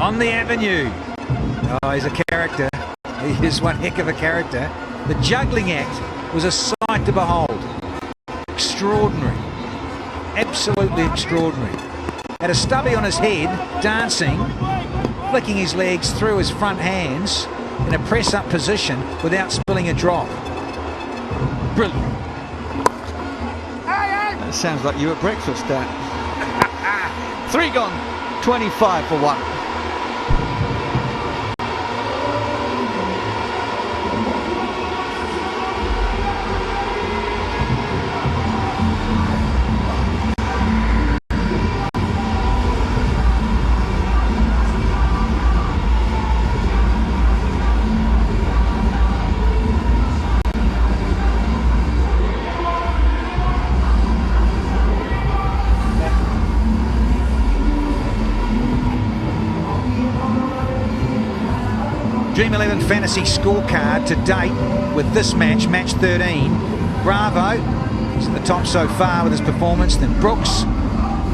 on the avenue. Oh, he's a character. He is one heck of a character. The juggling act was a sight to behold. Extraordinary. Absolutely extraordinary. Had a stubby on his head, dancing, flicking his legs through his front hands in a press-up position without spilling a drop. Brilliant. That sounds like you at breakfast, Dan. 3 gone, 25 for 1. Dream 11 Fantasy scorecard to date with this match, match 13. Bravo, he's at the top so far with his performance. Then Brooks,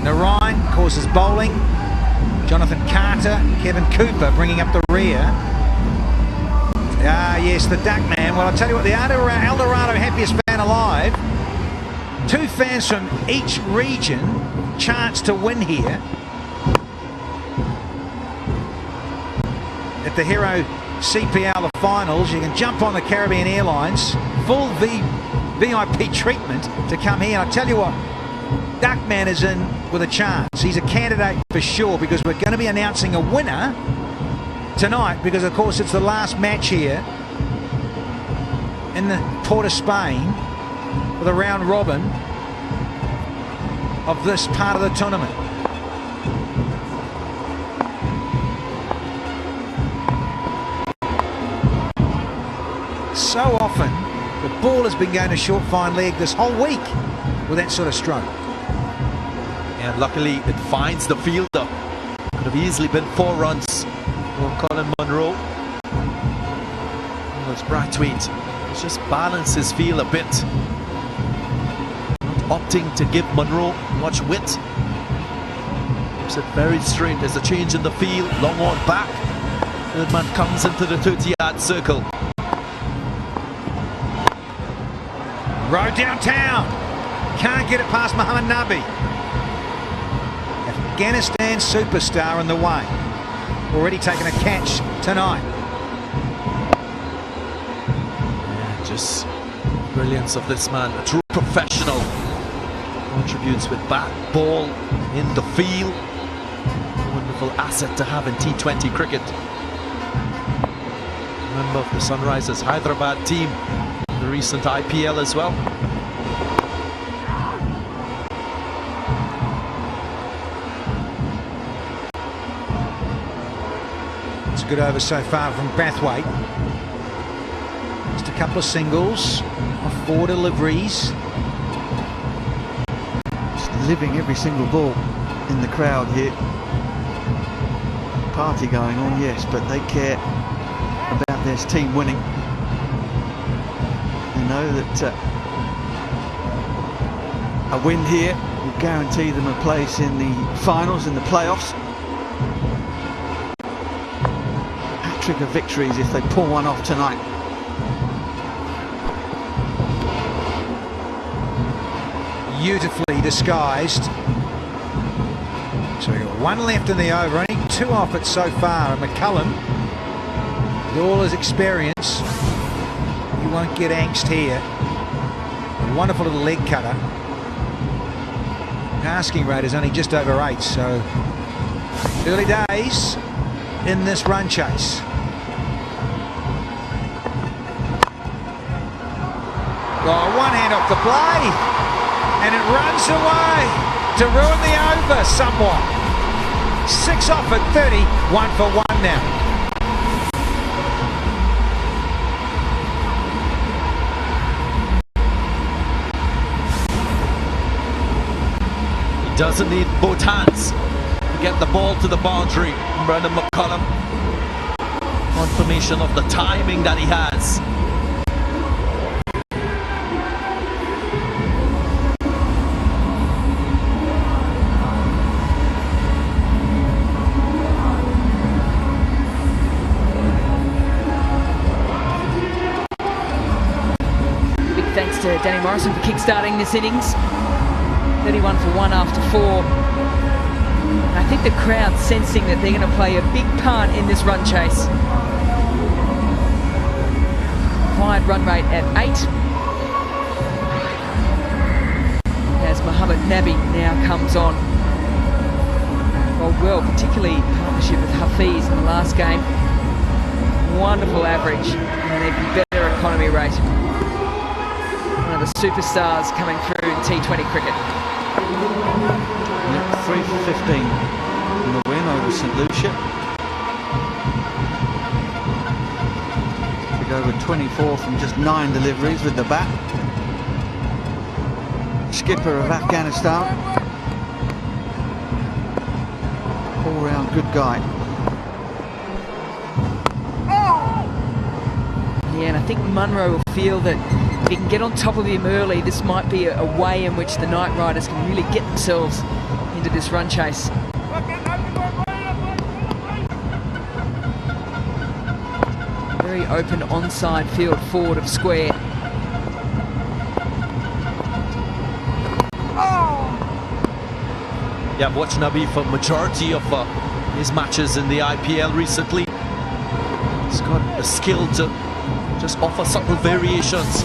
Narayan causes bowling. Jonathan Carter, Kevin Cooper bringing up the rear. Ah, yes, the Duckman. Well, I'll tell you what, the Eldorado happiest fan alive. 2 fans from each region chance to win here at the Hero CPL, the finals. You can jump on the Caribbean Airlines, full VIP treatment to come here. And I tell you what, Duckman is in with a chance. He's a candidate for sure, because we're going to be announcing a winner tonight, because of course it's the last match here in the Port of Spain for the round robin of this part of the tournament. So often the ball has been going to short fine leg this whole week with that sort of stroke. And luckily it finds the fielder. Could have easily been 4 runs for Colin Munro. Well, it's Brathwaite. He's just balanced his field a bit. Not opting to give Munro much width. Keeps it very straight. There's a change in the field. Long on back. Third man comes into the 30-yard circle. Row downtown. Can't get it past Muhammad Nabi. Afghanistan superstar in the way. Already taken a catch tonight. Yeah, just brilliance of this man. A true professional. Contributes with bat, ball, in the field. A wonderful asset to have in T20 cricket. Member of the Sunrisers Hyderabad team. The recent IPL as well. It's a good over so far from Brathwaite. Just a couple of singles off 4 deliveries. Just living every single ball in the crowd here. Party going on, yes, but they care about their team winning. Know that a win here will guarantee them a place in the finals, in the playoffs. Hat-trick of victories if they pull one off tonight. Beautifully disguised. So we've got 1 left in the over, only 2 off it so far, and McCullum, with all his experience, you won't get angst here. A wonderful little leg cutter. Asking rate is only just over 8, so early days in this run chase. Oh, 1 hand off the play, and it runs away to ruin the over somewhat. 6 off at 30, 1 for 1 now. Doesn't need both hands to get the ball to the boundary. Brendan McCullum, confirmation of the timing that he has. Danny Morrison for kick-starting this innings. 31 for 1 after 4. And I think the crowd sensing that they're going to play a big part in this run chase. Required run rate at 8. As Mohammed Nabi now comes on. Well, particularly in partnership with Hafiz in the last game. Wonderful average and an even better economy rate. One of the superstars coming through in T20 cricket. Yep, 3 for 15 in the win over St Lucia. We go with 24 from just 9 deliveries with the bat. Skipper of Afghanistan. All-round good guy. Yeah, and I think Munro will feel that if he can get on top of him early, this might be a way in which the Knight Riders can really get themselves into this run chase. Very open onside field forward of square. Yeah, I've watched Nabi for majority of his matches in the IPL recently. He's got a skill to just offer subtle variations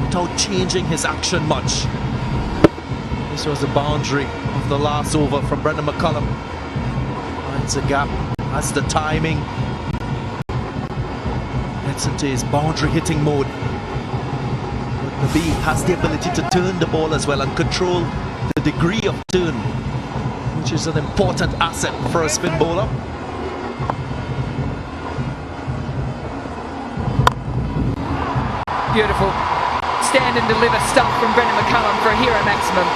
without changing his action much. This was the boundary of the last over from Brendan McCullum. Finds a gap, has the timing, gets into his boundary hitting mode. But Nabi has the ability to turn the ball as well and control the degree of turn, which is an important asset for a spin bowler. Beautiful. Stand and deliver stuff from Brendan McCullum for a hero maximum.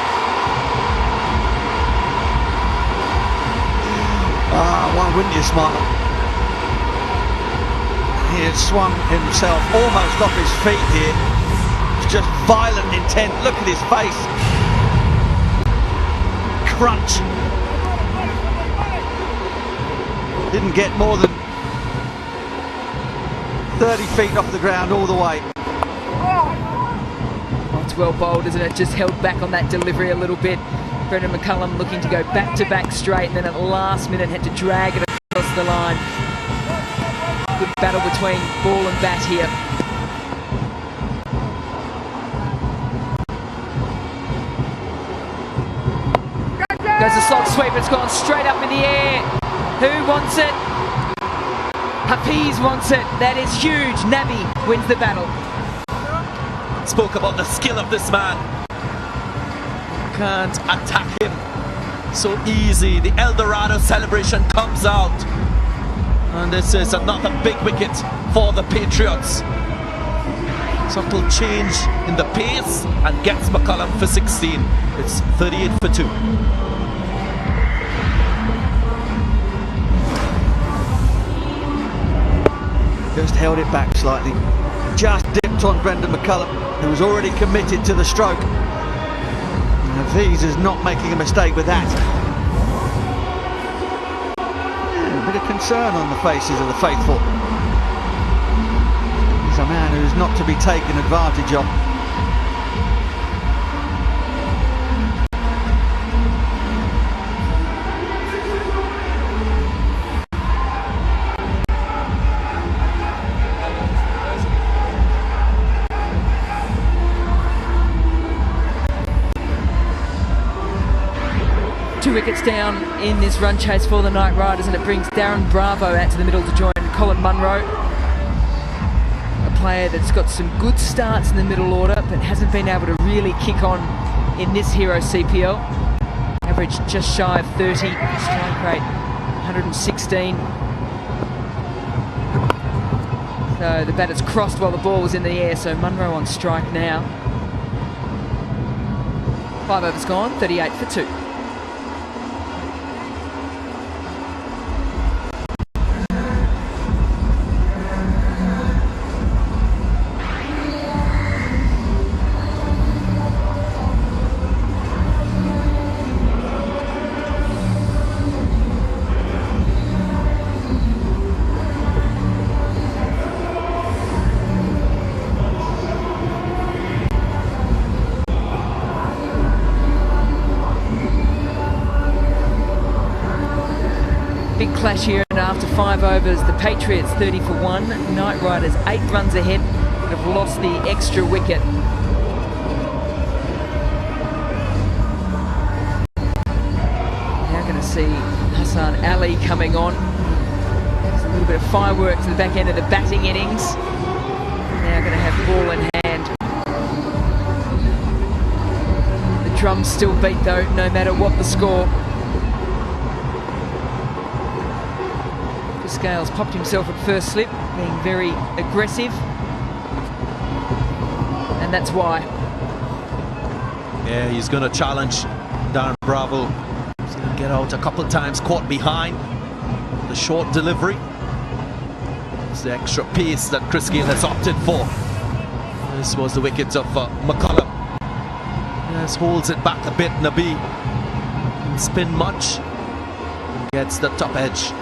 Why wouldn't you smile? He had swung himself almost off his feet here. It's just violent intent. Look at his face. Crunch. Didn't get more than 30 feet off the ground all the way. Oh, it's well bowled, isn't it? Just held back on that delivery a little bit. Brendan McCullum looking to go back-to-back straight, and then at the last minute had to drag it across the line. Good battle between ball and bat here. Goes the slog sweep, it's gone straight up in the air. Who wants it? Hafiz wants it. That is huge. Nabi wins the battle. Spoke about the skill of this man. Can't attack him so easy. The El Dorado celebration comes out. And this is another big wicket for the Patriots. Subtle change in the pace and gets McCullum for 16. It's 38 for 2. Just held it back slightly. Just dipped on Brendan McCullum, who was already committed to the stroke. Hafiz is not making a mistake with that. Yeah, a bit of concern on the faces of the faithful. He's a man who's not to be taken advantage of. Two wickets down in this run chase for the Knight Riders, and it brings Darren Bravo out to the middle to join Colin Munro. A player that's got some good starts in the middle order, but hasn't been able to really kick on in this Hero CPL. Average just shy of 30, strike rate 116. So the batter's crossed while the ball was in the air, so Munro on strike now. 5 overs gone, 38 for 2. Big clash here, and after 5 overs, the Patriots 30 for 1. Knight Riders 8 runs ahead, but have lost the extra wicket. Now going to see Hassan Ali coming on. There's a little bit of fireworks at the back end of the batting innings. Now going to have ball in hand. The drums still beat though, no matter what the score. Scales popped himself at first slip, being very aggressive, and that's why. Yeah, he's going to challenge Darren Bravo. He's going to get out a couple of times, caught behind the short delivery. It's the extra pace that Chris Gayle has opted for. This was the wicket of McCullum. Yes, holds it back a bit. Nabi can spin much, gets the top edge.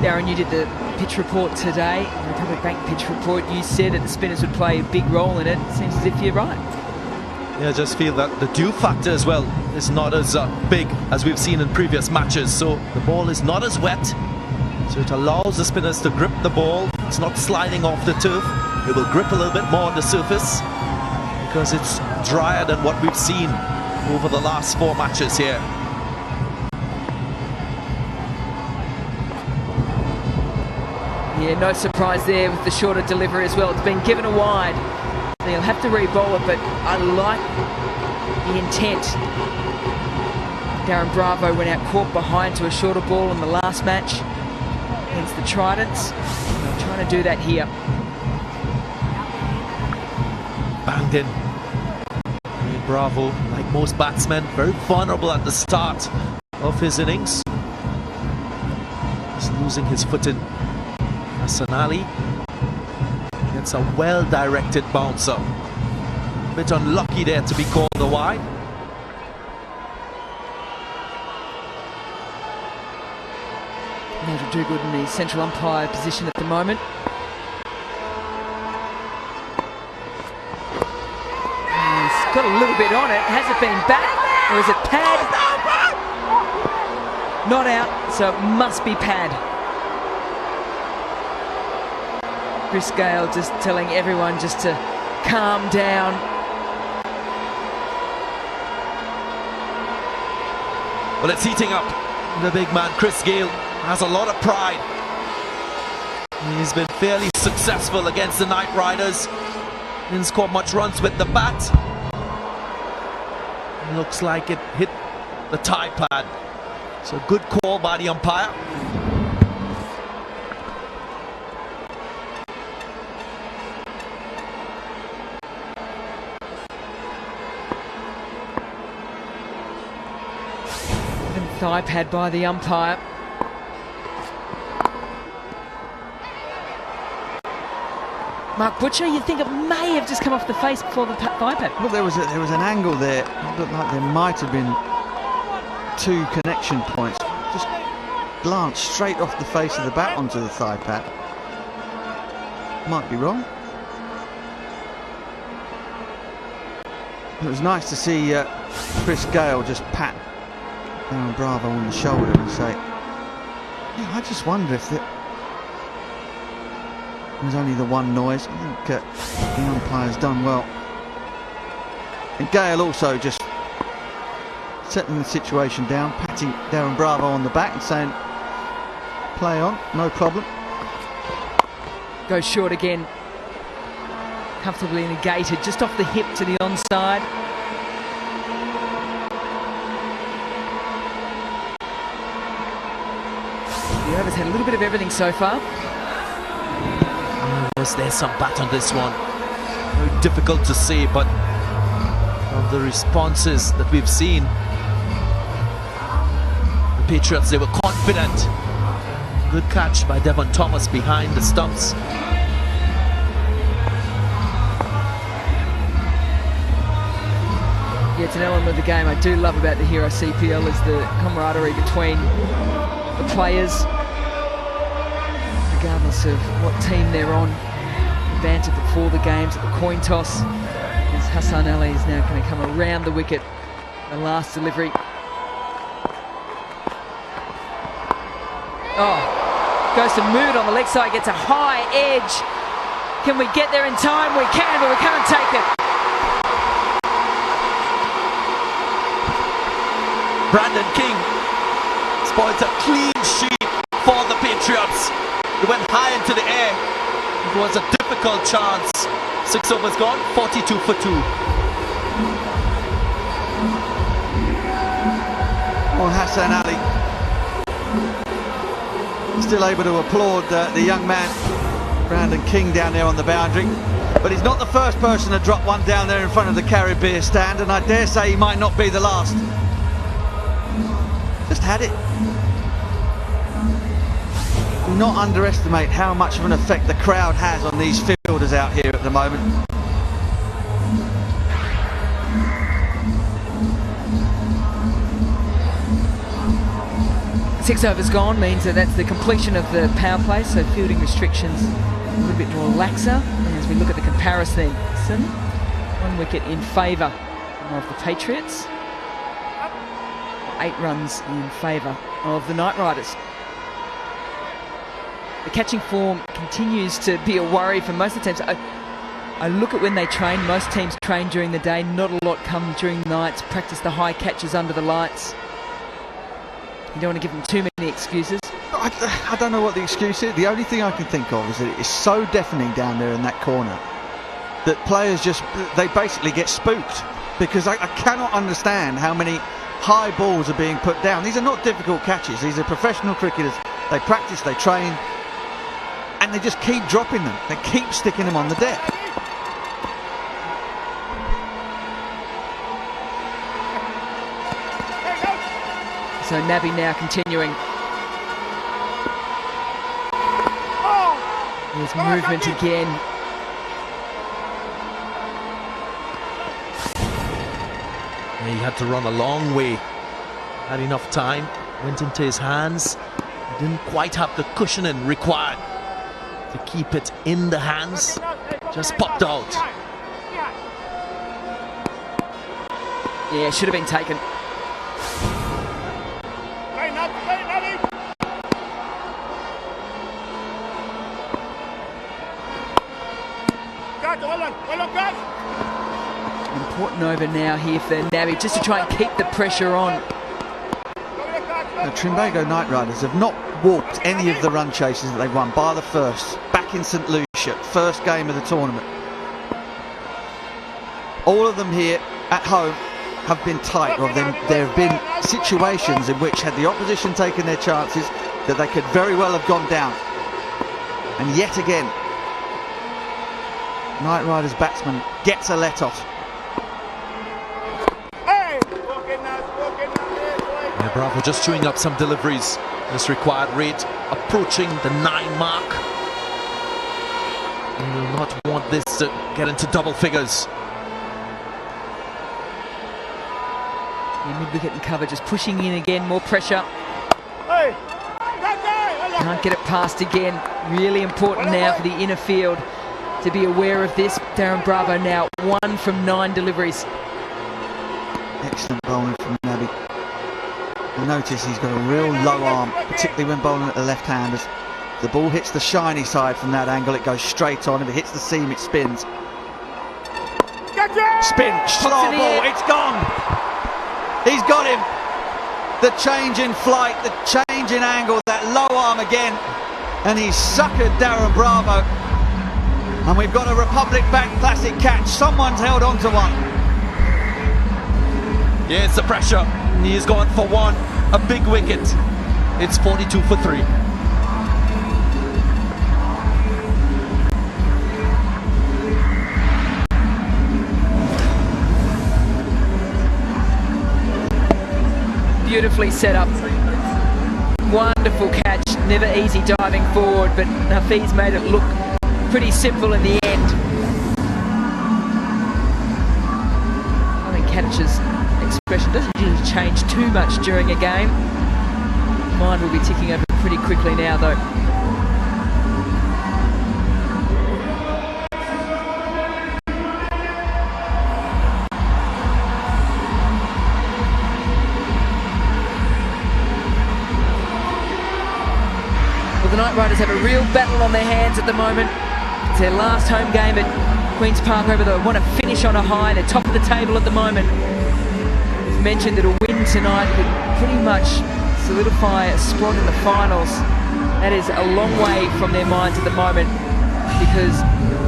Darren, you did the pitch report today, the Republic Bank pitch report. You said that the spinners would play a big role in it. It seems as if you're right. Yeah, I just feel that the dew factor as well is not as big as we've seen in previous matches. So the ball is not as wet. So it allows the spinners to grip the ball. It's not sliding off the turf. It will grip a little bit more on the surface because it's drier than what we've seen over the last 4 matches here. Yeah, no surprise there with the shorter delivery as well. It's been given a wide. So he'll have to re-bowl it, but I like the intent. Darren Bravo went out caught behind to a shorter ball in the last match against the Tridents. I'm trying to do that here. Banged in. And Bravo, like most batsmen, very vulnerable at the start of his innings. He's losing his footing. Hassan Ali gets a well-directed bouncer. A bit unlucky there to be called a wide. Nigel Dogood in the central umpire position at the moment. He's got a little bit on it. Has it been back or is it pad? Not out, so it must be pad. Chris Gayle just telling everyone just to calm down. Well, it's heating up. The big man, Chris Gayle, has a lot of pride. He's been fairly successful against the Knight Riders. Didn't score much runs with the bat. Looks like it hit the tie pad. So good call by the umpire. Thigh pad by the umpire. Mark Butcher, you think it may have just come off the face before the thigh pad? Well, there was an angle there. It looked like there might have been 2 connection points. Just glanced straight off the face of the bat onto the thigh pad. Might be wrong. It was nice to see Chris Gayle just pat Darren Bravo on the shoulder and say, yeah, I just wonder if it was only the one noise. I think the umpire's done well. And Gayle also just settling the situation down, patting Darren Bravo on the back and saying, play on, no problem. Goes short again. Comfortably negated, just off the hip to the onside. The over's had a little bit of everything so far. Was there some bat on this one? Very difficult to say, but from the responses that we've seen, the Patriots, they were confident. Good catch by Devon Thomas behind the stumps. Yeah, it's an element of the game I do love about the Hero CPL is the camaraderie between the players, regardless of what team they're on. The banter before the games at the coin toss. As Hassan Ali is now going to come around the wicket. The last delivery. Oh, goes to Mood on the leg side, gets a high edge. Can we get there in time? We can, but we can't take it. Brandon King spoils a clean sheet for the Patriots. It went high into the air. It was a difficult chance. 6 overs gone, 42 for 2. Well, Hassan Ali still able to applaud the young man, Brandon King, down there on the boundary. But he's not the first person to drop one down there in front of the Caribbean stand, and I dare say he might not be the last. Just had it. Do not underestimate how much of an effect the crowd has on these fielders out here at the moment. Six overs gone means that that's the completion of the power play, so fielding restrictions a little bit more laxer. And as we look at the comparison, 1 wicket in favour of the Patriots, 8 runs in favour of the Knight Riders. The catching form continues to be a worry for most of the teams. I look at when they train. Most teams train during the day. Not a lot come during the nights. Practice the high catches under the lights. You don't want to give them too many excuses. I don't know what the excuse is. The only thing I can think of is that it is so deafening down there in that corner that players they basically get spooked, because I cannot understand how many high balls are being put down. These are not difficult catches. These are professional cricketers. They practice, they train, and they just keep dropping them. They keep sticking them on the deck. So Nabi now continuing. There's movement again. He had to run a long way. Had enough time. Went into his hands. He didn't quite have the cushioning required to keep it in the hands. Just popped out. Yeah, should have been taken. Important over now here for Nabi, just to try and keep the pressure on. The Trinbago Knight Riders have not walked any of the run chases that they've won, bar the first, back in St Lucia, first game of the tournament. All of them here at home have been tight, or there have been situations in which, had the opposition taken their chances, that they could very well have gone down. And yet again, Knight Riders batsman gets a let-off. Yeah, Bravo just chewing up some deliveries. This required rate approaching the 9 mark. We will not want this to get into double figures. Mid-wicket and cover, just pushing in again, more pressure. Can't get it past again. Really important now for the inner field to be aware of this. Darren Bravo now 1 from 9 deliveries. Excellent bowling from Nabi. You notice he's got a real low arm, particularly when bowling at the left-handers. The ball hits the shiny side from that angle, it goes straight on. If it hits the seam, it spins. Spin, slow ball, it's gone! He's got him! The change in flight, the change in angle, that low arm again. And he's suckered Darren Bravo. And we've got a Republic Bank classic catch. Someone's held on to one. Yeah, it's the pressure. He's gone for 1, a big wicket. It's 42 for 3. Beautifully set up. Wonderful catch. Never easy diving forward, but Hafiz made it look pretty simple in the end. I think catcher's expression doesn't usually change too much during a game. mind will be ticking over pretty quickly now, though. Well, the Knight Riders have a real battle on their hands at the moment. It's their last home game at Queen's Park over. They want to finish on a high. They're top of the table at the moment. We've mentioned that a win tonight could pretty much solidify a spot in the finals. That is a long way from their minds at the moment, because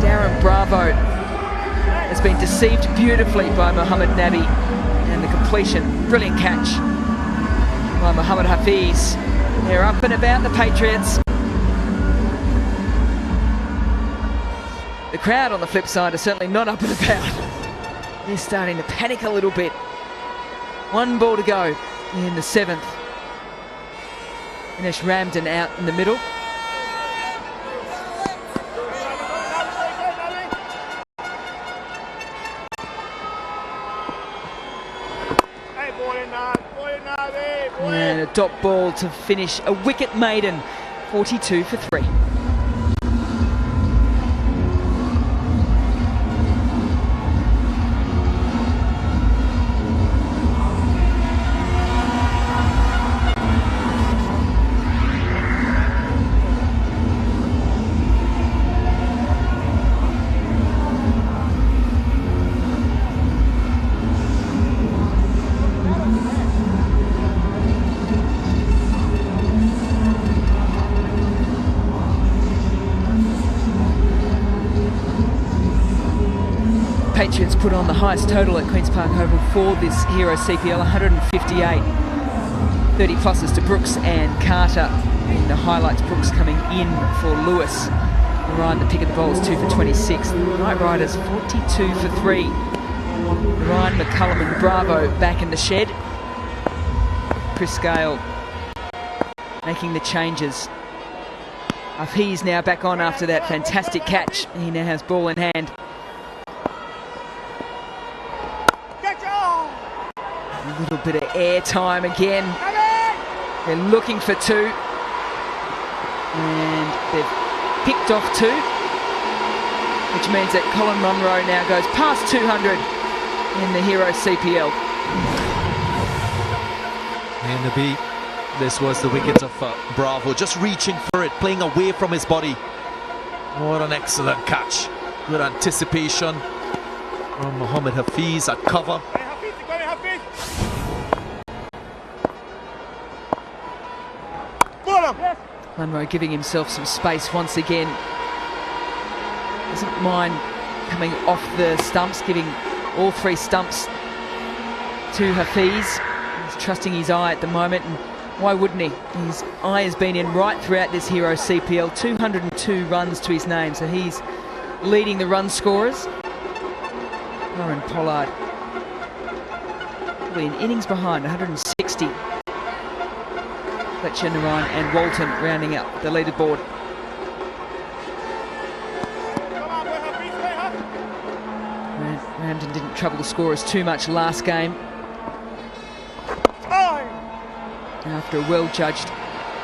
Darren Bravo has been deceived beautifully by Mohamed Nabi, and the completion, brilliant catch by Mohamed Hafiz. They're up and about, the Patriots. The crowd on the flip side are certainly not up and about. They're starting to panic a little bit. 1 ball to go in the 7th. Inish Ramden out in the middle. And a dot ball to finish a wicket maiden. 42 for 3. Patriots put on the highest total at Queen's Park Oval for this Hero CPL, 158. 30 pluses to Brooks and Carter. In the highlights, Brooks coming in for Lewis. Ryan, the pick of the bowls, 2 for 26. Knight Riders, 42 for 3. Ryan, McCullum and Bravo back in the shed. Chris Gale making the changes. He's now back on after that fantastic catch. He now has ball in hand. A little bit of air time again. They're looking for 2. And they've picked off 2. Which means that Colin Munro now goes past 200 in the Hero CPL. And the beat. This was the wicket of Bravo, just reaching for it, playing away from his body. What an excellent catch. Good anticipation from Mohamed Hafiz at cover. Munro giving himself some space once again. Doesn't mind coming off the stumps, giving all 3 stumps to Hafiz. He's trusting his eye at the moment, and why wouldn't he? His eye has been in right throughout this Hero CPL. 202 runs to his name, so he's leading the run scorers. Aaron Pollard probably an innings behind, 160. Fletcher, Narayan and Walton rounding up the leaderboard. Ramden didn't trouble the scorers too much last game. After a well-judged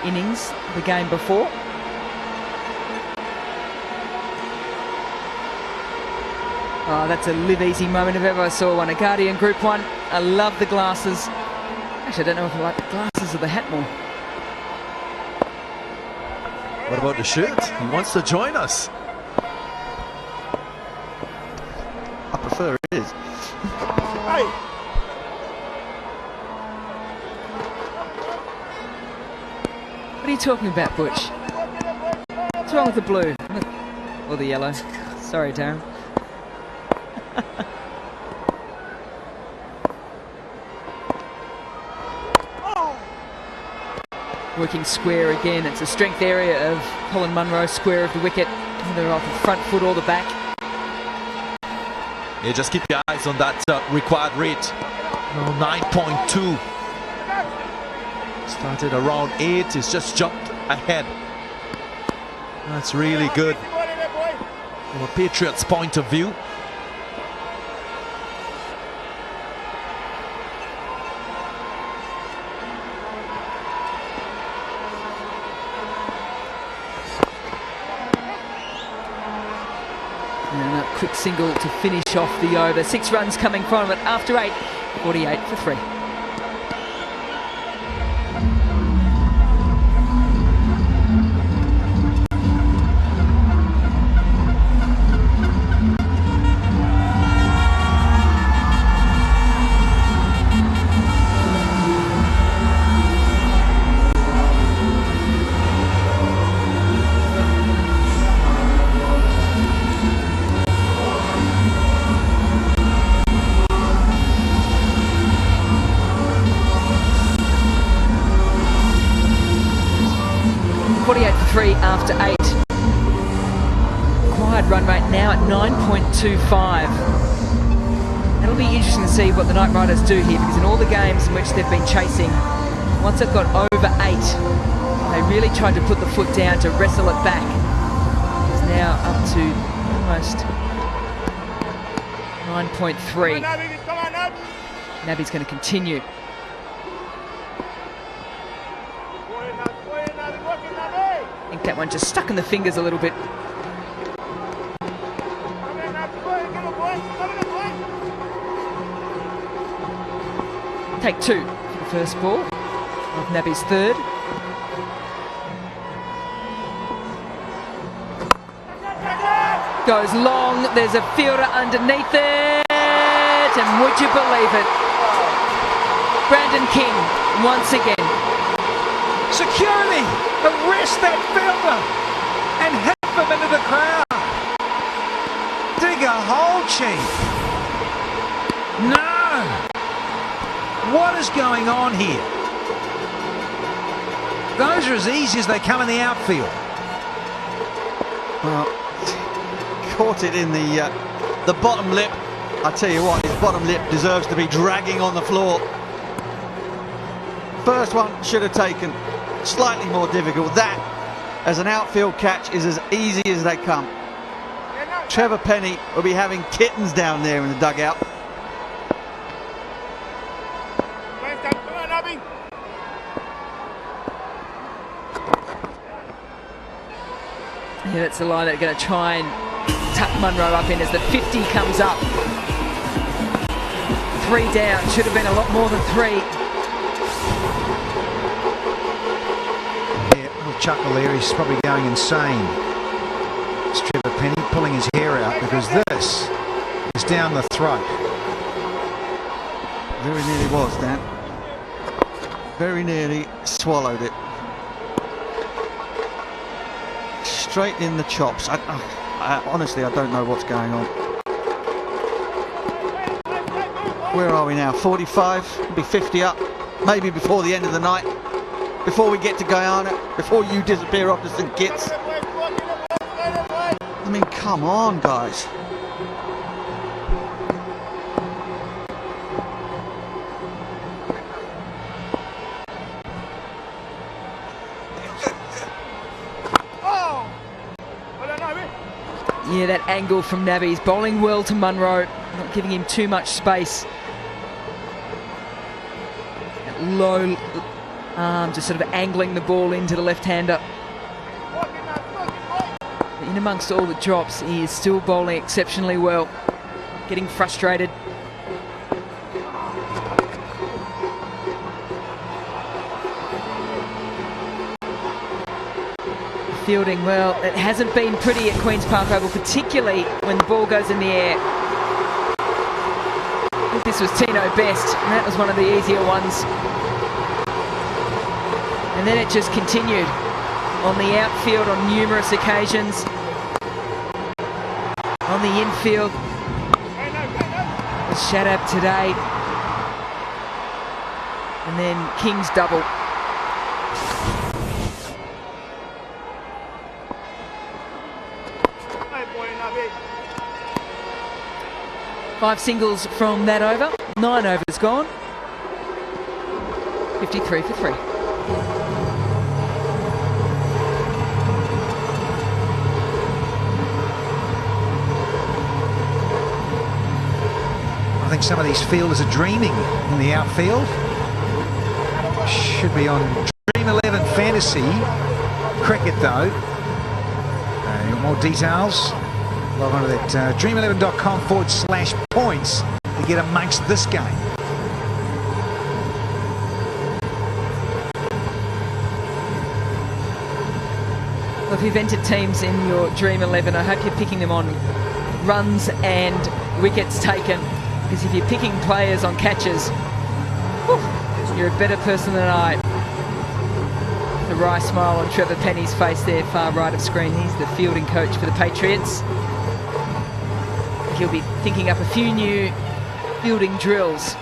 innings the game before. Oh, that's a live easy moment if ever I saw one. A Guardian Group 1. I love the glasses. Actually, I don't know if I like the glasses or the hat more. What about the shirt? He wants to join us. I prefer his. Hey. What are you talking about, Butch? What's wrong with the blue? Or the yellow? Sorry, Darren. Working square again. It's a strength area of Colin Munro, square of the wicket. Either off the front foot or the back. Yeah, just keep your eyes on that required rate. 9.2. Started around 8. He's just jumped ahead. That's really good from a Patriots point of view. quick single to finish off the over. 6 runs coming from it after 8, 48 for 3. After 8. Acquired run rate now at 9.25. It'll be interesting to see what the Knight Riders do here, because in all the games in which they've been chasing, once they've got over 8, they really tried to put the foot down to wrestle it back. It's now up to almost 9.3. Naby's going to continue. I think that one just stuck in the fingers a little bit. Take 2 for the first ball of Naby's third. Goes long, there's a fielder underneath it, and would you believe it? Brandon King once again. Security! Arrest that fielder and help him into the crowd. Dig a hole, Chief. No! What is going on here? Those are as easy as they come in the outfield. Well, caught it in the bottom lip. I tell you what, his bottom lip deserves to be dragging on the floor. First one should have taken. Slightly more difficult. That, as an outfield catch, is as easy as they come. Trevor Penny will be having kittens down there in the dugout. Yeah, that's the line they're going to try and tuck Munro up in as the 50 comes up. 3 down, should have been a lot more than 3. Chuckle there, he's probably going insane. It's Trevor Penny pulling his hair out because this is down the throat. Very nearly was, Dan. Very nearly swallowed it. Straight in the chops. I honestly, I don't know what's going on. Where are we now? 45? We'll be 50 up. Maybe before the end of the night. Before we get to Guyana, before you disappear off to St Kitts. I mean, come on, guys. Yeah, that angle from Naby. He's bowling well to Munro, not giving him too much space. That low arm, just sort of angling the ball into the left-hander. In amongst all the drops, he is still bowling exceptionally well. Getting frustrated. Fielding, well, it hasn't been pretty at Queen's Park Oval, particularly when the ball goes in the air. I think this was Tino Best, and that was one of the easier ones. And then it just continued on the outfield on numerous occasions. On the infield, was Shadab today. And then King's double. Five singles from that over. 9 overs gone. 53 for 3. I think some of these fielders are dreaming in the outfield. Should be on Dream 11 Fantasy Cricket though. More details. Log on to that dream11.com/points to get amongst this game. Well, if you've entered teams in your Dream 11, I hope you're picking them on runs and wickets taken. Because if you're picking players on catches, you're a better person than I. The wry smile on Trevor Penny's face there, far right of screen. He's the fielding coach for the Patriots. He'll be thinking up a few new fielding drills.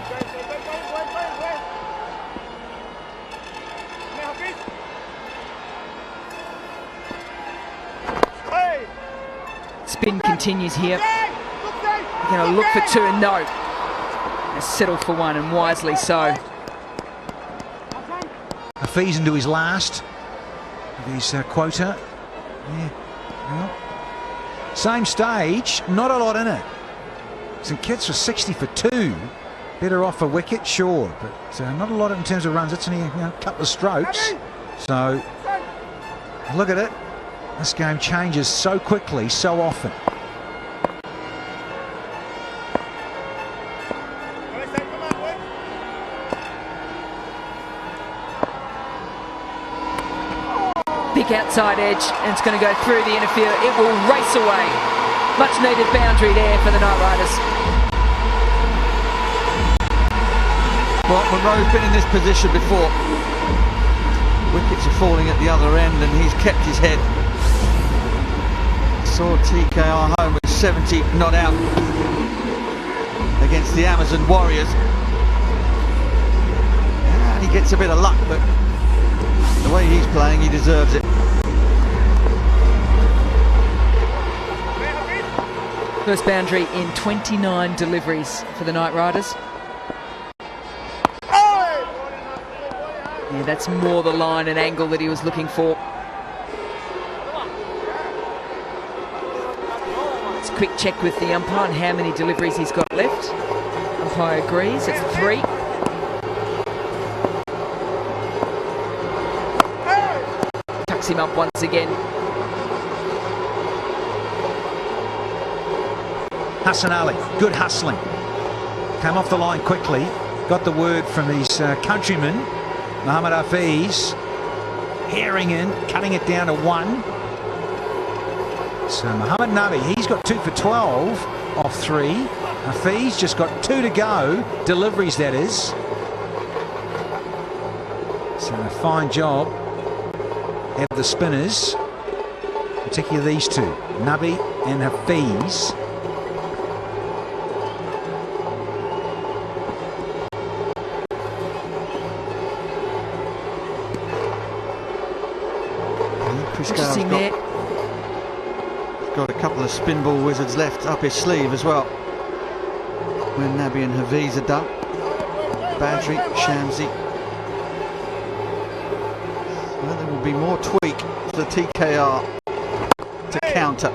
Spin continues here. They're going to look for two and no. They settle for one, and wisely so. Hafiz into his last of his quota. Yeah. Well, same stage, not a lot in it. St Kitts was 60 for 2. Better off a wicket, sure, but not a lot in terms of runs. It's only a couple of strokes. So look at it. This game changes so quickly, so often. Big outside edge, and it's going to go through the inner field. It will race away. Much needed boundary there for the Knight Riders. Well, Monroe's been in this position before. Wickets are falling at the other end, and he's kept his head. Saw TKR home with 70 not out against the Amazon Warriors. And he gets a bit of luck, but the way he's playing, he deserves it. First boundary in 29 deliveries for the Knight Riders. Yeah, that's more the line and angle that he was looking for. Let's quick check with the umpire on how many deliveries he's got left. Umpire agrees, it's 3. Tucks him up once again. Hassan Ali, good hustling. Came off the line quickly. Got the word from his countryman, Mohammad Hafiz. Herring in, cutting it down to 1. So Mohammad Nabi, he's got 2 for 12 off 3. Hafiz just got 2 to go. Deliveries, that is. So a fine job of the spinners, particularly these two, Nabi and Hafiz. Interesting there. Got a couple of spin ball wizards left up his sleeve as well. When Nabi and Hafiz are done. Badri, Shamsi. Well, there will be more tweak for the TKR to counter.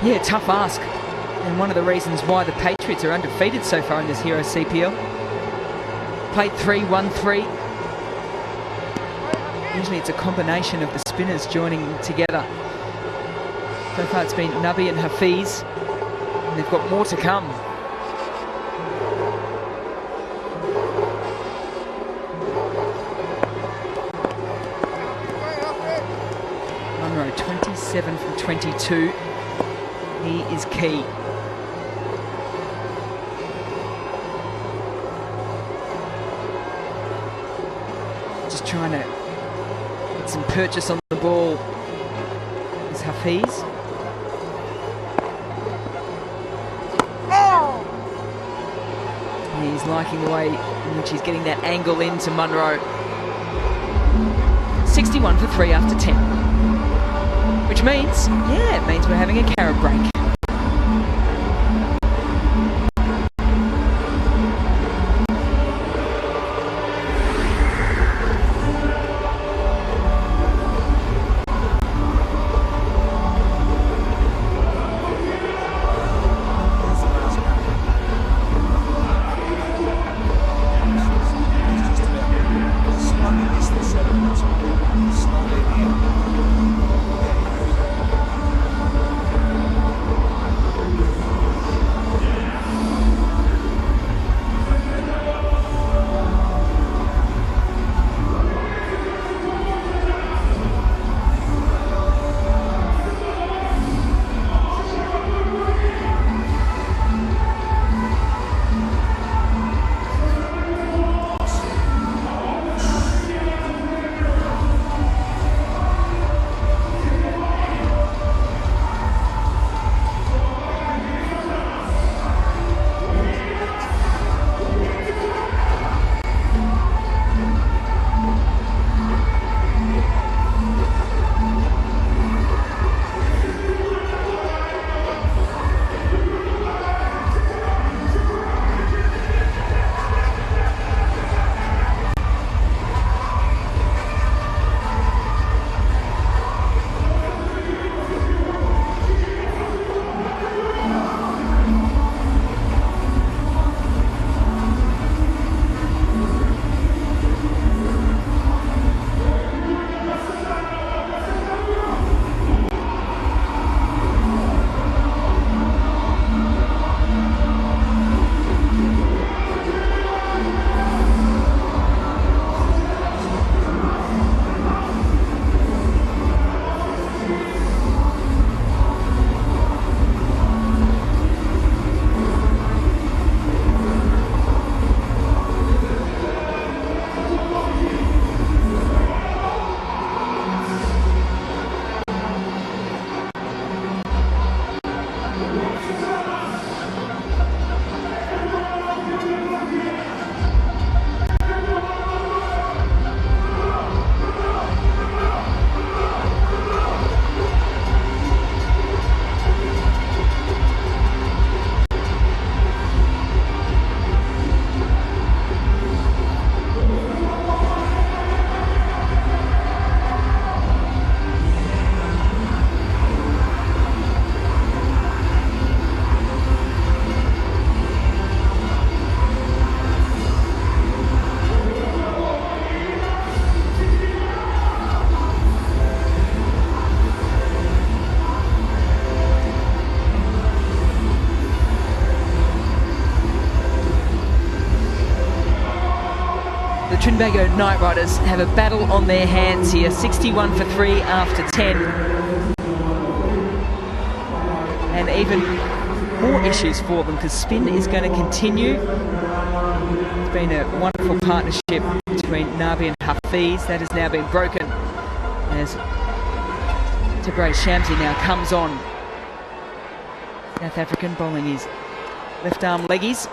Yeah, tough ask. And one of the reasons why the Patriots are undefeated so far in this Hero CPL. Played 3, won 3. Usually it's a combination of the spinners joining together. So far it's been Nabi and Hafiz, and they've got more to come. Munro 27 from 22. He is key. Just trying to get some purchase on the ball is Hafiz. He's liking the way in which he's getting that angle into Munro. 61 for 3 after 10. Which means, yeah, it means we're having a carrot break. Slowly the Trinbago Knight Riders have a battle on their hands here. 61 for 3 after 10. And even more issues for them because spin is going to continue. It's been a wonderful partnership between Navi and Hafiz. That has now been broken as Tebray Shamsi now comes on. South African bowling his left arm leggies.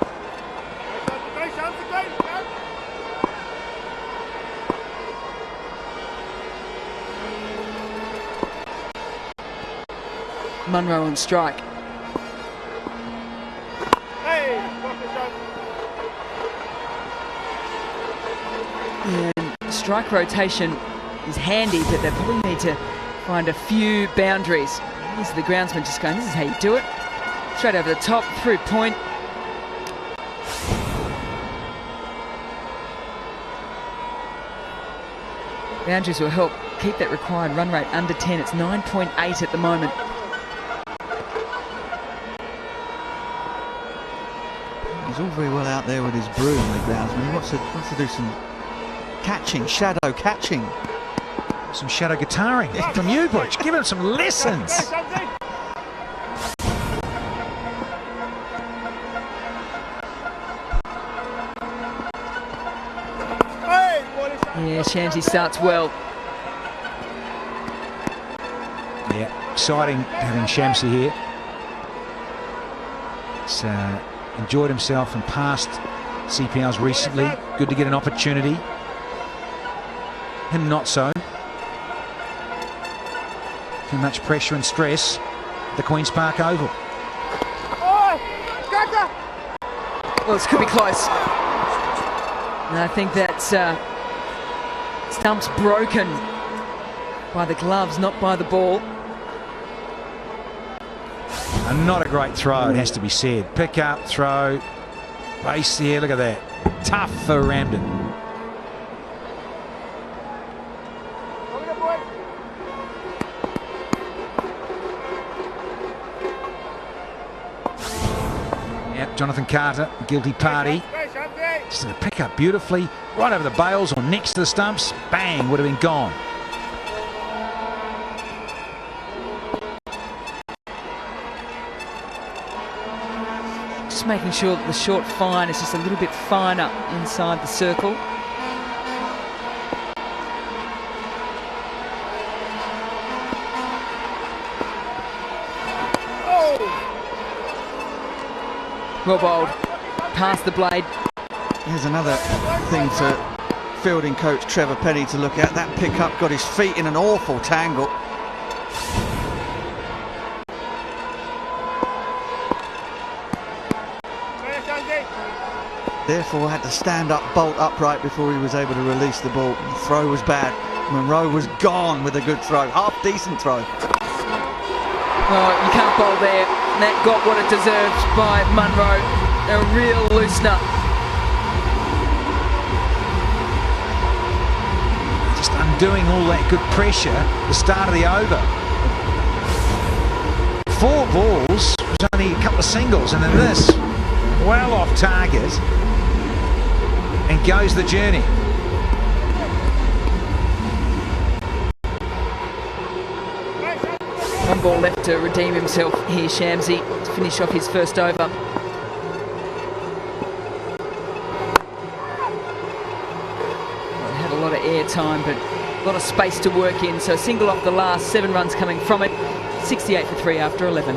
Munro on strike. And strike rotation is handy, but they probably need to find a few boundaries. These are the groundsmen just going, this is how you do it. Straight over the top, through point. Boundaries will help keep that required run rate under 10. It's 9.8 at the moment. He's all very well out there with his broom, the groundsman. He wants to do some catching, shadow catching. Some shadow guitaring from you, Butch. Give him some lessons. Yeah, Shamsi starts well. Yeah, exciting having Shamsi here. He's enjoyed himself and passed CPLs recently. Good to get an opportunity. Him not so. Too much pressure and stress at the Queen's Park Oval. Well, this could be close. And I think that's stump's broken by the gloves, not by the ball. And not a great throw, it has to be said. Pick up, throw, base here, look at that. Tough for Ramden. Yep, Jonathan Carter, guilty party. Just going to pick up beautifully, right over the bails or next to the stumps. Bang, would have been gone. Just making sure that the short fine is just a little bit finer inside the circle. Well bowled, past the blade. Here's another thing for fielding coach Trevor Penny to look at. That pickup got his feet in an awful tangle. Therefore had to stand up, bolt upright before he was able to release the ball. The throw was bad. Monroe was gone with a good throw, half decent throw. Oh, you can't bowl there. That got what it deserved by Munro. A real loosener. Just undoing all that good pressure at the start of the over. 4 balls was only a couple of singles, and then this, well off target, and goes the journey. One ball left to redeem himself here, Shamsi, to finish off his first over. Well, had a lot of air time, but a lot of space to work in. So single off the last, 7 runs coming from it. 68 for 3 after 11.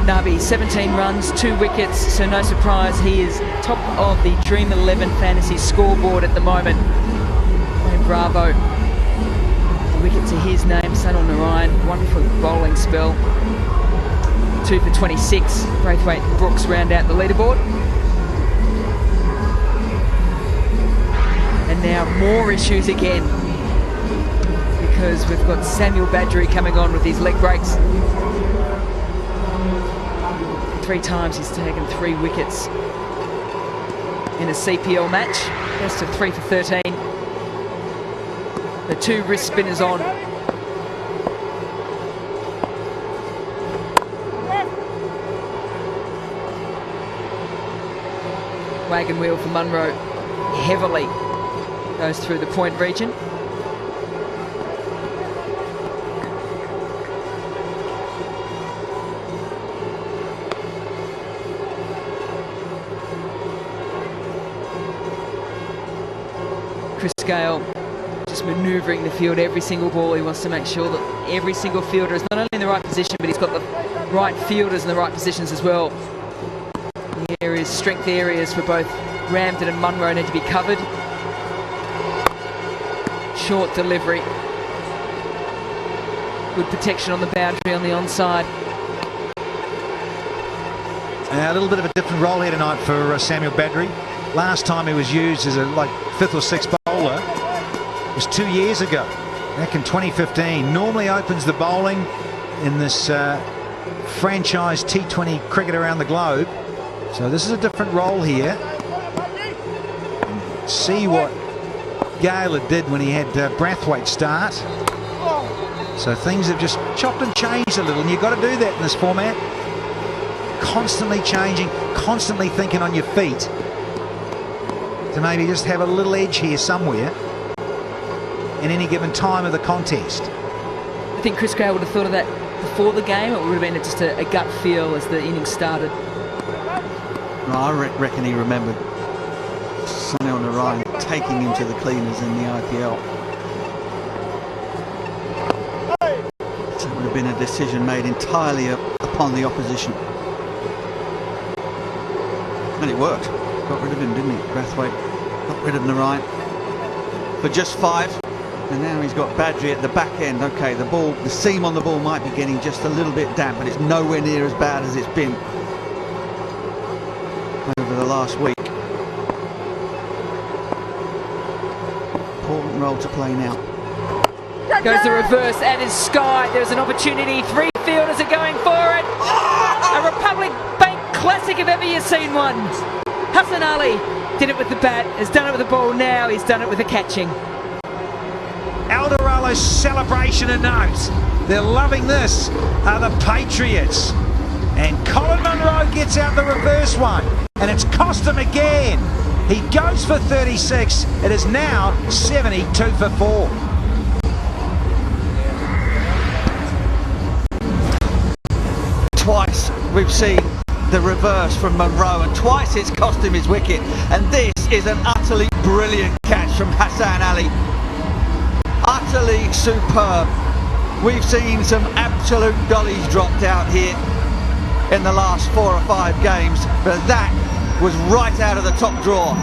Nabi, 17 runs, 2 wickets, so no surprise he is top of the Dream 11 fantasy scoreboard at the moment. Wayne Bravo, a wicket to his name. Sunil Narayan, wonderful bowling spell. 2 for 26. Braithwaite and Brooks round out the leaderboard. their shoes again, because we've got Samuel Badgery coming on with his leg breaks. 3 times he's taken 3 wickets in a CPL match. Best of 3 for 13. The 2 wrist spinners on. Wagon wheel for Munro heavily goes through the point region. Chris Gale just manoeuvring the field every single ball. He wants to make sure that every single fielder is not only in the right position, but he's got the right fielders in the right positions as well. The areas, strength areas for both Ramsden and Munro need to be covered. Short delivery. Good protection on the boundary on the onside. A little bit of a different role here tonight for Samuel Badgery. Last time he was used as a 5th or 6th bowler was 2 years ago, back in 2015. Normally opens the bowling in this franchise T20 cricket around the globe. So this is a different role here. See what Gale did when he had Brathwaite start. So things have just chopped and changed a little, and you've got to do that in this format. Constantly changing, constantly thinking on your feet to maybe just have a little edge here somewhere in any given time of the contest. I think Chris Gale would have thought of that before the game. It would have been just a gut feel as the innings started. I reckon he remembered Sunil Narayan taking him to the cleaners in the IPL. So it would have been a decision made entirely upon the opposition. And it worked. Got rid of him, didn't he? Brathwaite got rid of Narayan for just 5. And now he's got Badgery at the back end. Okay, the seam on the ball might be getting just a little bit damp, but it's nowhere near as bad as it's been over the last week. Important role to play now. Goes the reverse and is Sky. There's an opportunity. 3 fielders are going for it. A Republic Bank classic if ever you've seen one. Hassan Ali did it with the bat, has done it with the ball, now he's done it with the catching. Alderallo's celebration and note. They're loving this, are the Patriots. And Colin Munro gets out the reverse one, and it's cost him again. He goes for 36. It is now 72 for 4. Twice we've seen the reverse from Munro, and twice it's cost him his wicket. And this is an utterly brilliant catch from Hassan Ali. Utterly superb. We've seen some absolute dollies dropped out here in the last 4 or 5 games, but that was right out of the top drawer,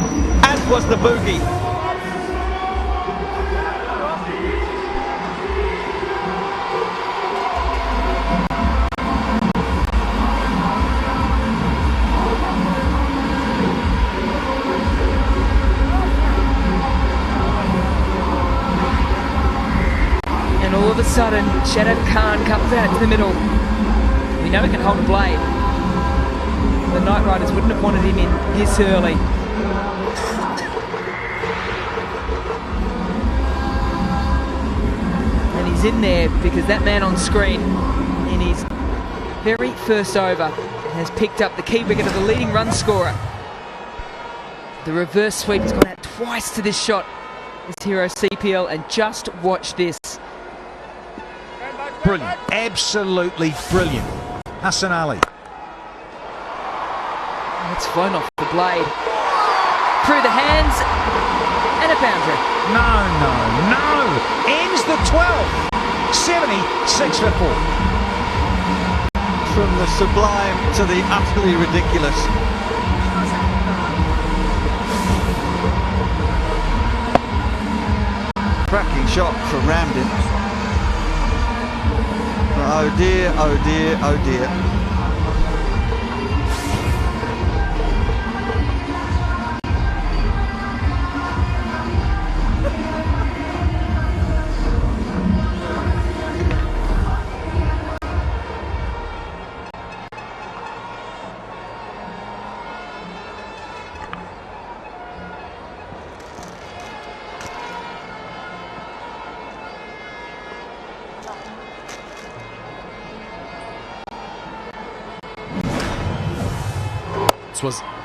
as was the boogie. All of a sudden, Shadab Khan comes out to the middle. We know he can hold a blade. The Knight Riders wouldn't have wanted him in this early. And he's in there because that man on screen, in his very first over, has picked up the key wicket of the leading run scorer. The reverse sweep has gone out twice to this shot, this hero CPL, and just watch this. Brilliant, absolutely brilliant. Hassan Ali. It's flown off the blade. Through the hands, and a boundary. No. Ends the 12th. 76 for 4. From the sublime to the utterly ridiculous. Cracking shot from Ramsden. Oh dear, oh dear, oh dear.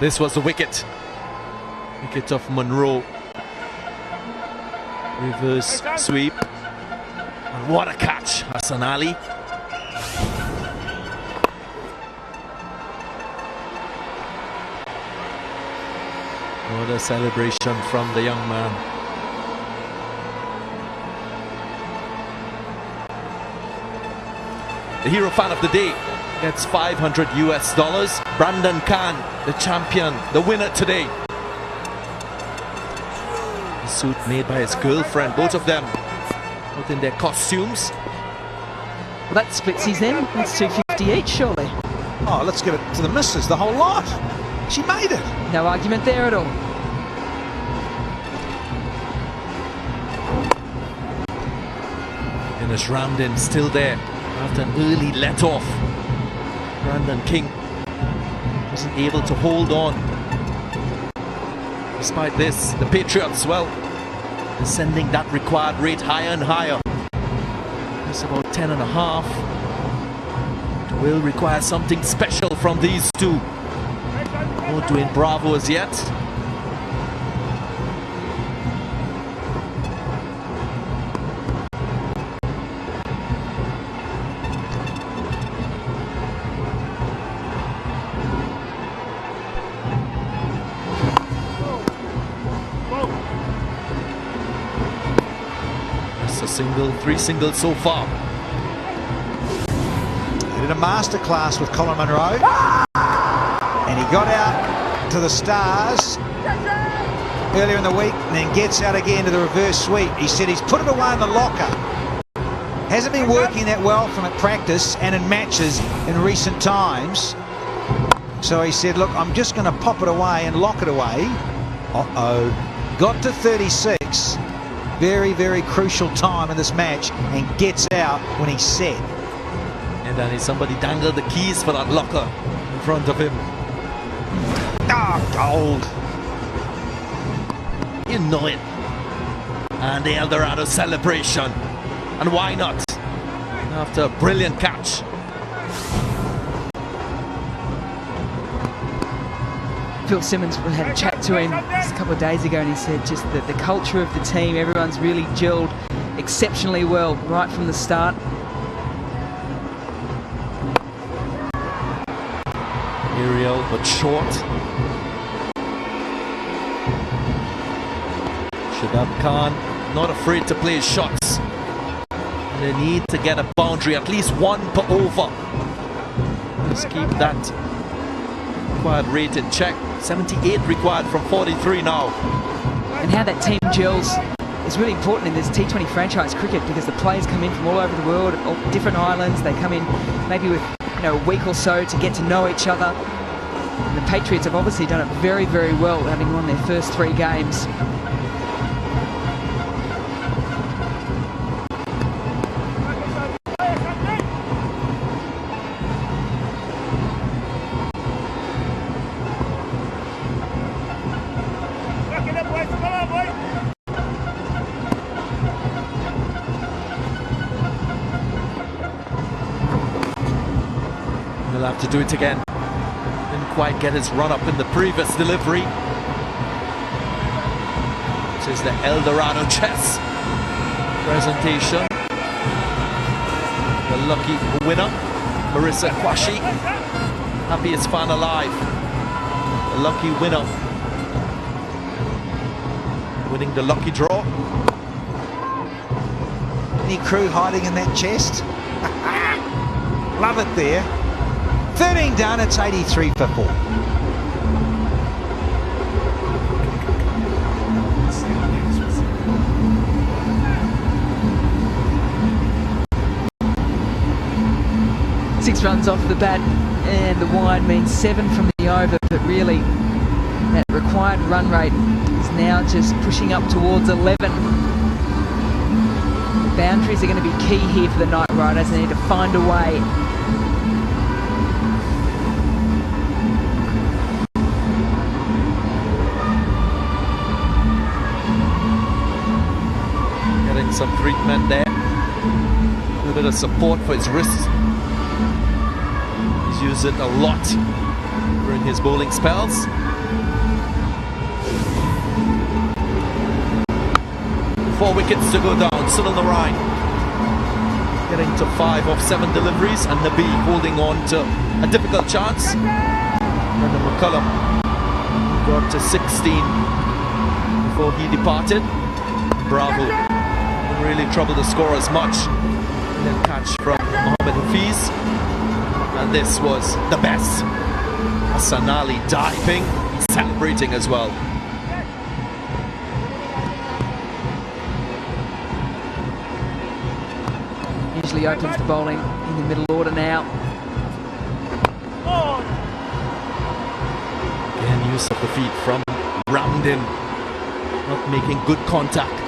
This was the wicket. Wicket of Monroe. Reverse sweep. And what a catch, Hassan Ali. What a celebration from the young man. The hero fan of the day gets $500 US. Brandon Khan, the champion, the winner today. The suit made by his girlfriend, both of them, both in their costumes. Well, that splits his then. That's 250 each, surely. Oh, let's give it to the missus, the whole lot. She made it. No argument there at all. Finish rammed in, still there after an early let off. Brandon King wasn't able to hold on. Despite this, the Patriots, well, they're sending that required rate higher and higher. It's about 10.5. It will require something special from these two. No Dwayne Bravo as yet. Just a single, 3 singles so far. He did a masterclass with Colin Munro. And he got out to the stars earlier in the week and then gets out again to the reverse sweep. He said he's put it away in the locker. Hasn't been working that well from at practice and in matches in recent times. So he said, look, I'm just going to pop it away and lock it away. Uh-oh. Got to 36. Very, very crucial time in this match and gets out when he's set. And then somebody dangled the keys for that locker in front of him. Ah, gold. You know it. And the Eldorado celebration. And why not? After a brilliant catch. Phil Simmons had a chat to him just a couple of days ago and he said just that the culture of the team, everyone's really gelled exceptionally well right from the start. Aerial but short. Shadab Khan not afraid to play his shots. They need to get a boundary, at least 1 per over. Just keep that required rate in check. 78 required from 43 now. And how that team gels is really important in this T20 franchise cricket because the players come in from all over the world, all different islands. They come in maybe with a week or so to get to know each other. And the Patriots have obviously done it very, very well, having won their first 3 games. He'll have to do it again. Didn't quite get his run up in the previous delivery. This is the Eldorado chess presentation. The lucky winner, Marissa Kwashi, happiest fan alive. The lucky winner, winning the lucky draw. Any crew hiding in that chest? Love it there. 13 done, it's 83 for 4. Six runs off the bat and the wide means 7 from the over, but really that required run rate is now just pushing up towards 11. The boundaries are going to be key here for the Knight Riders. They need to find a way. Getting some treatment there. A little bit of support for his wrists. He's used it a lot during his bowling spells. 4 wickets to go down, still on the ride. Getting to 5 of 7 deliveries, and Nabi holding on to a difficult chance. Brendan McCullum got to 16 before he departed. Bravo didn't really trouble the scorers much. And a catch from Mohamed Hafiz, and this was the best. Hassan Ali diving, celebrating as well. Usually opens the bowling in the middle order now. Again, use of the feet from Ramdin, not making good contact.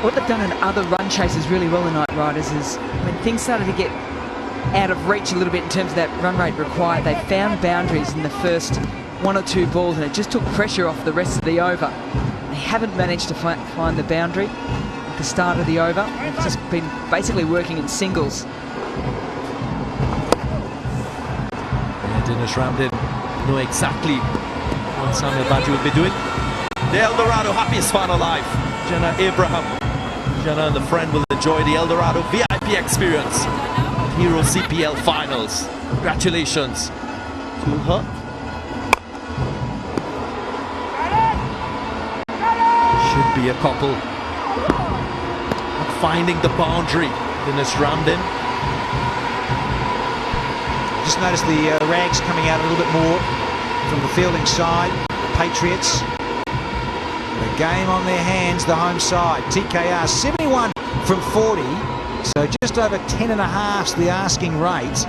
What they've done in other run chases really well, the Knight Riders, is when things started to get out of reach a little bit in terms of that run rate required, they found boundaries in the first 1 or 2 balls, and it just took pressure off the rest of the over. They haven't managed to find the boundary at the start of the over. It's just been basically working in singles. Yeah, Dinesh Ramdin know exactly what Samuel Badri will be doing. The Eldorado happiest fan alive, Jenna Abraham. Jenna and the friend will enjoy the Eldorado VIP experience. Hero CPL Finals. Congratulations to her. Should be a couple. Not finding the boundary. Dinesh Ramdin. Just noticed the rags coming out a little bit more from the fielding side. Patriots. The game on their hands, the home side. TKR 71 from 40, so just over 10.5's the asking rate.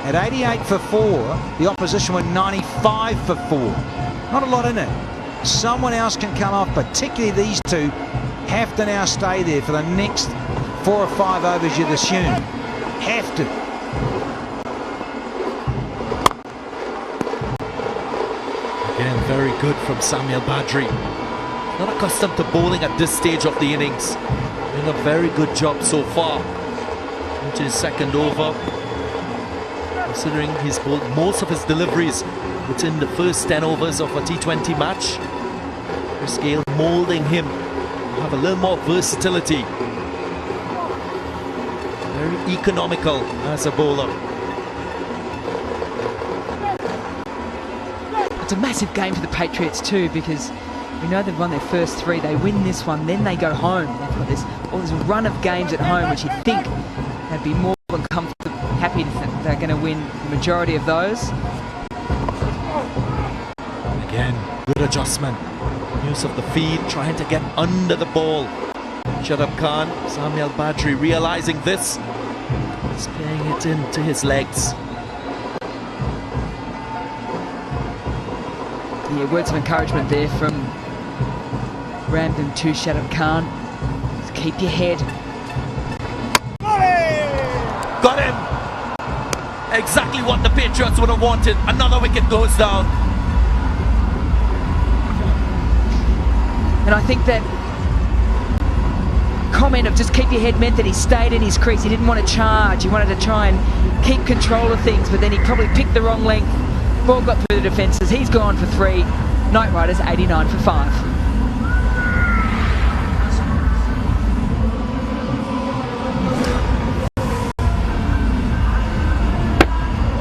At 88 for 4, the opposition were 95 for 4. Not a lot in it. Someone else can come off, particularly these two have to now stay there for the next 4 or 5 overs, you'd assume. Have to. Again, very good from Samuel Badri. Not accustomed to bowling at this stage of the innings. Doing a very good job so far. Into his second over. Considering he's bowled most of his deliveries within the first 10 overs of a T20 match. Chris Gale moulding him to have a little more versatility. Very economical as a bowler. It's a massive game for the Patriots too, because we know they've won their first 3. They win this one, then they go home. They've got this run of games at home, which you'd think they'd be more than comfortable, happy to think they're going to win the majority of those. Again, good adjustment. Use of the feet, trying to get under the ball. Shadab Khan, Samuel Badri realizing this. He's playing it into his legs. Yeah, words of encouragement there from Ramdin to Shadab Khan. Just keep your head. Got him! Exactly what the Patriots would have wanted. Another wicket goes down. And I think that comment of just keep your head meant that he stayed in his crease. He didn't want to charge. He wanted to try and keep control of things, but then he probably picked the wrong length. Ball got through the defences. He's gone for 3. Knight Riders 89 for 5.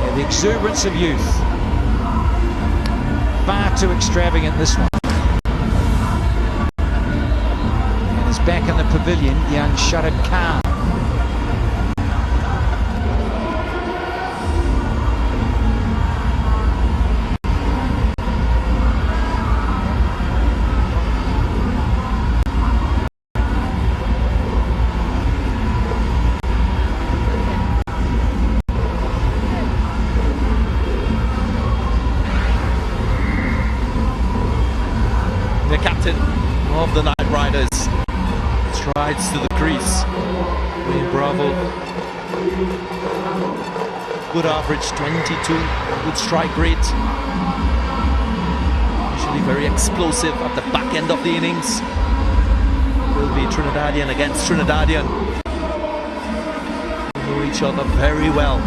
Yeah, the exuberance of youth. Far too extravagant, this one. And is back in the pavilion, young Shadab Khan. The captain of the Knight Riders strides to the crease. Bravo. Good average, 22. Good strike rate. Usually very explosive at the back end of the innings. Will be Trinidadian against Trinidadian. They know each other very well.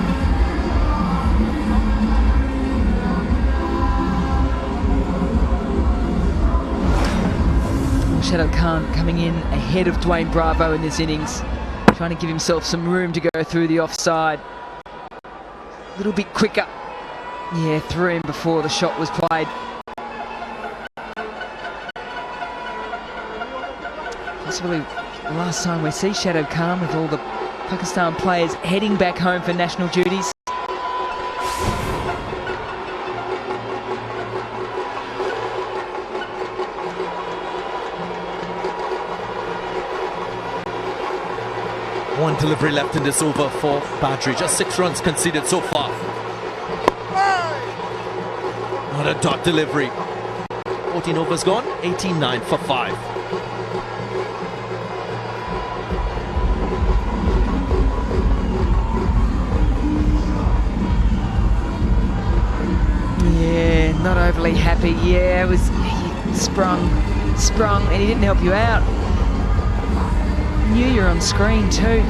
Shadow Khan coming in ahead of Dwayne Bravo in this innings, trying to give himself some room to go through the offside. A little bit quicker. Yeah, threw him before the shot was played. Possibly the last time we see Shadow Khan with all the Pakistan players heading back home for national duties. One delivery left in this over for Badri. Just 6 runs conceded so far. Not a dot delivery. 14 overs gone, 89 for 5. Yeah, not overly happy. Yeah, he sprung, and he didn't help you out. Knew you're on screen too.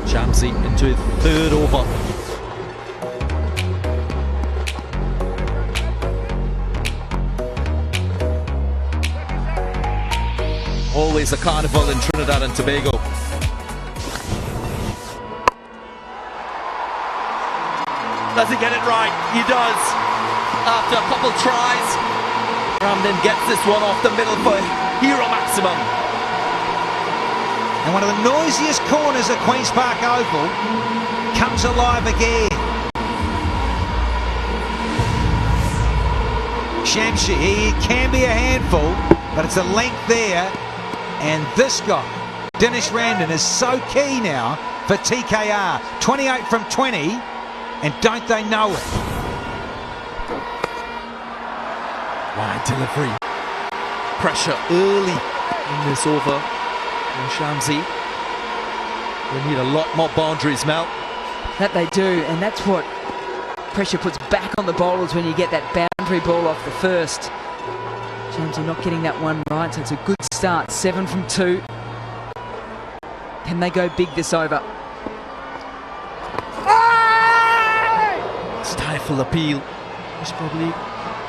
Shamsi into his 3rd over. Always a carnival in Trinidad and Tobago. Does he get it right? He does. After a couple tries, Ramden gets this one off the middle for hero maximum. And one of the noisiest corners at Queen's Park Oval comes alive again. Shamsi, he can be a handful, but it's a length there. And this guy, Dinesh Ramden, is so key now for TKR. 28 from 20. And don't they know it? Wide delivery. Pressure early in this over from Shamsi. They need a lot more boundaries, Mel. That they do, and that's what pressure puts back on the bowlers when you get that boundary ball off the first. Shamsi not getting that one right, so it's a good start. 7 from 2. Can they go big this over? Stifle appeal. He's probably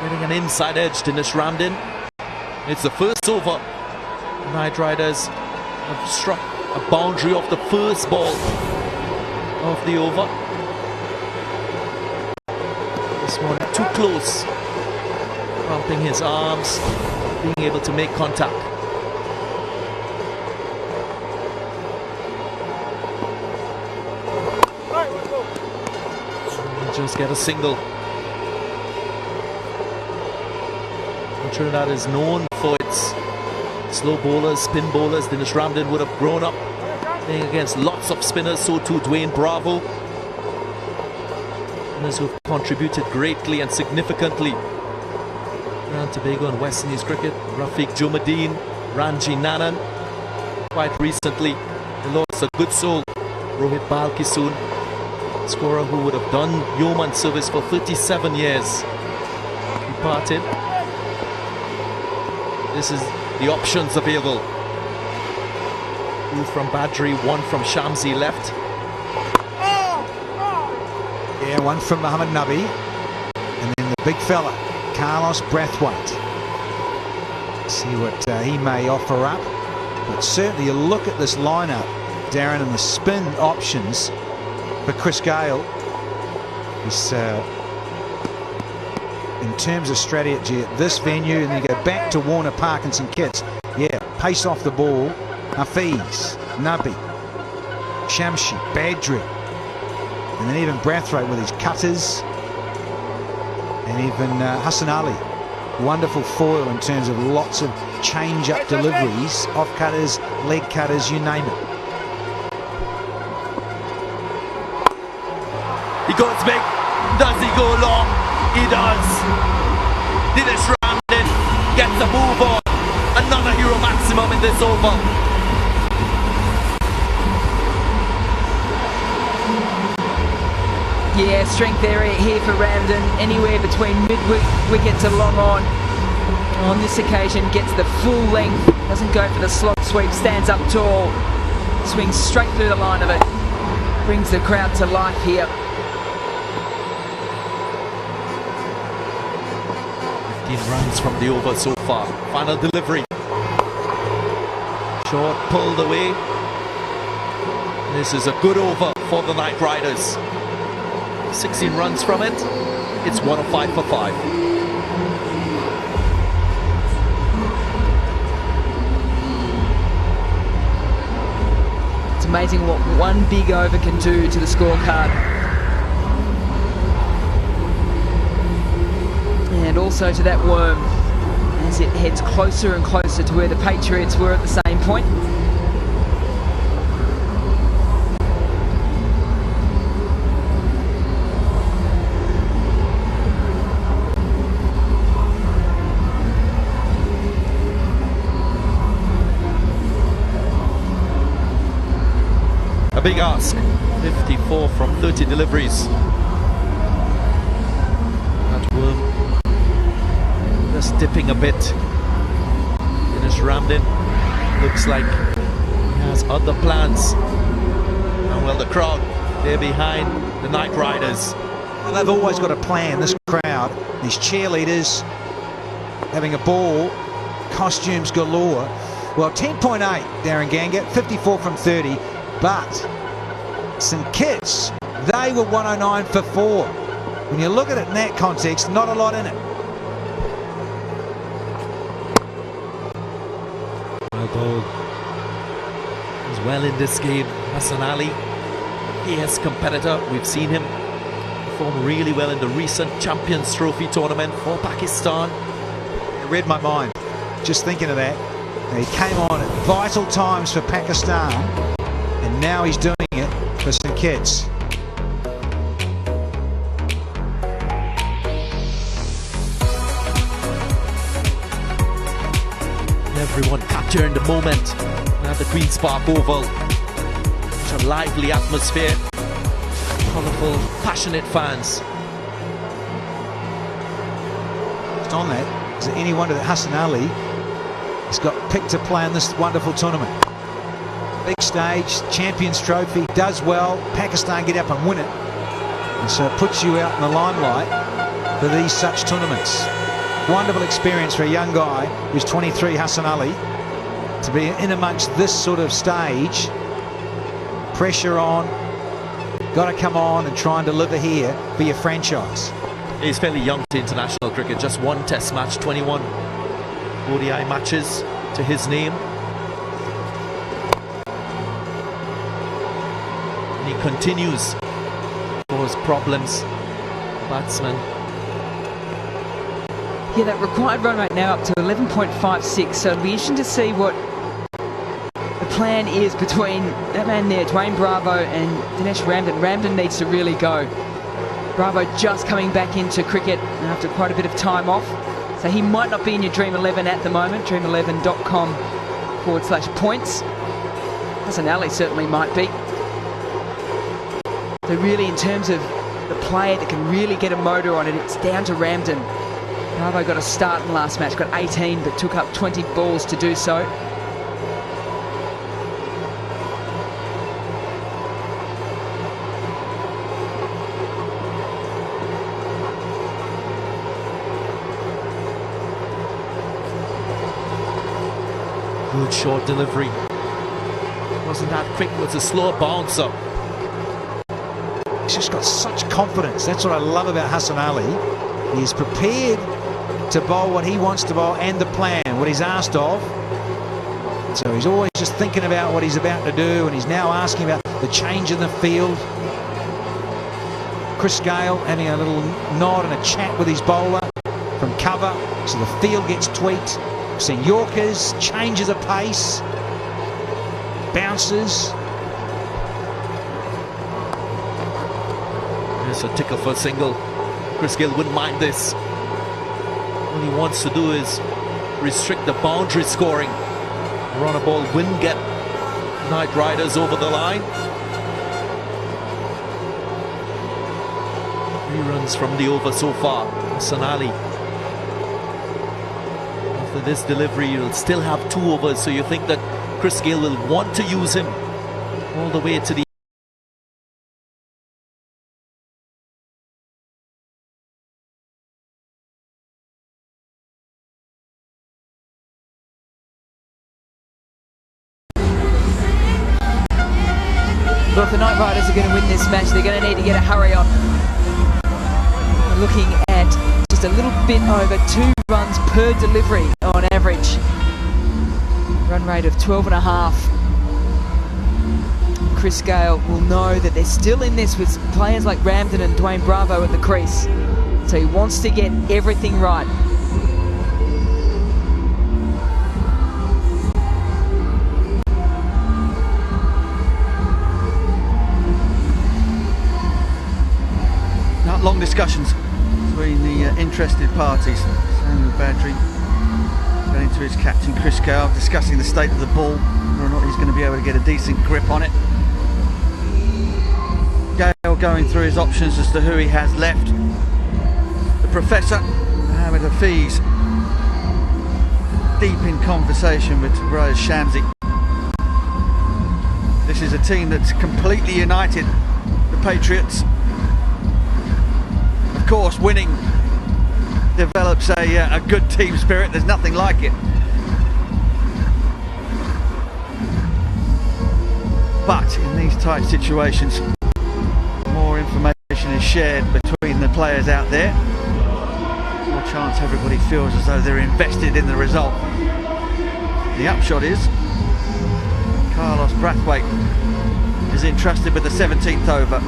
getting an inside edge to Dinesh Ramden. It's the first over. The Knight Riders have struck a boundary off the first ball of the over. This one too close. Pumping his arms, being able to make contact. Just get a single. And Trinidad is known for its slow bowlers, spin bowlers. Dinesh Ramden would have grown up playing against lots of spinners, so too Dwayne Bravo. Spinners who have contributed greatly and significantly around Tobago and West Indies cricket. Rafiq Jumadeen, Ranji Nanan. Quite recently, they lost a good soul, Rohit Balkisoon, scorer who would have done yeoman service for 37 years. Departed. This is the options available. 2 from Badri, 1 from Shamsi left. Yeah, 1 from Mohammad Nabi. And then the big fella, Carlos Brathwaite. See what he may offer up. But certainly you look at this lineup, Darren, and the spin options for Chris Gale is in terms of strategy at this venue, and you go back to Warner Park and St Kitts. Yeah, pace off the ball. Hafiz, Nabi, Shamsi, Badri, and then even Brathwaite with his cutters, and even Hassan Ali. Wonderful foil in terms of lots of change-up deliveries, off cutters, leg cutters, you name it. He goes big. Does he go long? He does. Dinesh Ramden gets a move on. Another hero maximum in this over. Yeah, strength area here for Ramden. Anywhere between mid-wicket to long on. On this occasion, gets the full length, doesn't go for the slot sweep, stands up tall, swings straight through the line of it, brings the crowd to life here. 15 runs from the over so far. Final delivery. Short pulled away. This is a good over for the Knight Riders. 16 runs from it. It's 105 for 5. It's amazing what one big over can do to the scorecard. And also to that worm as it heads closer and closer to where the Patriots were at the same point. A big ask. 54 from 30 deliveries. That worm just dipping a bit. Finish rammed in. Looks like he has other plans. And well, the crowd, they're behind the Knight Riders. Well, they've always got a plan, this crowd. These cheerleaders having a ball, costumes galore. Well, 10.8, Darren Ganga, 54 from 30. But St Kitts, they were 109 for 4. When you look at it in that context, not a lot in it. Well bowled as well in this game. Hassan Ali, fierce competitor. We've seen him perform really well in the recent Champions Trophy tournament for Pakistan. It read my mind, just thinking of that. He came on at vital times for Pakistan, and now he's doing it for St Kitts. Everyone capturing the moment at the Queen's Park Oval. Such a lively atmosphere. Colourful, passionate fans. Just on that, is it any wonder that Hassan Ali has got picked to play in this wonderful tournament? Big stage, Champions Trophy, does well, Pakistan get up and win it, and so it puts you out in the limelight for these such tournaments. Wonderful experience for a young guy who's 23, Hassan Ali, to be in amongst this sort of stage. Pressure on, got to come on and try and deliver here for your franchise. He's fairly young to international cricket, just one test match, 21 ODI matches to his name. And he continues to cause problems, batsman. Yeah, that required run rate now up to 11.56, so it'll be interesting to see what the plan is between that man there, Dwayne Bravo, and Dinesh Ramden. Ramden needs to really go. Bravo just coming back into cricket after quite a bit of time off, so he might not be in your Dream 11 at the moment, dream11.com/points. Hassan Ali certainly might be. So really, in terms of the player that can really get a motor on it, it's down to Ramden. Bravo got a start in the last match, got 18, but took up 20 balls to do so. Good short delivery. Wasn't that quick, it was a slow bouncer. He's just got such confidence. That's what I love about Hassan Ali. He's prepared to bowl what he wants to bowl and the plan, what he's asked of. So he's always just thinking about what he's about to do, and he's now asking about the change in the field. Chris Gale having a little nod and a chat with his bowler from cover, so the field gets tweaked. We've seen Yorkers, changes of pace, bounces. There's a tickle for a single. Chris Gill wouldn't mind this. All he wants to do is restrict the boundary scoring. Run a ball wouldn't get Knight Riders over the line. 3 runs from the over so far. Hassan Ali After this delivery, you'll still have 2 overs, so you think that Chris Gayle will want to use him all the way to the But if the Knight Riders are going to win this match, they're going to need to get a hurry on. We're looking at just a little bit over 2 runs per delivery on average. Run rate of 12.5. Chris Gayle will know that they're still in this with players like Ramden and Dwayne Bravo at the crease. So he wants to get everything right. Long discussions between the interested parties. Samuel Badry going to his captain Chris Gayle, discussing the state of the ball, whether or not he's going to be able to get a decent grip on it. Gayle going through his options as to who he has left. The Professor, Mohamed Hafiz, deep in conversation with Rose Shamsi. This is a team that's completely united, the Patriots. Of course, winning develops a good team spirit. There's nothing like it. But in these tight situations, more information is shared between the players out there. More chance everybody feels as though they're invested in the result. The upshot is Carlos Brathwaite is entrusted with the 17th over.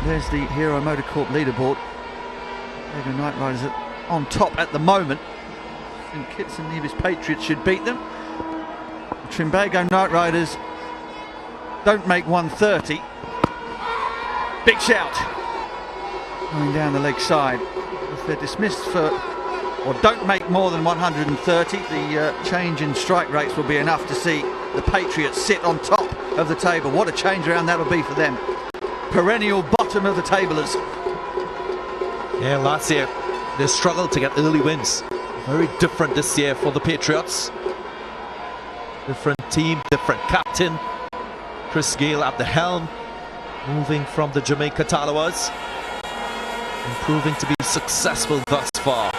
There's the Hero Motorcorp leaderboard. Trinbago Knight Riders are on top at the moment. St Kitts and Nevis Patriots should beat them. The Trinbago Knight Riders don't make 130. Big shout going down the leg side. If they're dismissed for, or don't make more than 130, the change in strike rates will be enough to see the Patriots sit on top of the table. What a change around that'll be for them. Perennial bottom of the tablers. Yeah, last year they struggled to get early wins. Very different this year for the Patriots. Different team, different captain. Chris Gayle at the helm, moving from the Jamaica Tallawahs and proving to be successful thus far.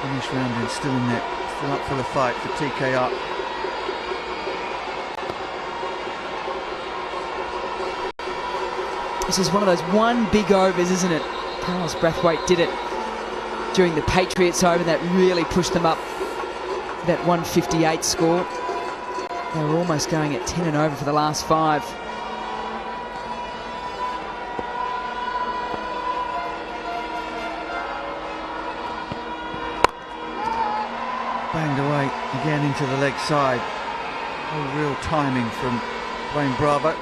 Finish round and still in there, still up for the fight for TKR. This is one of those one big overs, isn't it? Carlos Brathwaite did it during the Patriots over. That really pushed them up that 158 score. They were almost going at 10 and over for the last 5. Banged away again into the leg side. No real timing from Dwayne Bravo.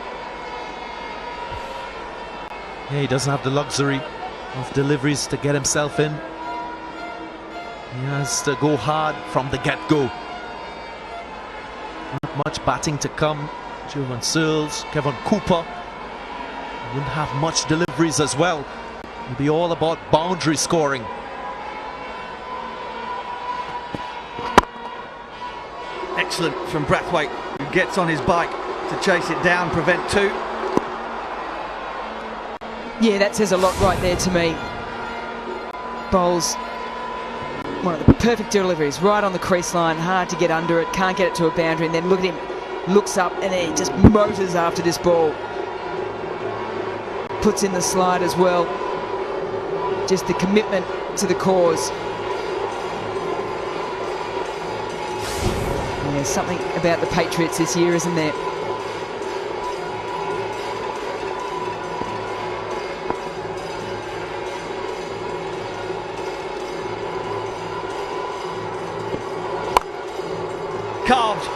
Yeah, he doesn't have the luxury of deliveries to get himself in. He has to go hard from the get-go. Not much batting to come. Jovan Searles, Kevin Cooper wouldn't have much deliveries as well. It'll be all about boundary scoring. Excellent from Brathwaite, who gets on his bike to chase it down, prevent 2. Yeah, that says a lot right there to me. Bowls one of the perfect deliveries, right on the crease line, hard to get under it, can't get it to a boundary, and then look at him, looks up and then he just motors after this ball. Puts in the slide as well. Just the commitment to the cause. And there's something about the Patriots this year, isn't there? Carved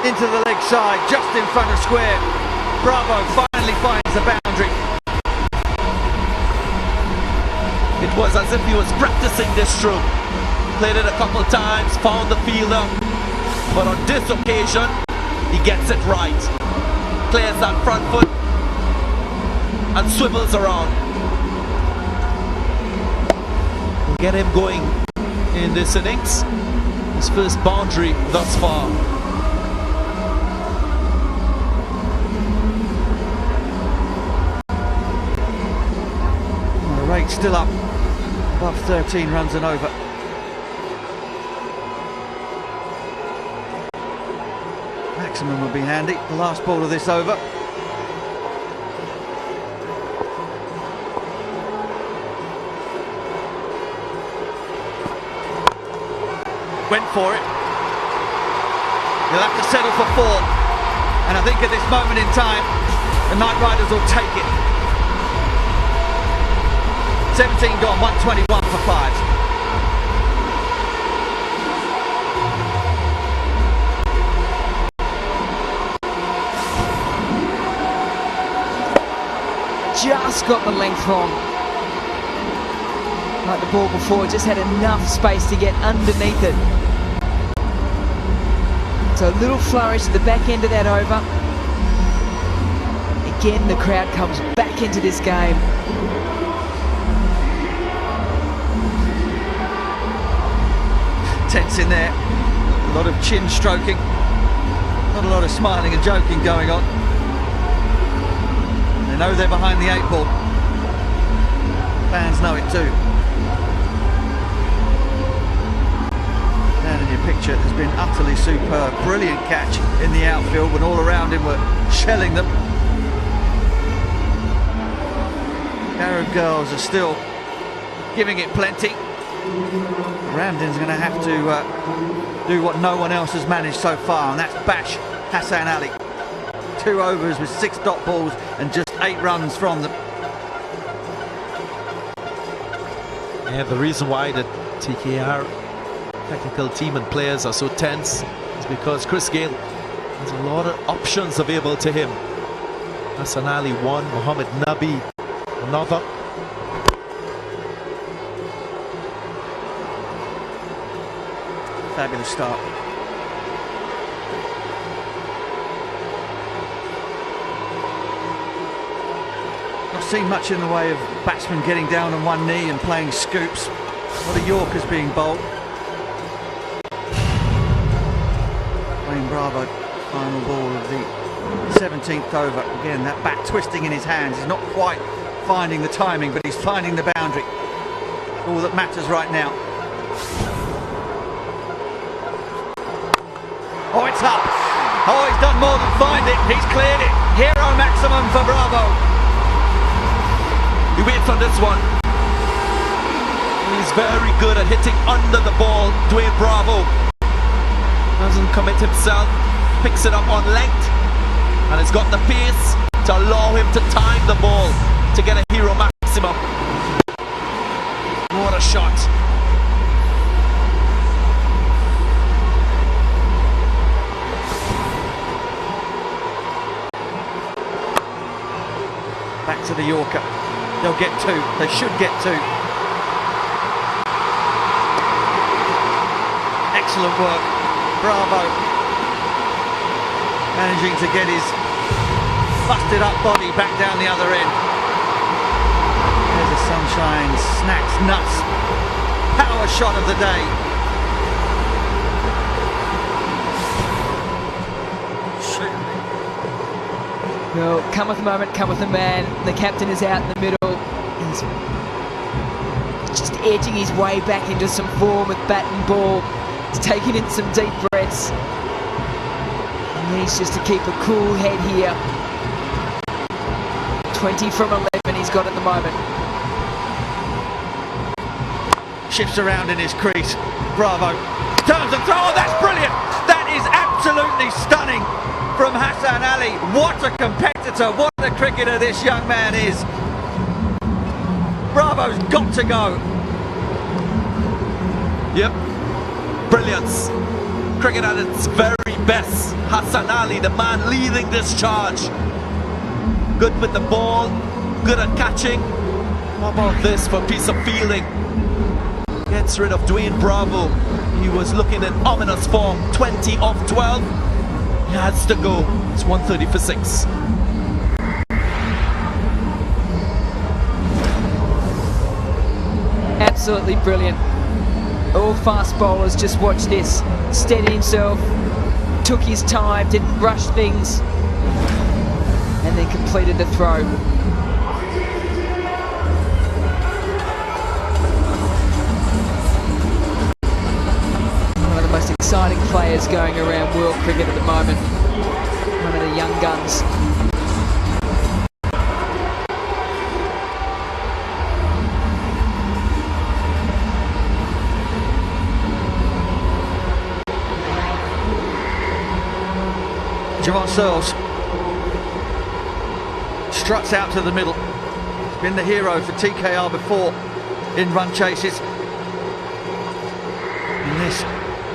into the leg side, just in front of square. Bravo finally finds the boundary. It was as if he was practicing this stroke. Played it a couple times, found the fielder, but on this occasion, he gets it right. Clears that front foot and swivels around. We'll get him going in this innings. His first boundary thus far. The rate's still up above 13 runs and over. Maximum will be handy. The last ball of this over. Went for it. He'll have to settle for 4. And I think at this moment in time, the Knight Riders will take it. 17 gone, 121 for 5. Just got the length wrong. Like the ball before, just had enough space to get underneath it. So a little flourish at the back end of that over. Again, the crowd comes back into this game. Tense in there. A lot of chin stroking. Not a lot of smiling and joking going on. They know they're behind the 8 ball. Fans know it too. Down in your picture has been utterly superb. Brilliant catch in the outfield when all around him were shelling them. Arab girls are still giving it plenty. Ramdin's going to have to do what no one else has managed so far, and that's bash Hassan Ali. 2 overs with 6 dot balls and just 8 runs from them. Yeah, the reason why the TKR technical team and players are so tense is because Chris Gayle has a lot of options available to him. Hassan Ali one, Muhammad Nabi another. Fabulous start. Not seen much in the way of batsmen getting down on one knee and playing scoops. A lot of Yorkers being bowled. Bravo, final ball of the 17th over. Again, that bat twisting in his hands. He's not quite finding the timing, but he's finding the boundary. All that matters right now. Oh, it's up. Oh, he's done more than find it. He's cleared it. Hero maximum for Bravo. He waits on this one. He's very good at hitting under the ball. Dwayne Bravo doesn't commit himself, picks it up on length, and has got the pace to allow him to time the ball to get a hero maximum. What a shot. Back to the Yorker. They'll get 2. They should get 2. Excellent work. Bravo. Managing to get his busted up body back down the other end. There's a Sunshine Snacks Nuts power shot of the day. Well, cometh a moment, cometh a man. The captain is out in the middle. He's just edging his way back into some form with bat and ball. He's taking in some deep breaths. He needs just to keep a cool head here. 20 from 11 he's got at the moment. Shifts around in his crease. Bravo. Turns and throws. Oh, that's brilliant. That is absolutely stunning from Hassan Ali. What a competitor. What a cricketer this young man is. Bravo's got to go. Yep. Brilliance. Cricket at its very best. Hassan Ali, the man leading this charge. Good with the ball, good at catching, How about this for a piece of fielding? Gets rid of Dwayne Bravo. He was looking in ominous form. 20 off 12. He has to go. It's 130 for 6. Absolutely brilliant. All fast bowlers, just watch this. Steadied himself, took his time, didn't rush things, and then completed the throw. One of the most exciting players going around world cricket at the moment. One of the young guns. Javon Searles struts out to the middle. He's been the hero for TKR before in run chases. In this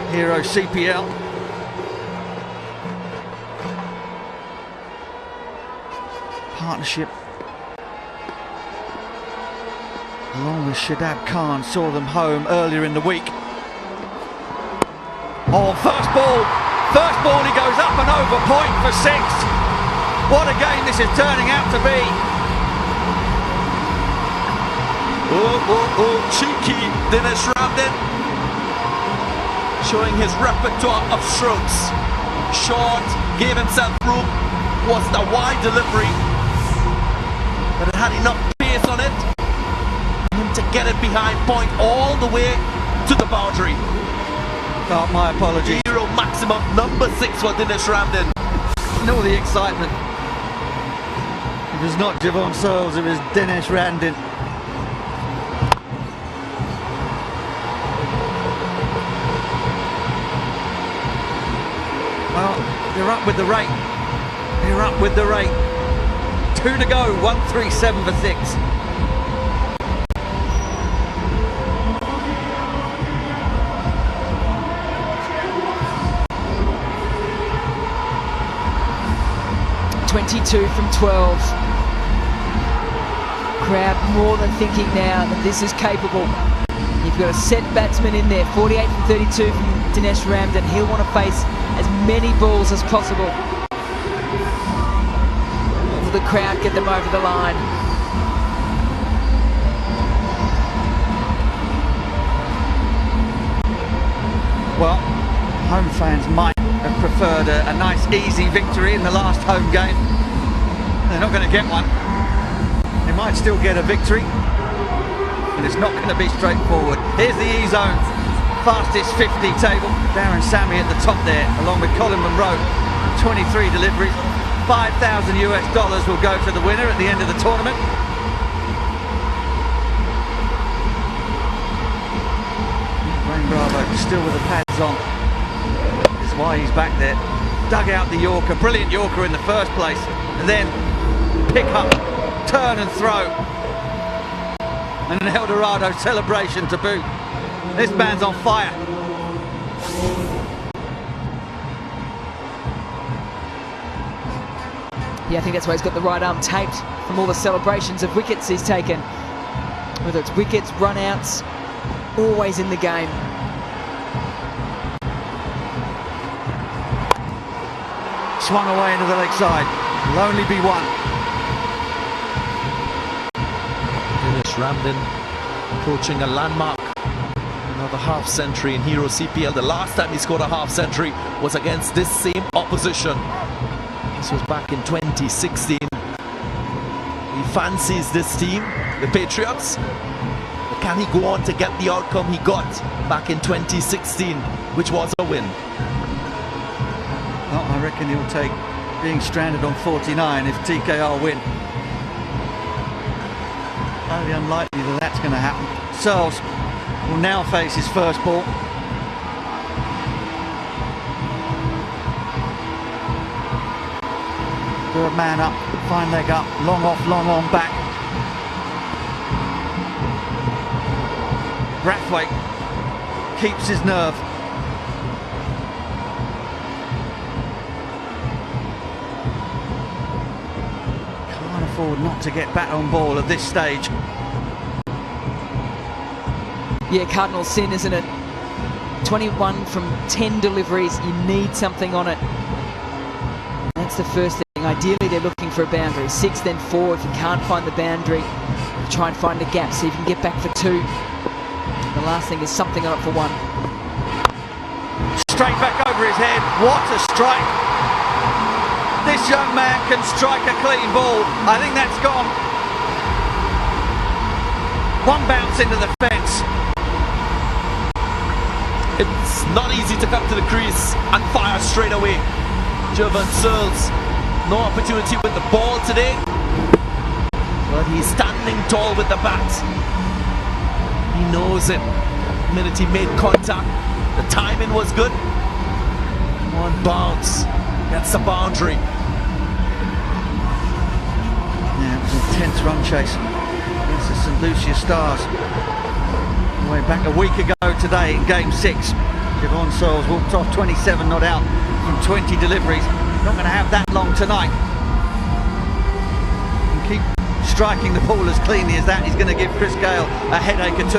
Hero CPL. Partnership along with Shadab Khan saw them home earlier in the week. Oh, first ball he goes up and over, point for 6. What a game this is turning out to be. Cheeky Dinesh Ramden, showing his repertoire of strokes. Short, gave himself room, was the wide delivery, but it had enough pace on it for him to get it behind point all the way to the boundary. Oh, my apologies. Hero maximum, number 6 for Dinesh Ramden. And all the excitement. It was not Javon Searles, it was Dinesh Ramden. Well, they're up with the rate. They're up with the rate. 2 to go, 137 for 6. .22 from 12. Crowd more than thinking now that this is capable. You've got a set batsman in there, 48 from 32 from Dinesh Ramden. He'll want to face as many balls as possible. Will the crowd get them over the line? Well, home fans might have preferred a nice easy victory in the last home game. They're not going to get one. They might still get a victory, but it's not going to be straightforward. Here's the E-Zone fastest 50 table. Darren Sammy at the top there, along with Colin Munro. 23 deliveries. $5,000 will go to the winner at the end of the tournament. Dwayne Bravo still with the pads on. That's why he's back there. Dug out the Yorker, brilliant Yorker in the first place, and then pick up, turn and throw. And an Eldorado celebration to boot. This man's on fire. Yeah, I think that's why he's got the right arm taped from all the celebrations of wickets he's taken. Whether it's wickets, run-outs, always in the game. Swung away into the leg side. Will only be one. Dinesh Ramden approaching a landmark. Another half century in Hero CPL. The last time he scored a half century was against this same opposition. This was back in 2016. He fancies this team, the Patriots. But can he go on to get the outcome he got back in 2016, which was a win? Well, I reckon he'll take being stranded on 49 if TKR win. Highly unlikely that that's going to happen. Searles will now face his first ball. Third man up, fine leg up, long off, long on back. Brathwaite keeps his nerve. Can't afford not to get back on ball at this stage. Yeah, cardinal sin, isn't it? 21 from 10 deliveries. You need something on it. That's the first thing. Ideally, they're looking for a boundary. 6, then 4. If you can't find the boundary, try and find a gap. See if you can get back for 2. The last thing is something on it for 1. Straight back over his head. What a strike. This young man can strike a clean ball. I think that's gone. One bounce into the fence. It's not easy to come to the crease and fire straight away. Jovan Searles, no opportunity with the ball today, but he's standing tall with the bat. He knows it. The minute he made contact, the timing was good. One bounce gets the boundary. Yeah, it was an intense run chase against the St. Lucia Stars. Way back a week ago today in Game 6. Jovan Searles walked off 27 not out from 20 deliveries. Not going to have that long tonight. And keep striking the ball as cleanly as that. He's going to give Chris Gale a headache or 2.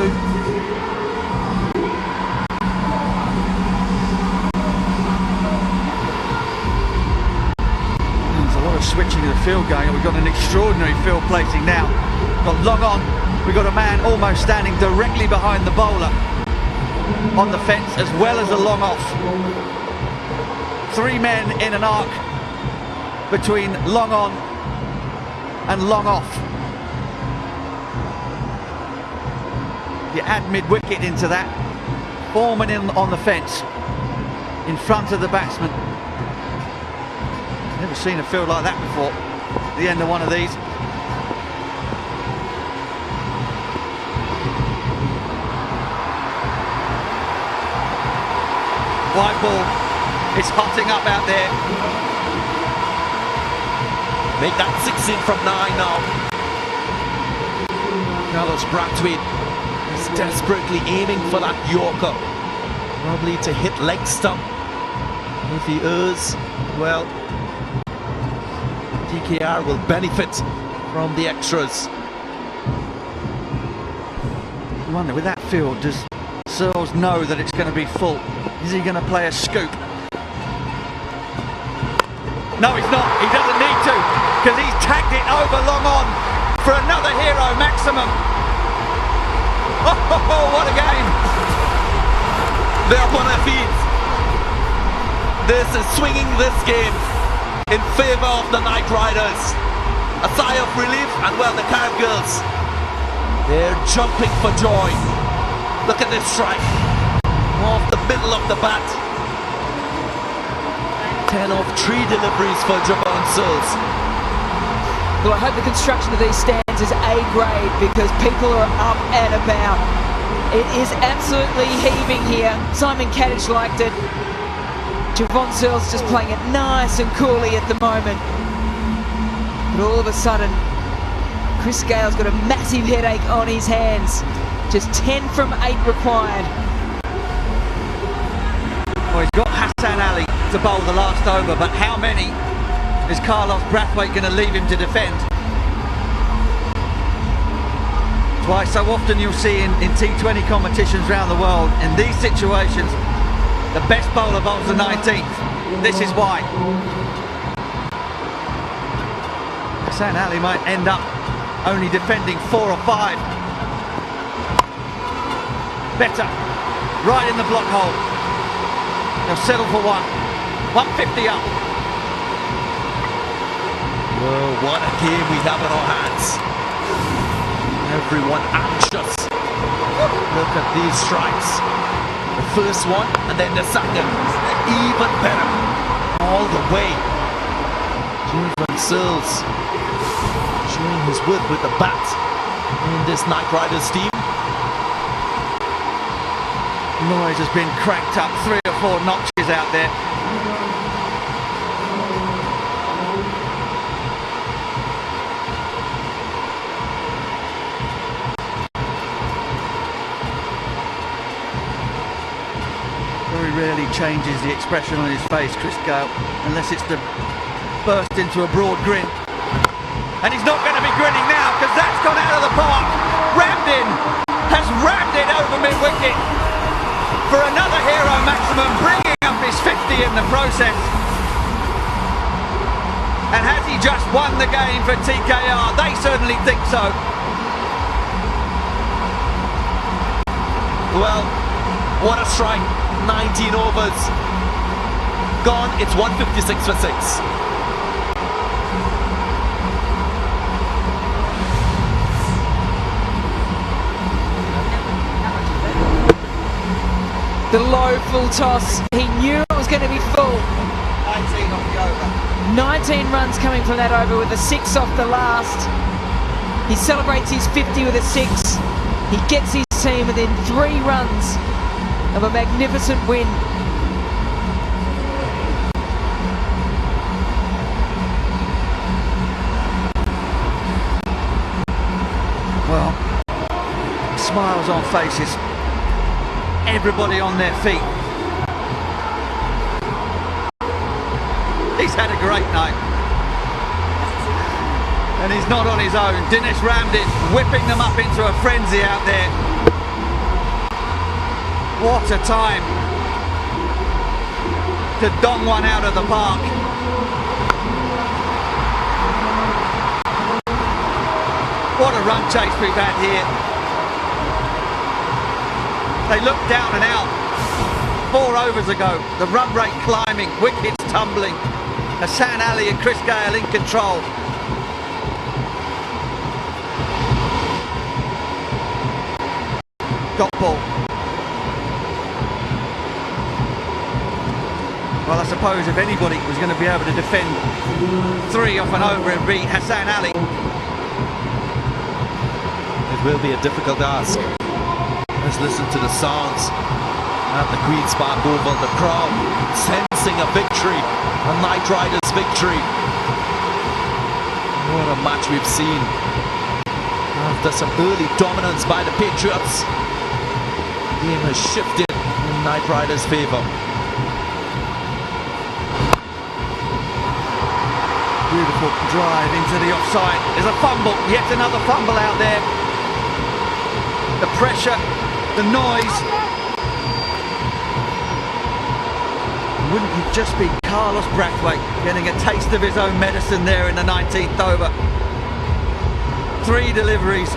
There's a lot of switching of the field going on. We've got an extraordinary field placing now. Got long on. We've got a man almost standing directly behind the bowler on the fence, as well as a long off. 3 men in an arc between long on and long off. You add mid-wicket into that. 4 men in on the fence in front of the batsman. Never seen a field like that before. The end of one of these. White ball, it's hotting up out there. Make that 16 from 9 now. Carlos Brathwaite is desperately aiming for that Yorker. Probably to hit leg stump. If he errs, well, DKR will benefit from the extras. I wonder, with that field, does Searles know that it's going to be full? Is he going to play a scoop? No, he's not. He doesn't need to, because he's tagged it over long on for another hero maximum. Oh, what a game! They're on their feet. This is swinging this game in favor of the Knight Riders. A sigh of relief, and well, the Carib girls, they're jumping for joy. Look at this strike. Off the middle of the bat. 10 off 3 deliveries for Jovan Searles. Well, I hope the construction of these stands is A-grade, because people are up and about. It is absolutely heaving here. Simon Kadich liked it. Jovan Searles just playing it nice and coolly at the moment. But all of a sudden, Chris Gale's got a massive headache on his hands. Just 10 from 8 required. Well, he's got Hassan Ali to bowl the last over, but how many is Carlos Brathwaite going to leave him to defend? That's why so often you'll see in T20 competitions around the world, in these situations, the best bowler bowls the 19th. This is why. Hassan Ali might end up only defending 4 or 5. Better, right in the block hole. They'll settle for 1. 150 up. Whoa, what a game we have in our hands. Everyone anxious. Look at these strikes. The first one and then the second. Even better. All the way. Jovan Searles showing his worth with the bat in this Knight Riders team. Noise has been cranked up 3 or 4 notches out there. Very rarely changes the expression on his face, Chris Gale, unless it's to burst into a broad grin. And he's not going to be grinning now, because that's gone out of the park. Rammed in, has rammed it over mid-wicket. for another hero maximum, bringing up his 50 in the process. And has he just won the game for TKR? They certainly think so. Well, what a strike. 19 overs gone. It's 156 for 6. The low full toss. He knew it was going to be full. 19 off the over. 19 runs coming from that over with a 6 off the last. He celebrates his 50 with a 6. He gets his team within 3 runs of a magnificent win. Well, smiles on faces. Everybody on their feet. He's had a great night. And he's not on his own. Dinesh Ramdin whipping them up into a frenzy out there. What a time to dong one out of the park. What a run chase we've had here. They looked down and out 4 overs ago. The run rate climbing, wickets tumbling. Hassan Ali and Chris Gale in control. Got ball. Well, I suppose if anybody was going to be able to defend 3 off an over, it'd be Hassan Ali. It will be a difficult ask. Let's listen to the sounds at the Queen's Park Oval. The crowd sensing a victory, a Knight Riders victory. What a match we've seen. After some early dominance by the Patriots, the game has shifted in Knight Riders' favour. Beautiful drive into the offside. There's a fumble, yet another fumble out there. The pressure, the noise. Wouldn't it just be Carlos Brathwaite getting a taste of his own medicine there in the 19th over? 3 deliveries.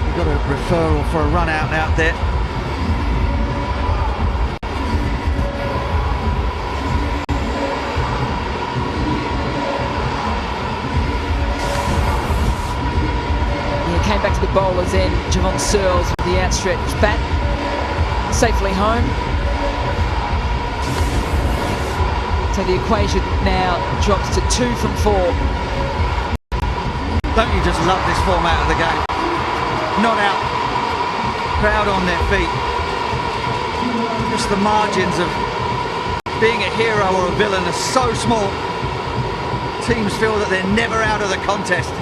We've got a referral for a run out there. Came back to the bowler's end. Javon Searles with the outstretched bat. Safely home. So the equation now drops to 2 from 4. Don't you just love this format of the game? Not out. Crowd on their feet. Just the margins of being a hero or a villain are so small. Teams feel that they're never out of the contest.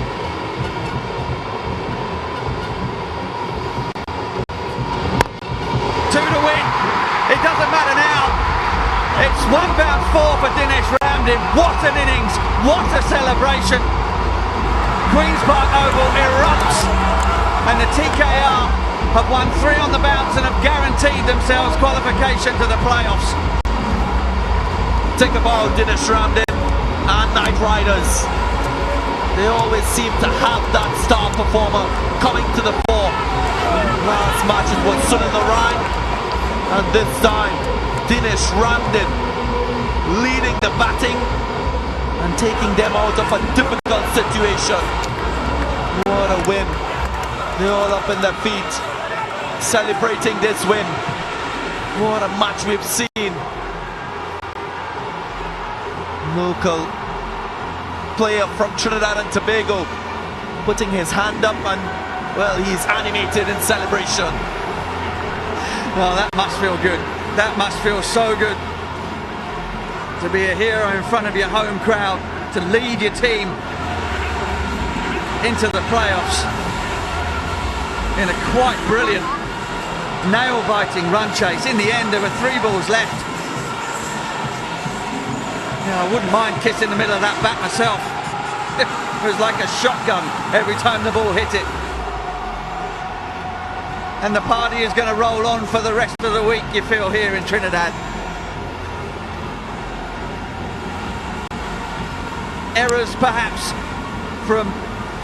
It doesn't matter now. It's 1 bound 4 for Dinesh Ramdin. What an innings. What a celebration. Queen's Park Oval erupts. And the TKR have won 3 on the bounce and have guaranteed themselves qualification to the playoffs. Think about Dinesh Ramdin and Knight Riders. They always seem to have that star performer coming to the fore. Last match it was Sunil Narine. And this time, Dinesh Ramdin leading the batting and taking them out of a difficult situation. What a win. They're all up in their feet, celebrating this win. What a match we've seen. Local player from Trinidad and Tobago putting his hand up and, well, he's animated in celebration. Well, that must feel good. That must feel so good. To be a hero in front of your home crowd, to lead your team into the playoffs in a quite brilliant, nail-biting run chase. In the end, there were 3 balls left. Yeah, I wouldn't mind kissing the middle of that bat myself. It was like a shotgun every time the ball hit it. And the party is going to roll on for the rest of the week, you feel, here in Trinidad. Errors perhaps from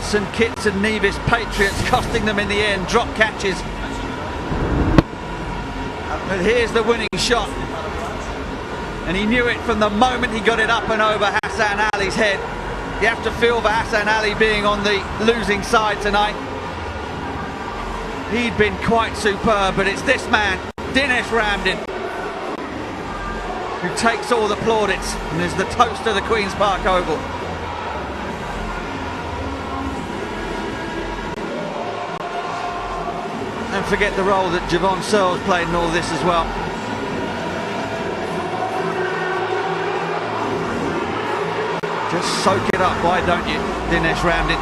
St Kitts and Nevis Patriots costing them in the end, drop catches. But here's the winning shot. And he knew it from the moment he got it up and over Hassan Ali's head. You have to feel for Hassan Ali being on the losing side tonight. He'd been quite superb, but it's this man, Dinesh Ramdin, who takes all the plaudits and is the toast of the Queen's Park Oval. And forget the role that Javon Searles played in all this as well. Just soak it up, why don't you, Dinesh Ramdin?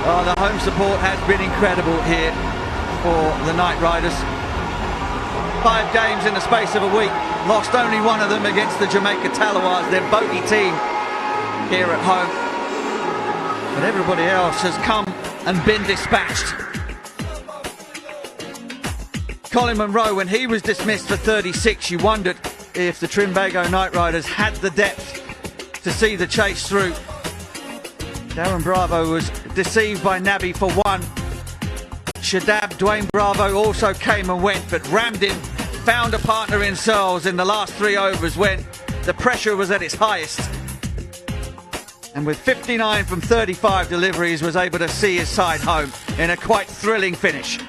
Oh, the home support has been incredible here for the Knight Riders. 5 games in the space of a week, lost only one of them against the Jamaica Talawars, their bogey team here at home. But everybody else has come and been dispatched. Colin Munro, when he was dismissed for 36, you wondered if the Trinbago Knight Riders had the depth to see the chase through. Darren Bravo was deceived by Nabi for 1. Shadab Dwayne Bravo also came and went, but Ramdin found a partner in Searles in the last 3 overs when the pressure was at its highest. And with 59 from 35 deliveries, was able to see his side home in a quite thrilling finish.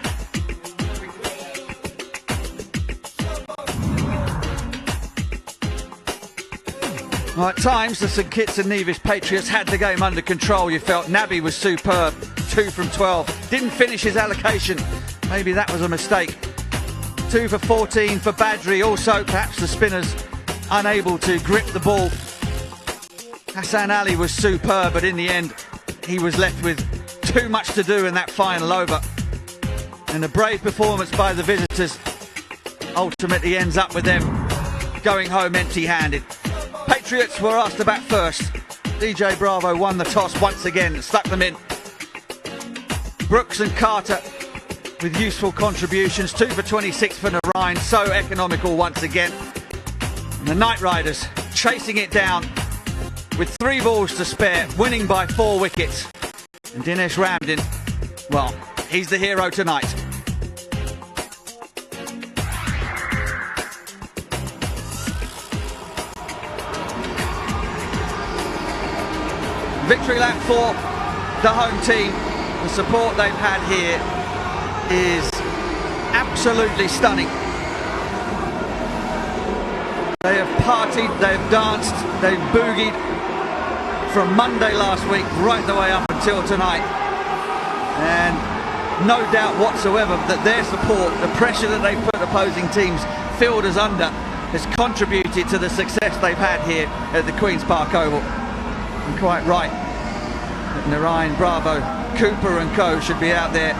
Well, at times, the St Kitts and Nevis Patriots had the game under control. You felt Nabi was superb, 2 from 12. Didn't finish his allocation. Maybe that was a mistake. 2 for 14 for Badri. Also, perhaps the spinners unable to grip the ball. Hassan Ali was superb, but in the end, he was left with too much to do in that final over. And a brave performance by the visitors ultimately ends up with them going home empty-handed. Patriots were asked to bat first. DJ Bravo won the toss once again, stuck them in. Brooks and Carter with useful contributions, 2 for 26 for Narayan, so economical once again. And the Knight Riders chasing it down with 3 balls to spare, winning by 4 wickets. And Dinesh Ramdin, well, he's the hero tonight. Victory lap for the home team. The support they've had here is absolutely stunning. They have partied, they've danced, they've boogied from Monday last week right the way up until tonight. And no doubt whatsoever that their support, the pressure that they put opposing teams' fielders under, has contributed to the success they've had here at the Queen's Park Oval. And quite right that Narayan, Bravo, Cooper and co should be out there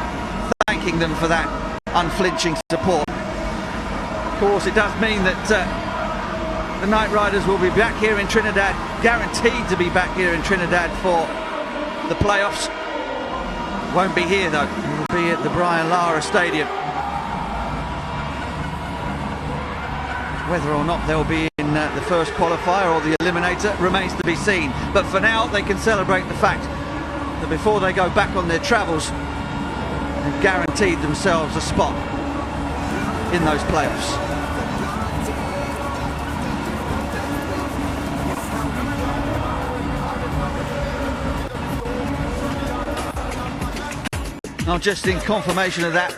thanking them for that unflinching support. Of course, it does mean that the Knight Riders will be back here in Trinidad, guaranteed to be back here in Trinidad for the playoffs. Won't be here though, it will be at the Brian Lara Stadium. Whether or not they'll be in the first qualifier or the eliminator remains to be seen. But for now, they can celebrate the fact that before they go back on their travels, they've guaranteed themselves a spot in those playoffs. Now, just in confirmation of that,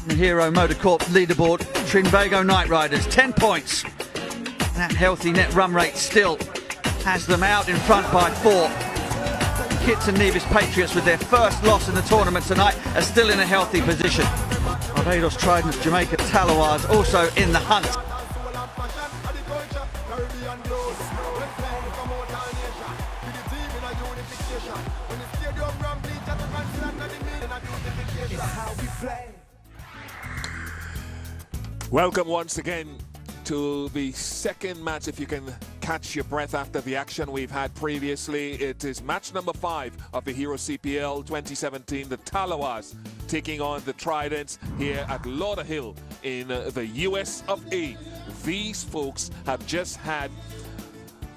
the Hero Motorcorp leaderboard, Trinbago Knight Riders, 10 points. That healthy net run rate still has them out in front by 4. Kitts and Nevis Patriots, with their first loss in the tournament tonight, are still in a healthy position. Barbados Tridents, Jamaica Talawars also in the hunt. Welcome once again to the second match, if you can catch your breath after the action we've had previously. It is match number 5 of the Hero CPL 2017. The Talawas taking on the Tridents here at Lauderhill in the US of A. These folks have just had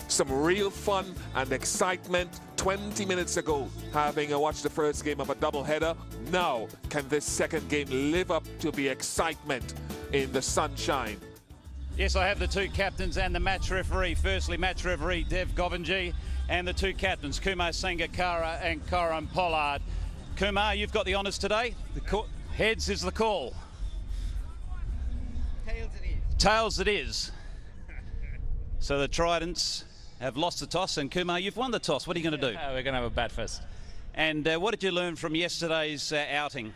some real fun and excitement 20 minutes ago, having watched the first game of a doubleheader. Now, can this second game live up to the excitement in the sunshine? Yes, I have the two captains and the match referee. Firstly, match referee Dev Govinji and the two captains, Kumar Sangakkara and Coram Pollard. Kumar, you've got the honours today. Heads is the call. Tails it is. Tails it is. So the Tridents have lost the toss, and Kumar, you've won the toss. What are you going to do? We're going to have a bat first. And what did you learn from yesterday's outing?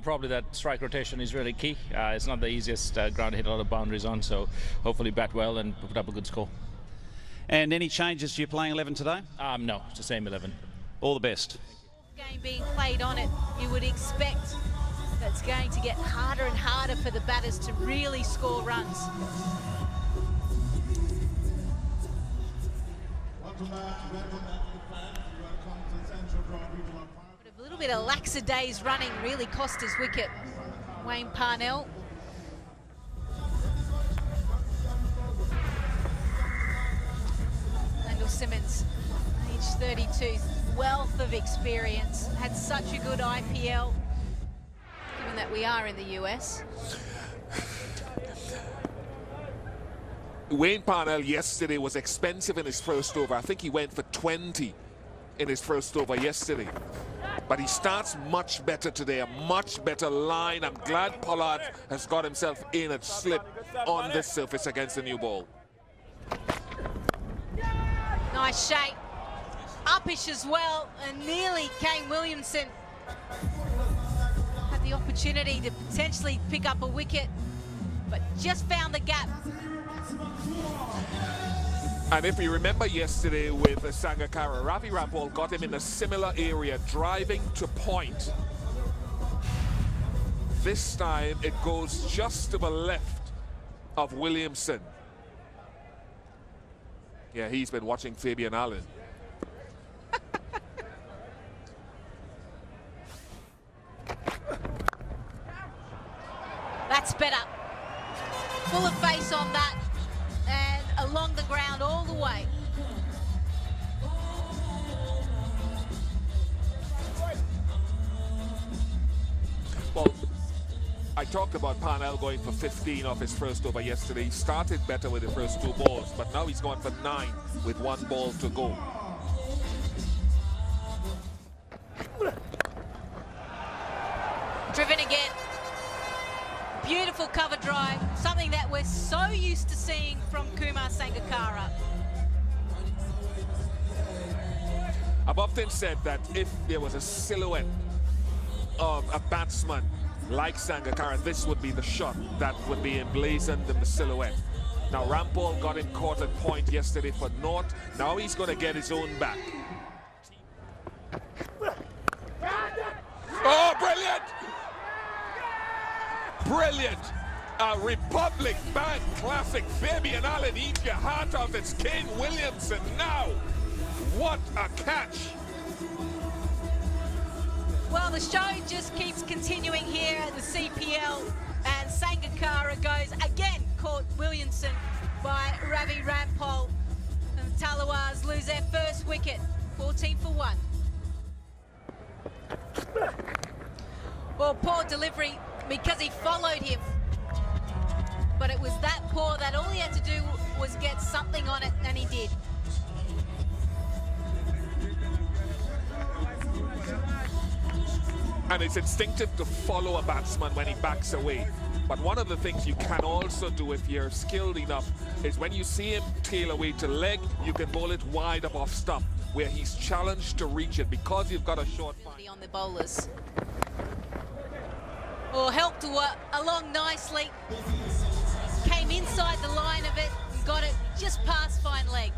Probably that strike rotation is really key. It's not the easiest ground to hit a lot of boundaries on, so hopefully bat well and put up a good score. And any changes to your playing 11 today? No, it's the same 11. All the best. Game being played on it, you would expect that it's going to get harder and harder for the batters to really score runs. A little bit of lackadays running really cost his wicket. Wayne Parnell. Wendell Simmons, age 32, wealth of experience, had such a good IPL, given that we are in the US. Wayne Parnell yesterday was expensive in his first over. I think he went for 20 in his first over yesterday. But he starts much better today, a much better line. I'm glad Pollard has got himself in a slip on this surface against the new ball. Nice shape. Uppish as well, and nearly Kane Williamson had the opportunity to potentially pick up a wicket, but just found the gap. And if you remember yesterday with Sangakkara, Ravi Rampal got him in a similar area, driving to point. This time it goes just to the left of Williamson. Yeah, he's been watching Fabian Allen. That's better. Full of face on that, and along the ground all the way. Well, I talked about Parnell going for 15 off his first over yesterday. He started better with the first 2 balls, but now he's gone for 9 with 1 ball to go. Driven again. Beautiful cover drive, something that we're so used to seeing from Kumar Sangakkara. I've often said that if there was a silhouette of a batsman like Sangakkara, this would be the shot that would be emblazoned in the silhouette. Now Rampal got him caught at point yesterday for naught. Now he's going to get his own back. Oh, brilliant! Brilliant! A Republic Bank classic. Fabian Allen eats your heart out. It's Kane Williamson now. What a catch! Well, the show just keeps continuing here at the CPL, and Sangakkara goes again, caught Williamson by Ravi Rampal, and the Talawas lose their first wicket, 14 for 1. Well, poor delivery because he followed him, but it was that poor that all he had to do was get something on it, and he did. And it's instinctive to follow a batsman when he backs away. But one of the things you can also do if you're skilled enough is when you see him tail away to leg, you can bowl it wide up off stump, where he's challenged to reach it because you've got a short fine. On the bowlers. Or helped along nicely. Came inside the line of it and got it just past fine leg.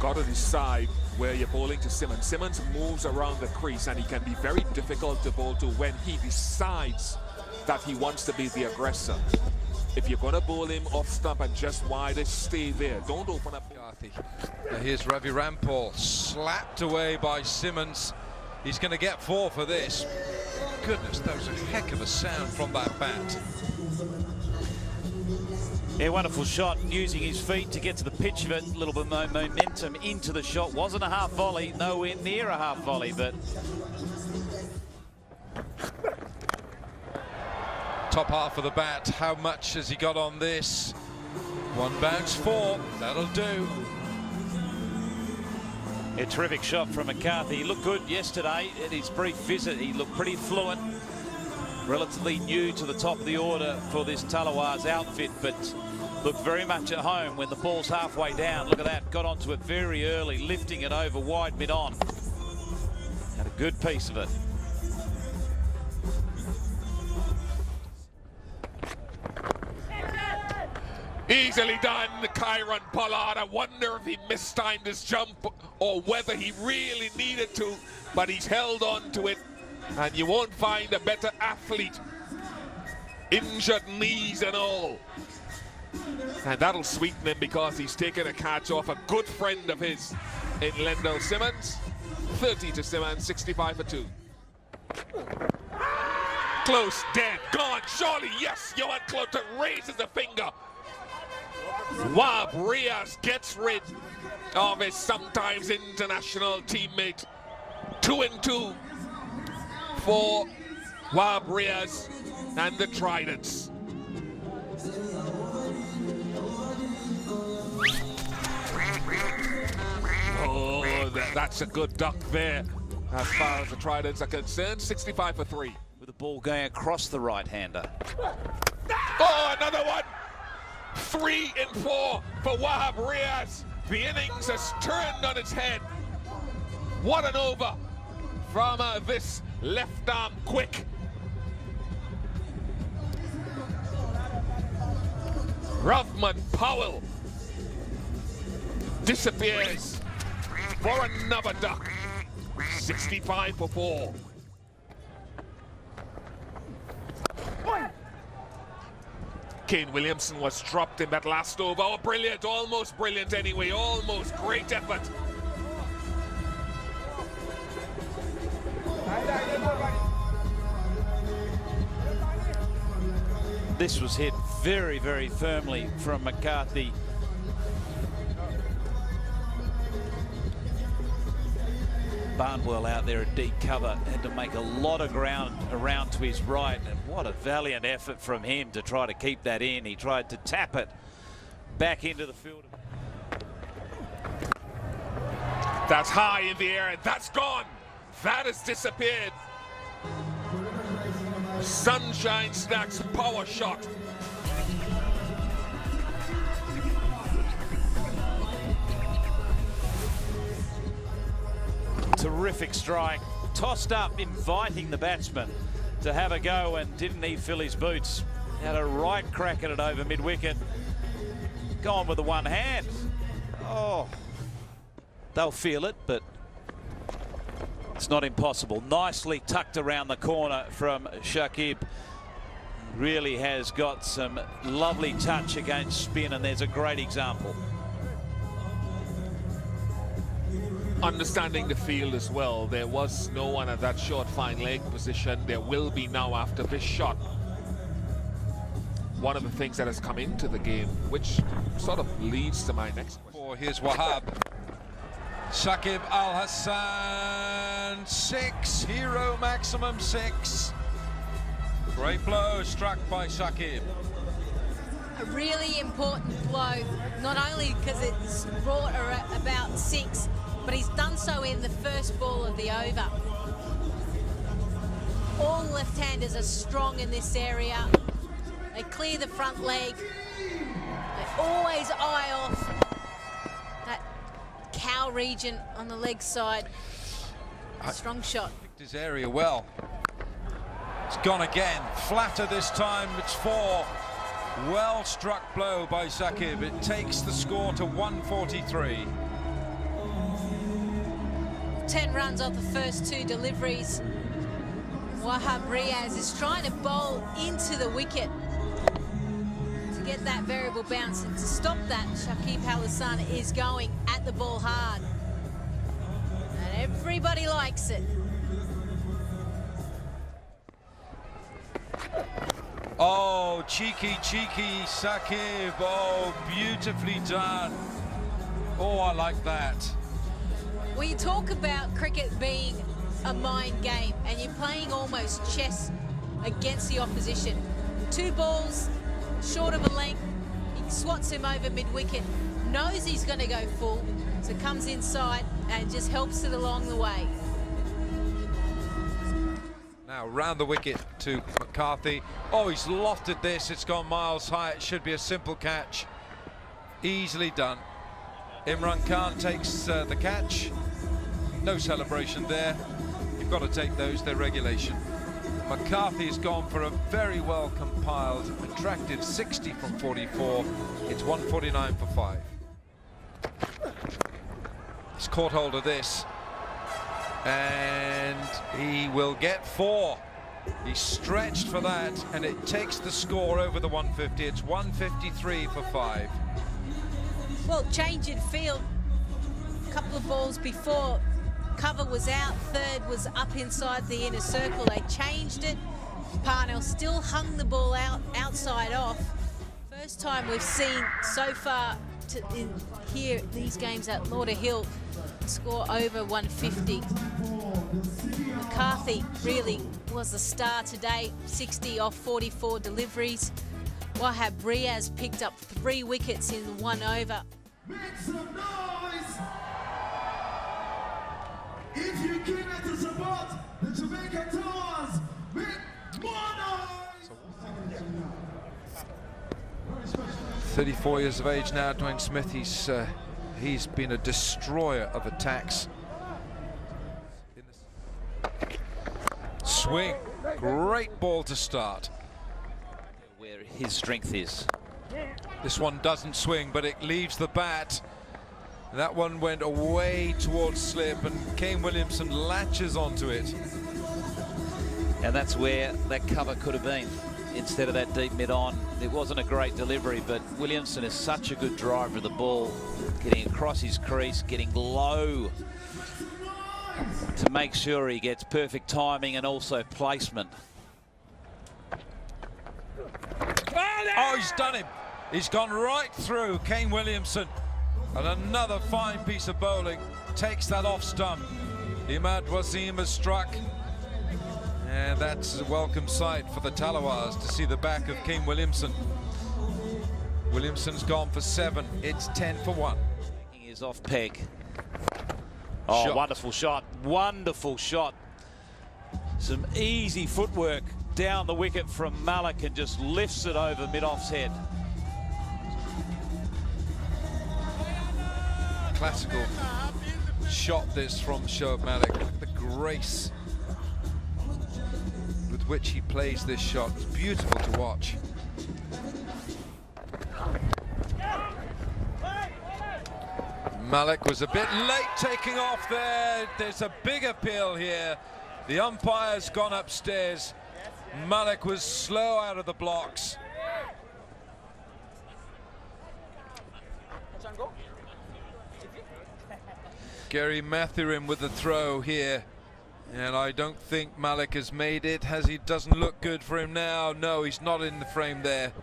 Got to decide where you're bowling to Simmons. Simmons moves around the crease and he can be very difficult to bowl to when he decides that he wants to be the aggressor. If you're going to bowl him off stump and just wide, stay there. Don't open up. Now here's Ravi Rampal, slapped away by Simmons. He's going to get 4 for this. Goodness, that was a heck of a sound from that bat. Yeah, wonderful shot, using his feet to get to the pitch of it. A little bit more momentum into the shot. Wasn't a half volley, nowhere near a half volley, but... Top half of the bat, how much has he got on this? 1 bounce 4, that'll do. A terrific shot from McCarthy. He looked good yesterday at his brief visit. He looked pretty fluent. Relatively new to the top of the order for this Tallawahs outfit, but looked very much at home when the ball's halfway down. Look at that, got onto it very early, lifting it over wide mid-on. Had a good piece of it. Easily done, Kieran Pollard. I wonder if he mistimed his jump or whether he really needed to, but he's held on to it. And you won't find a better athlete. Injured knees and all. And that'll sweeten him because he's taken a catch off a good friend of his in Lendl Simmons. 30 to Simmons, 65 for 2. Close, dead, gone, surely, yes, Johan Clotter raises a finger. Wahab Riaz gets rid of his sometimes international teammate. 2-2 for Wahab Riaz and the Tridents. Oh, that's a good duck there as far as the Tridents are concerned. 65 for 3. With the ball going across the right-hander. Oh, another one! 3 and 4 for Wahab Riaz. The innings has turned on its head. What an over from this left arm quick. Rovman Powell disappears for another duck. 65 for 4. Kane Williamson was dropped in that last over. Oh, brilliant, almost brilliant anyway, almost great effort. This was hit very, very firmly from McCarthy. Barnwell out there at deep cover had to make a lot of ground around to his right, and what a valiant effort from him to try to keep that in. He tried to tap it back into the field. That's high in the air and that's gone. That has disappeared. Sunshine Snacks power shot. Terrific strike, tossed up, inviting the batsman to have a go, and didn't he fill his boots? Had a right crack at it over mid-wicket. Gone with the one hand. Oh, they'll feel it, but it's not impossible. Nicely tucked around the corner from Shakib. Really has got some lovely touch against spin, and there's a great example. Understanding the field as well, there was no one at that short fine leg position. There will be now after this shot. One of the things that has come into the game, which sort of leads to my next question. Here's Wahab. Shakib Al Hassan, 6, hero maximum 6. Great blow struck by Shakib. A really important blow, not only because it's brought about 6, but he's done so in the first ball of the over. All left-handers are strong in this area. They clear the front leg. They always eye off that cow region on the leg side. Strong shot. Picked his area well. It's gone again. Flatter this time. It's 4. Well struck blow by Shakib. It takes the score to 143. 10 runs off the first 2 deliveries. Wahab Riaz is trying to bowl into the wicket to get that variable bounce, and to stop that, Shakib Al Hasan is going at the ball hard. And everybody likes it. Oh, cheeky Shakib. Oh, beautifully done. Oh, I like that. When you talk about cricket being a mind game and you're playing almost chess against the opposition, 2 balls short of a length, he swats him over mid-wicket, knows he's going to go full, so comes inside and just helps it along the way. Now round the wicket to McCarthy. Oh, he's lofted this. It's gone miles high. It should be a simple catch. Easily done. Imran Khan takes the catch. No celebration there. You've got to take those. They're regulation. McCarthy has gone for a very well compiled, attractive 60 from 44. It's 149 for 5. He's caught hold of this, and he will get 4. He's stretched for that, and it takes the score over the 150. It's 153 for 5. Well, change in field. A couple of balls before, cover was out, third was up inside the inner circle. They changed it. Parnell still hung the ball outside off. First time we've seen so far in here these games at Lauderhill score over 150. McCarthy really was the star today, 60 off 44 deliveries. Wahab Riaz picked up 3 wickets in 1 over. Make some noise if you came here to support the Jamaica Towers. Make more noise. 34 years of age now, Dwayne Smith. He's been a destroyer of attacks. Swing, great ball to start. Where his strength is. This one doesn't swing, but it leaves the bat. That one went away towards slip, and Kane Williamson latches onto it. And that's where that cover could have been. Instead of that deep mid-on, it wasn't a great delivery, but Williamson is such a good driver of the ball, getting across his crease, getting low to make sure he gets perfect timing and also placement. Oh, he's done him. He's gone right through Kane Williamson. And another fine piece of bowling takes that off stump. Imad Wasim has struck. And that's a welcome sight for the Talawars to see the back of Kane Williamson. Williamson's gone for 7. It's 10 for 1. He is off peg. Oh, shot. Wonderful shot. Wonderful shot. Some easy footwork down the wicket from Malik and just lifts it over mid-off's head. Classical shot this from Shoaib Malik. The grace with which he plays this shot. It's beautiful to watch. Malik was a bit late taking off there. There's a big appeal here. The umpire's gone upstairs. Malik was slow out of the blocks. Gary Mathurin with the throw here. And I don't think Malik has made it. Doesn't look good for him now. No, he's not in the frame there.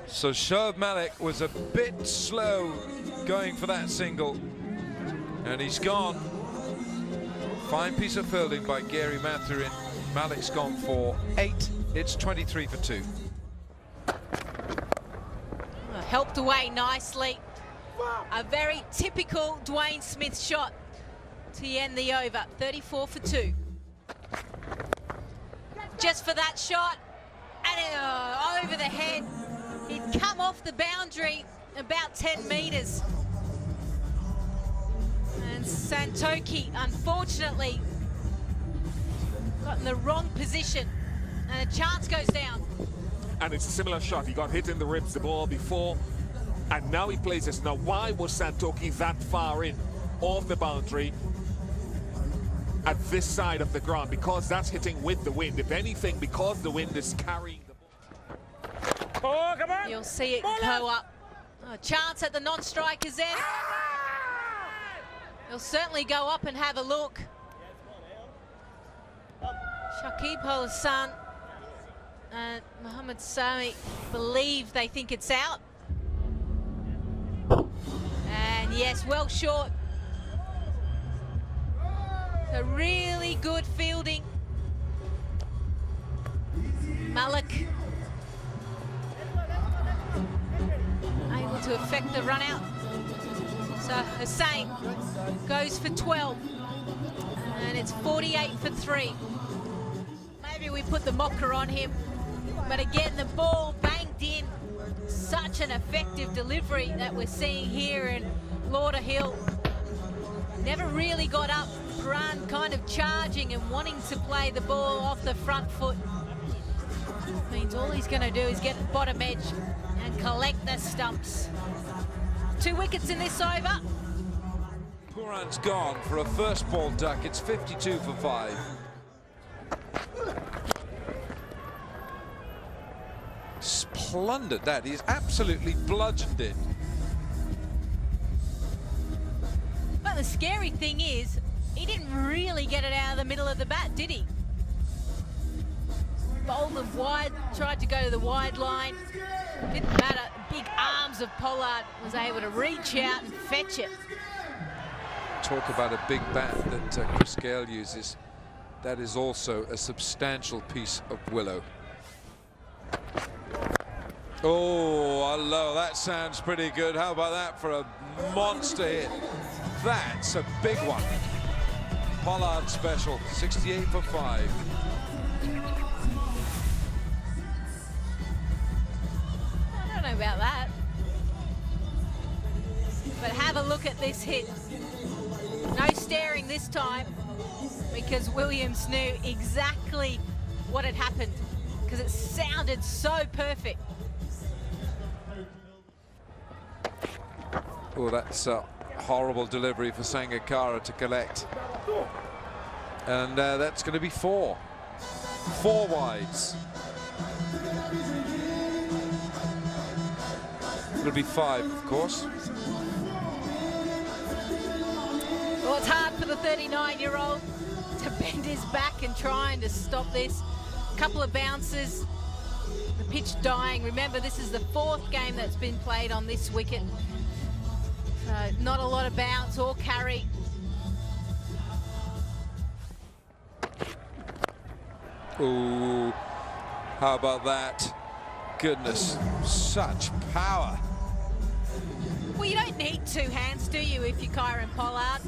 So Shoaib Malik was a bit slow going for that single. And he's gone. Fine piece of fielding by Gary Mathurin. Malik's gone for 8. It's 23 for 2. Helped away nicely. A very typical Dwayne Smith shot to end the over. 34 for 2. Just for that shot, and over the head. He'd come off the boundary about 10 metres. And Santoki, unfortunately, got in the wrong position, and a chance goes down. And it's a similar shot. He got hit in the ribs the ball before, and now he plays this. Now, why was Santoki that far in off the boundary? at this side of the ground because that's hitting with the wind. If anything, because the wind is carrying the ball. Oh, come on. You'll see it go up. A chance at the non-strikers end. He'll certainly go up and have a look. Shakib Hassan and Mohammed Sami believe they think it's out. And yes, well short. A really good fielding. Malik able to affect the run out. So Hussain goes for 12. And it's 48 for 3. Maybe we put the mocker on him. But again, the ball banged in. Such an effective delivery that we're seeing here in Lauderhill. Never really got up. Run kind of charging and wanting to play the ball off the front foot. Means all he's going to do is get the bottom edge and collect the stumps. 2 wickets in this over. Pooran's gone for a first ball duck. It's 52 for 5. Plundered that. He's absolutely bludgeoned it. But the scary thing is, he didn't really get it out of the middle of the bat, did he? Bowled them wide, tried to go to the wide line. Didn't matter. Big arms of Pollard was able to reach out and fetch it. Talk about a big bat that Chris Gale uses. That is also a substantial piece of willow. Oh, hello, that sounds pretty good. How about that for a monster hit? That's a big one. Pollard special, 68 for 5. I don't know about that. But have a look at this hit. No staring this time because Williams knew exactly what had happened because it sounded so perfect. Oh, that's a horrible delivery for Sangakkara to collect. And that's going to be 4. 4 wides. It'll be 5, of course. Well, it's hard for the 39-year-old to bend his back and trying to stop this. A couple of bounces, the pitch dying. Remember, this is the 4th game that's been played on this wicket. Not a lot of bounce or carry. Ooh, how about that? Goodness, such power. Well, you don't need 2 hands, do you, if you're Kieron Pollard?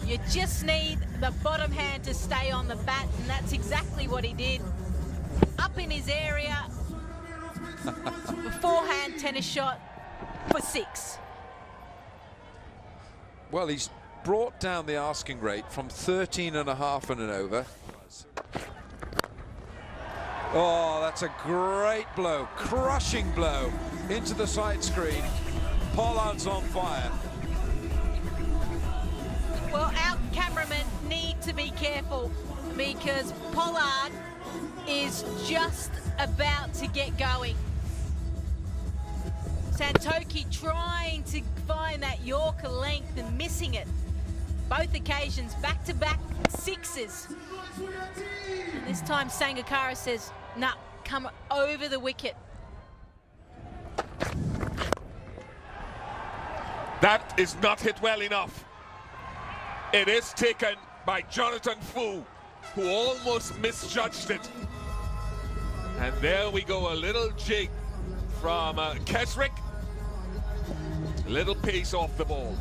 You just need the bottom hand to stay on the bat, and that's exactly what he did. Up in his area, a 4-hand tennis shot for 6. Well, he's brought down the asking rate from 13.5 and over. Oh, that's a great blow, crushing blow into the side screen. Pollard's on fire. Well, our cameramen need to be careful because Pollard is just about to get going. Santoki trying to find that Yorker length and missing it. Both occasions, back-to-back 6s. And this time Sangakkara says, nah, come over the wicket. That is not hit well enough. It is taken by Jonathan Fu, who almost misjudged it. And there we go, a little jig from Keswick. Little pace off the ball.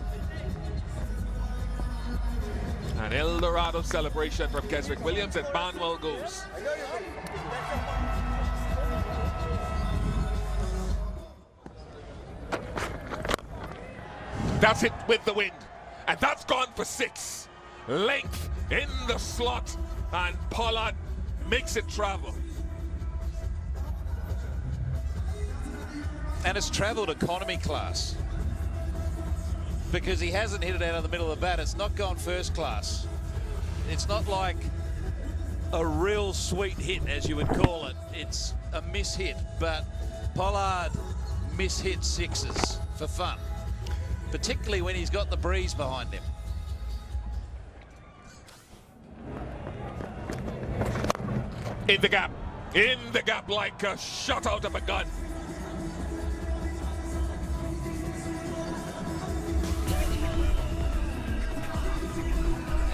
An El Dorado celebration from Keswick Williams, and Barnwell goes. That's it with the wind, and that's gone for 6. Length in the slot, and Pollard makes it travel. And it's travelled economy class because he hasn't hit it out of the middle of the bat. It's not gone first class. It's not like a real sweet hit, as you would call it. It's a miss-hit, but Pollard miss-hit sixes for fun, particularly when he's got the breeze behind him. In the gap like a shot out of a gun.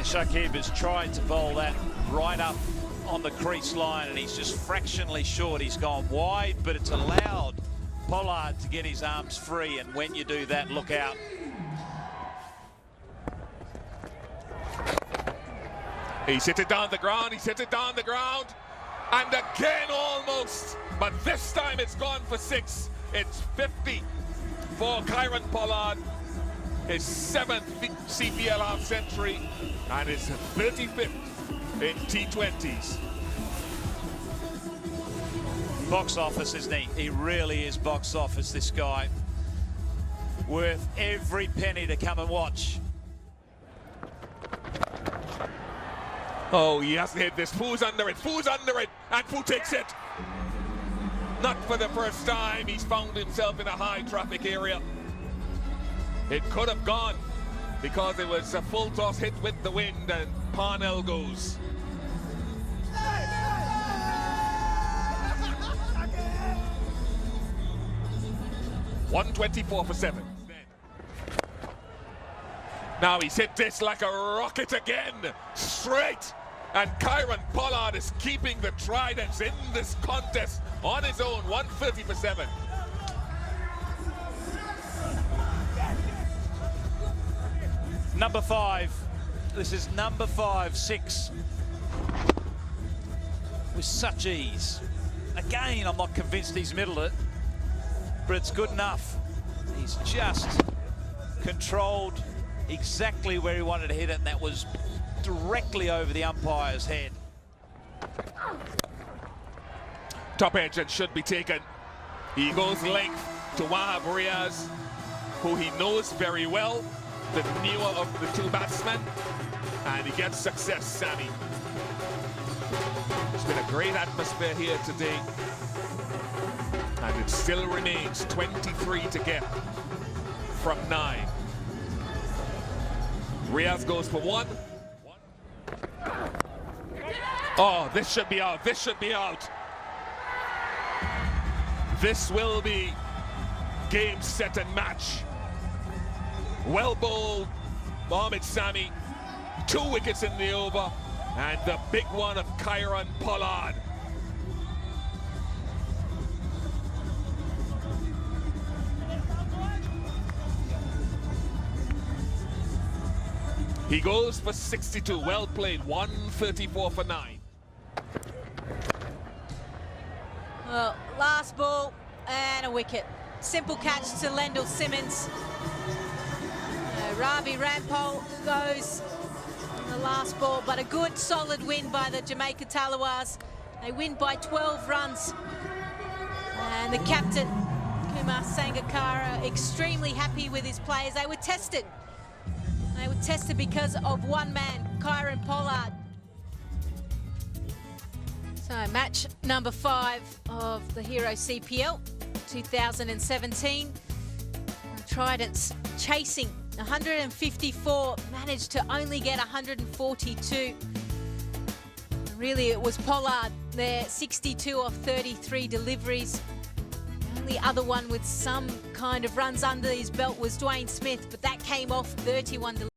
Shakib has tried to bowl that right up on the crease line, and he's just fractionally short. He's gone wide, but it's allowed Pollard to get his arms free, and when you do that, look out. He's hit it down the ground, and again almost, but this time it's gone for 6. It's 50 for Kieron Pollard, his 7th CPL half century, and his 35th in T20s. Box office, isn't he? He really is box office, this guy. Worth every penny to come and watch. Oh, he hasn't hit this. Who's under it? And who takes it? Not for the first time. He's found himself in a high traffic area. It could have gone because it was a full toss hit with the wind, and Parnell goes. $124 for 7. Now he's hit this like a rocket again, straight. And Kieron Pollard is keeping the Tridents in this contest on his own. 130 for 7. Number 5. This is number 5, 6. With such ease. Again, I'm not convinced he's middled it, but it's good enough. He's just controlled exactly where he wanted to hit it, and that was directly over the umpire's head. Top edge and should be taken. He goes length to Wahab Riaz, who he knows very well, the newer of the 2 batsmen, and he gets success, Sammy. It's been a great atmosphere here today, and it still remains 23 to get from 9. Riaz goes for 1. Oh, this should be out. This will be game, set, and match. Well bowled, Mohamed Sami. 2 wickets in the over, and the big one of Kieron Pollard. He goes for 62. Well played. 134 for 9. Well, last ball and a wicket. Simple catch to Lendl Simmons. Ravi Rampal goes on the last ball, but a good solid win by the Jamaica Talawars. They win by 12 runs. And the captain, Kumar Sangakkara, extremely happy with his players. They were tested. They were tested because of one man, Kieron Pollard. So match number 5 of the Hero CPL 2017. The Tridents chasing 154, managed to only get 142. Really, it was Pollard there, 62 off 33 deliveries. The only other one with some kind of runs under his belt was Dwayne Smith, but that came off 31 deliveries.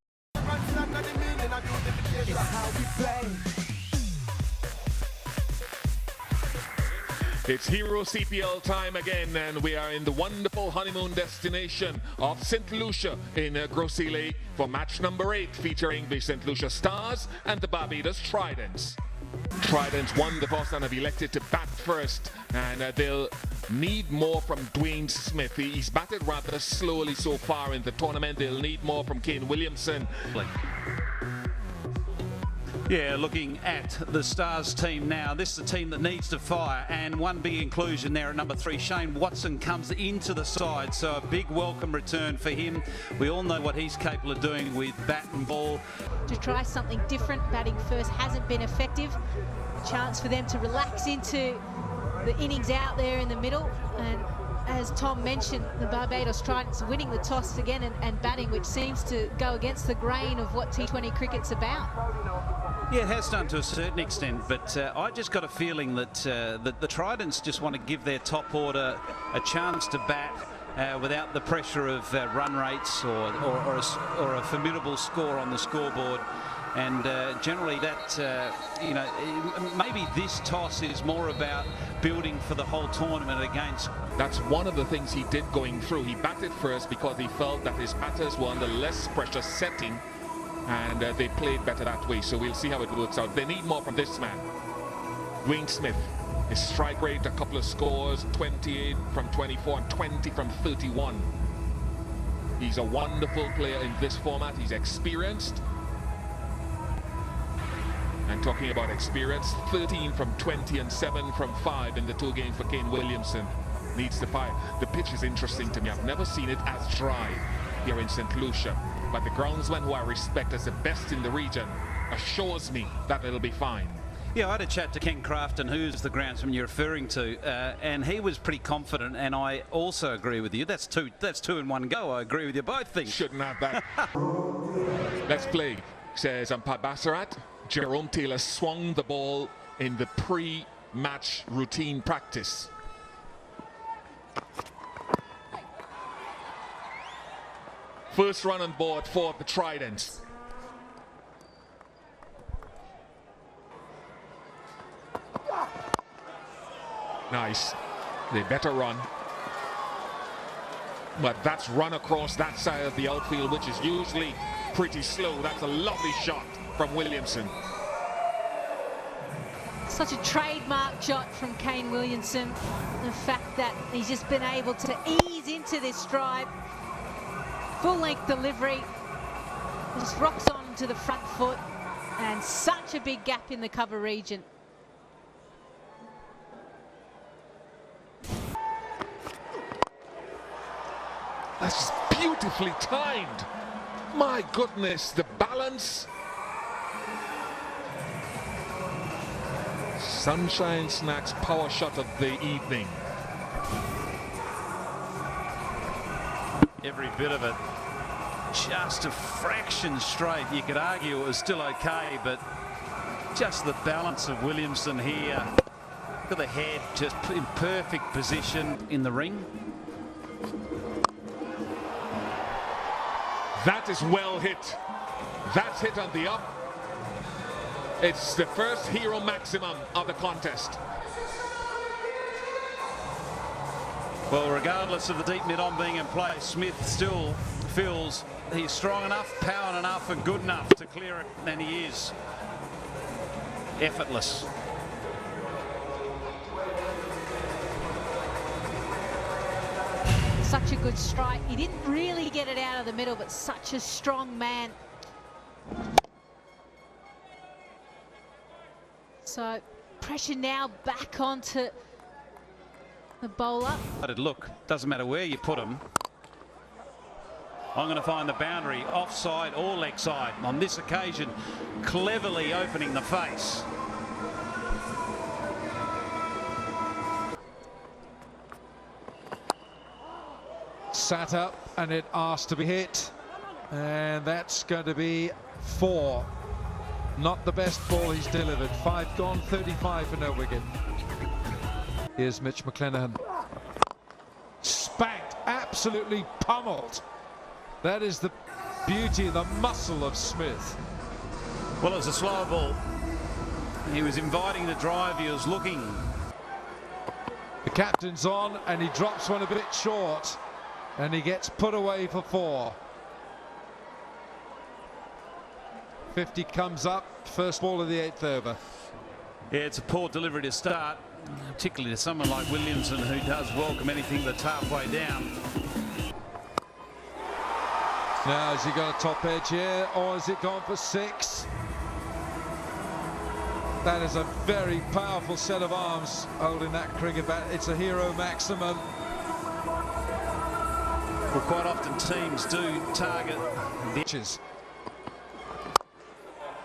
It's Hero CPL time again, and we are in the wonderful honeymoon destination of St. Lucia in Grosseille for match number 8, featuring the St. Lucia Stars and the Barbados Tridents. Tridents won the toss and have elected to bat first, and they'll need more from Dwayne Smith. He's batted rather slowly so far in the tournament. They'll need more from Kane Williamson. Yeah, looking at the Stars team now, this is a team that needs to fire, and one big inclusion there at number 3. Shane Watson comes into the side, so a big welcome return for him. We all know what he's capable of doing with bat and ball. To try something different, batting first hasn't been effective. A chance for them to relax into the innings out there in the middle, and as Tom mentioned, the Barbados Tridents winning the toss again and batting, which seems to go against the grain of what T20 cricket's about. Yeah, it has done to a certain extent, but I just got a feeling that the Tridents just want to give their top order a chance to bat without the pressure of run rates or a formidable score on the scoreboard. And generally that, maybe this toss is more about building for the whole tournament against. That's one of the things he did going through. He batted first because he felt that his batters were under less pressure setting, and they played better that way. So we'll see how it works out. They need more from this man. Dwayne Smith, his strike rate, a couple of scores, 28 from 24 and 20 from 31. He's a wonderful player in this format. He's experienced. And talking about experience, 13 from 20 and 7 from 5 in the 2 games for Kane Williamson. Needs to fire. The pitch is interesting to me. I've never seen it as dry here in St. Lucia. But the groundsman, who I respect as the best in the region, assures me that it'll be fine. Yeah, I had a chat to Ken Crafton, who's the groundsman you're referring to, and he was pretty confident, and I also agree with you. That's two in one go. I agree with you both things. Shouldn't have that. Let's play, says Umpire Bassarat. Jerome Taylor swung the ball in the pre-match routine practice. First run on board for the Tridents. Nice. They better run. But that's run across that side of the outfield, which is usually pretty slow. That's a lovely shot from Williamson. Such a trademark shot from Kane Williamson. The fact that he's just been able to ease into this stride. Full-length delivery. Just rocks on to the front foot. And such a big gap in the cover region. That's just beautifully timed. My goodness, the balance. Sunshine Snacks power shot of the evening. Every bit of it. Just a fraction straight. You could argue it was still okay, but just the balance of Williamson here. Look at the head, just in perfect position in the ring. That is well hit. That's hit on the up. It's the first hero maximum of the contest. Well, regardless of the deep mid-on being in play, Smith still feels he's strong enough, power enough and good enough to clear it, and he is. Effortless. Such a good strike. He didn't really get it out of the middle, but such a strong man. So pressure now back onto the bowler. Look, doesn't matter where you put him. I'm going to find the boundary, offside or leg side. On this occasion, cleverly opening the face. Sat up and it asked to be hit, and that's going to be 4. Not the best ball he's delivered. 5 gone, 35 for no wicket. Here's Mitch McClenaghan. Spanked, absolutely pummeled. That is the beauty, the muscle of Smith. Well, it was a slower ball. He was inviting the drive, he was looking. The captain's on and he drops one a bit short. And he gets put away for 4. 50 comes up, first ball of the 8th over. Yeah, it's a poor delivery to start, particularly to someone like Williamson, who does welcome anything that's halfway down. Now, has he got a top edge here, or has it gone for 6? That is a very powerful set of arms holding that cricket bat. It's a hero maximum. Well, quite often teams do target the pitches.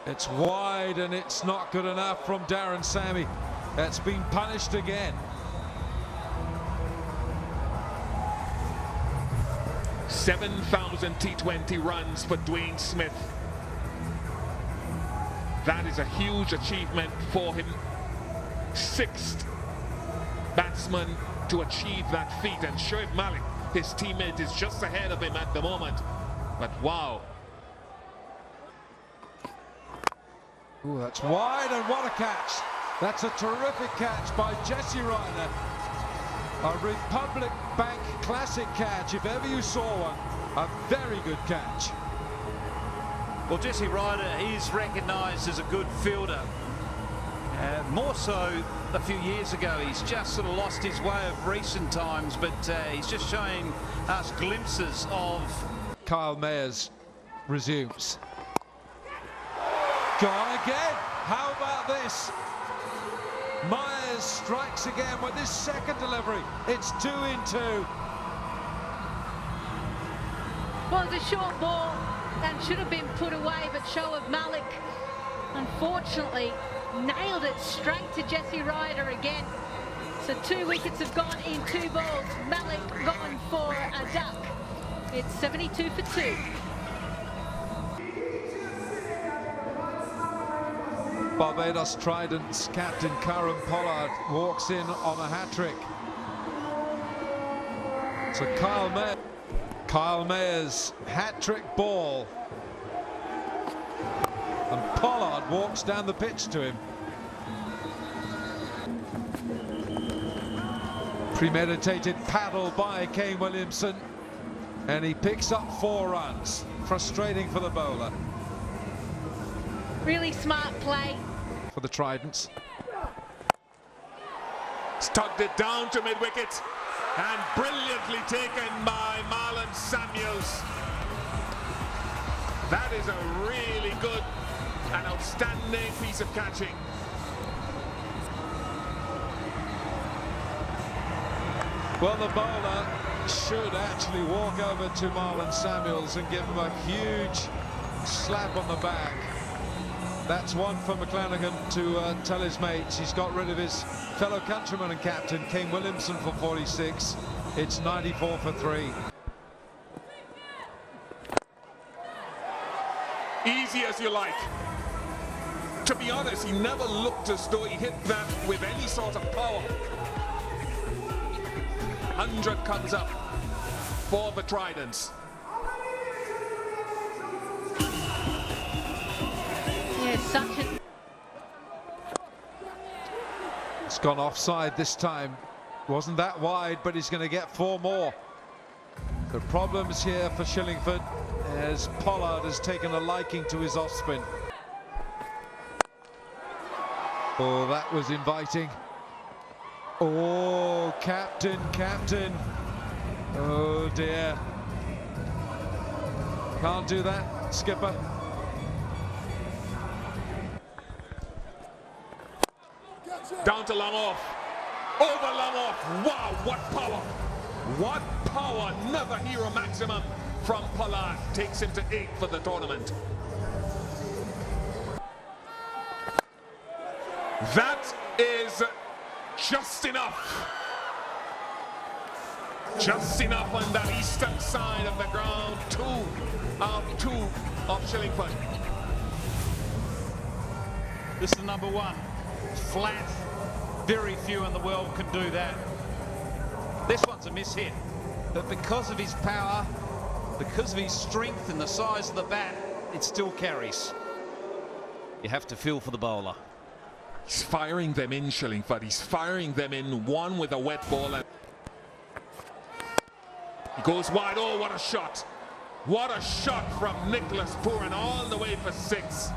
It's wide and it's not good enough from Darren Sammy. That's been punished again. 7,000 T20 runs for Dwayne Smith. That is a huge achievement for him. 6th batsman to achieve that feat, and Shoaib Malik, his teammate, is just ahead of him at the moment. But wow. Ooh, that's wide, and what a catch. That's a terrific catch by Jesse Ryder. A Republic Bank classic catch, if ever you saw one. A very good catch. Well, Jesse Ryder is recognised as a good fielder. More so a few years ago. He's just sort of lost his way of recent times, but he's just showing us glimpses of... Kyle Mayers resumes. Gone again. How about this? Myers strikes again with his second delivery. It's 2 in 2. Well, it's a short ball and should have been put away, but Shoaib Malik unfortunately nailed it straight to Jesse Ryder again. So 2 wickets have gone in 2 balls. Malik gone for a duck. It's 72 for 2. Barbados Trident's captain Karan Pollard walks in on a hat-trick. So Kyle Mayer's hat-trick ball. And Pollard walks down the pitch to him. Premeditated paddle by Kane Williamson. And he picks up 4 runs. Frustrating for the bowler. Really smart play for the Tridents. Tugged it down to mid-wicket and brilliantly taken by Marlon Samuels. That is a really good and outstanding piece of catching. Well, the bowler should actually walk over to Marlon Samuels and give him a huge slap on the back. That's one for McClanahan to tell his mates he's got rid of his fellow countryman and captain Kane Williamson for 46. It's 94 for 3. Easy as you like. To be honest, he never looked as though he hit that with any sort of power. 100 comes up for the Tridents. It's gone offside this time. Wasn't that wide, but he's going to get 4 more. The problems here for Shillingford as Pollard has taken a liking to his off-spin. Oh, that was inviting. Oh, captain. Oh dear. Can't do that, skipper. Down to long off. Over long off. Wow, what power. What power. Another hero maximum from Pollard. Takes him to 8 for the tournament. That is just enough. Just enough on that eastern side of the ground. 2 out of 2 of Shillingford. This is the number 1. Flat. Very few in the world can do that. This one's a miss hit, but because of his power, because of his strength and the size of the bat, it still carries. You have to feel for the bowler. He's firing them in, Shillingford. He's firing them in, one with a wet ball. He goes wide. Oh, what a shot. What a shot from Nicholas Pooran all the way for 6.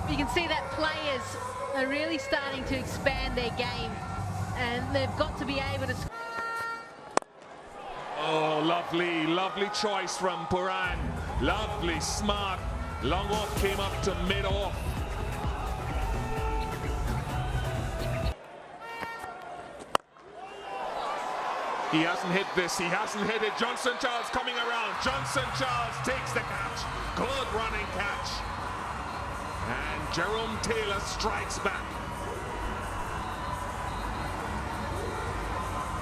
You can see that players are really starting to expand their game, and they've got to be able to... Oh, lovely choice from Pooran. Lovely, smart. Long off came up to mid off. He hasn't hit this, he hasn't hit it. Johnson Charles coming around. Johnson Charles takes the catch. Good running catch. And Jerome Taylor strikes back.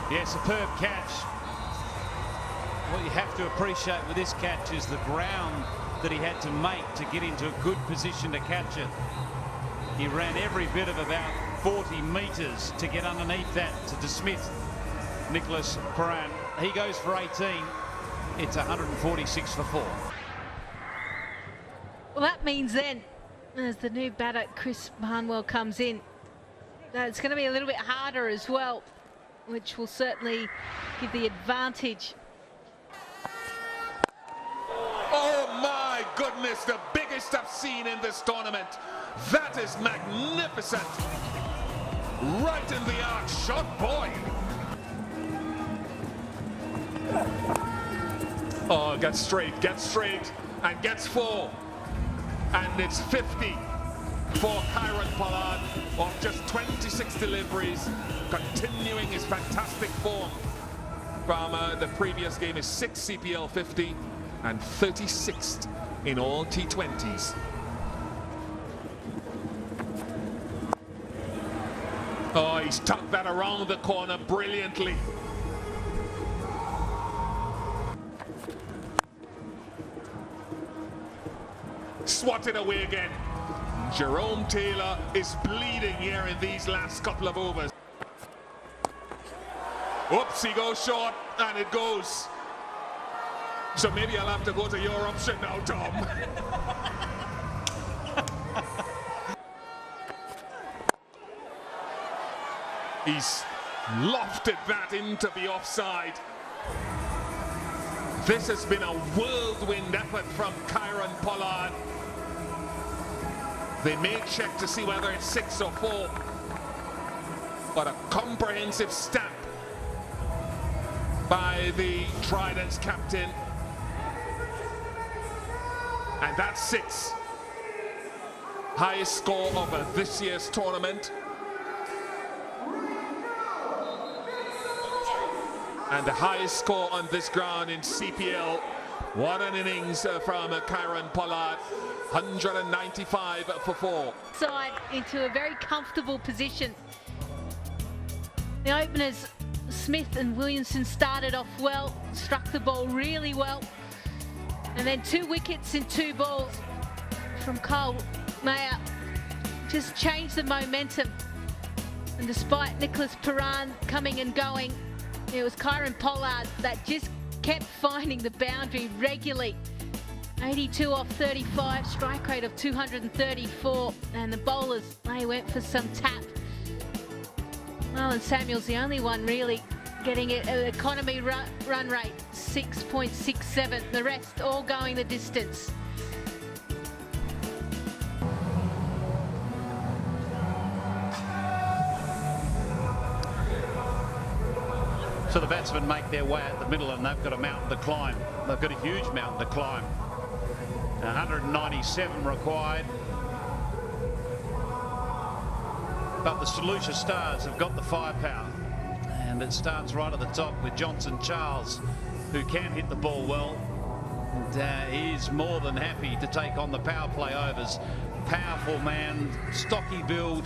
Yeah, superb catch. What you have to appreciate with this catch is the ground that he had to make to get into a good position to catch it. He ran every bit of about 40 metres to get underneath that to dismiss Nicholas Perrin. He goes for 18. It's 146 for 4. Well, that means then, as the new batter, Chris Barnwell, comes in, that it's going to be a little bit harder as well, which will certainly give the advantage. Oh my goodness, the biggest I've seen in this tournament. That is magnificent. Right in the arc, shot boy. Oh, gets straight, and gets 4. And it's 50 for Kieran Pollard of just 26 deliveries, continuing his fantastic form from the previous game. Is 6 CPL 50 and 36th in all T20s. Oh, he's tucked that around the corner brilliantly. Swatted away again. Jerome Taylor is bleeding here in these last couple of overs. Oops, he goes short, and it goes. So maybe I'll have to go to your option now, Tom. He's lofted that into the offside. This has been a whirlwind effort from Kieran Pollard. They may check to see whether it's 6 or 4, but a comprehensive stamp by the Trident's captain. And that's 6. Highest score of this year's tournament. And the highest score on this ground in CPL. What an innings from Kieran Pollard. 195 for 4. Side into a very comfortable position. The openers, Smith and Williamson, started off well, struck the ball really well. And then 2 wickets in 2 balls from Kyle Mayer just changed the momentum. And despite Nicholas Perrin coming and going, it was Kieran Pollard that just kept finding the boundary regularly. 82 off 35, strike rate of 234, and the bowlers, they went for some tap. Marlon Samuel's the only one really getting it. Economy run rate 6.67. The rest all going the distance. So the batsmen make their way at the middle, and they've got a mountain to climb. They've got a huge mountain to climb. 197 required. But the St Lucia Stars have got the firepower. And it starts right at the top with Johnson Charles, who can hit the ball well. And he is more than happy to take on the power play overs. Powerful man, stocky build.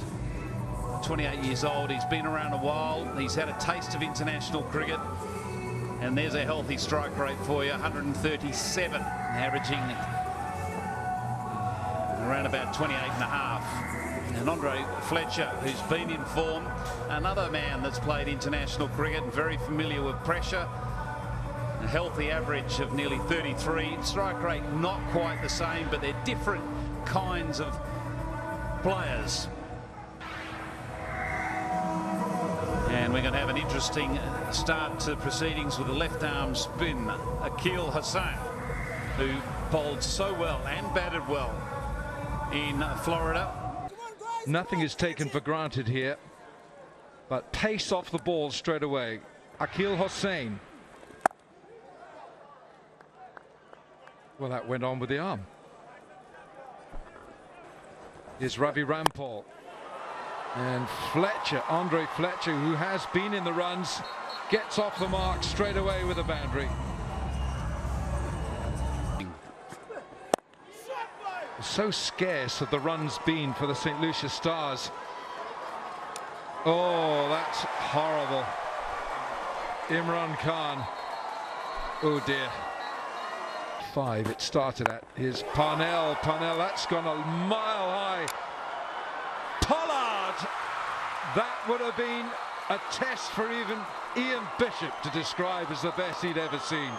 28 years old, he's been around a while, he's had a taste of international cricket, and there's a healthy strike rate for you. 137, averaging around about 28.5. And Andre Fletcher, who's been in form, another man that's played international cricket and very familiar with pressure, a healthy average of nearly 33. Strike rate not quite the same, but they're different kinds of players. And we're going to have an interesting start to proceedings with a left arm spin. Akil Hassan, who bowled so well and batted well in Florida. Nothing is taken for granted here, but pace off the ball straight away. Akil Hossain. Well, that went on with the arm. Here's Ravi Rampal. And Fletcher, Andre Fletcher, who has been in the runs, gets off the mark straight away with a boundary. So scarce have the runs been for the St. Lucia Stars. Oh, that's horrible. Imran Khan. Oh dear. 5 it started at. Here's Parnell. Parnell, that's gone a mile high. Pollard! That would have been a test for even Ian Bishop to describe as the best he'd ever seen.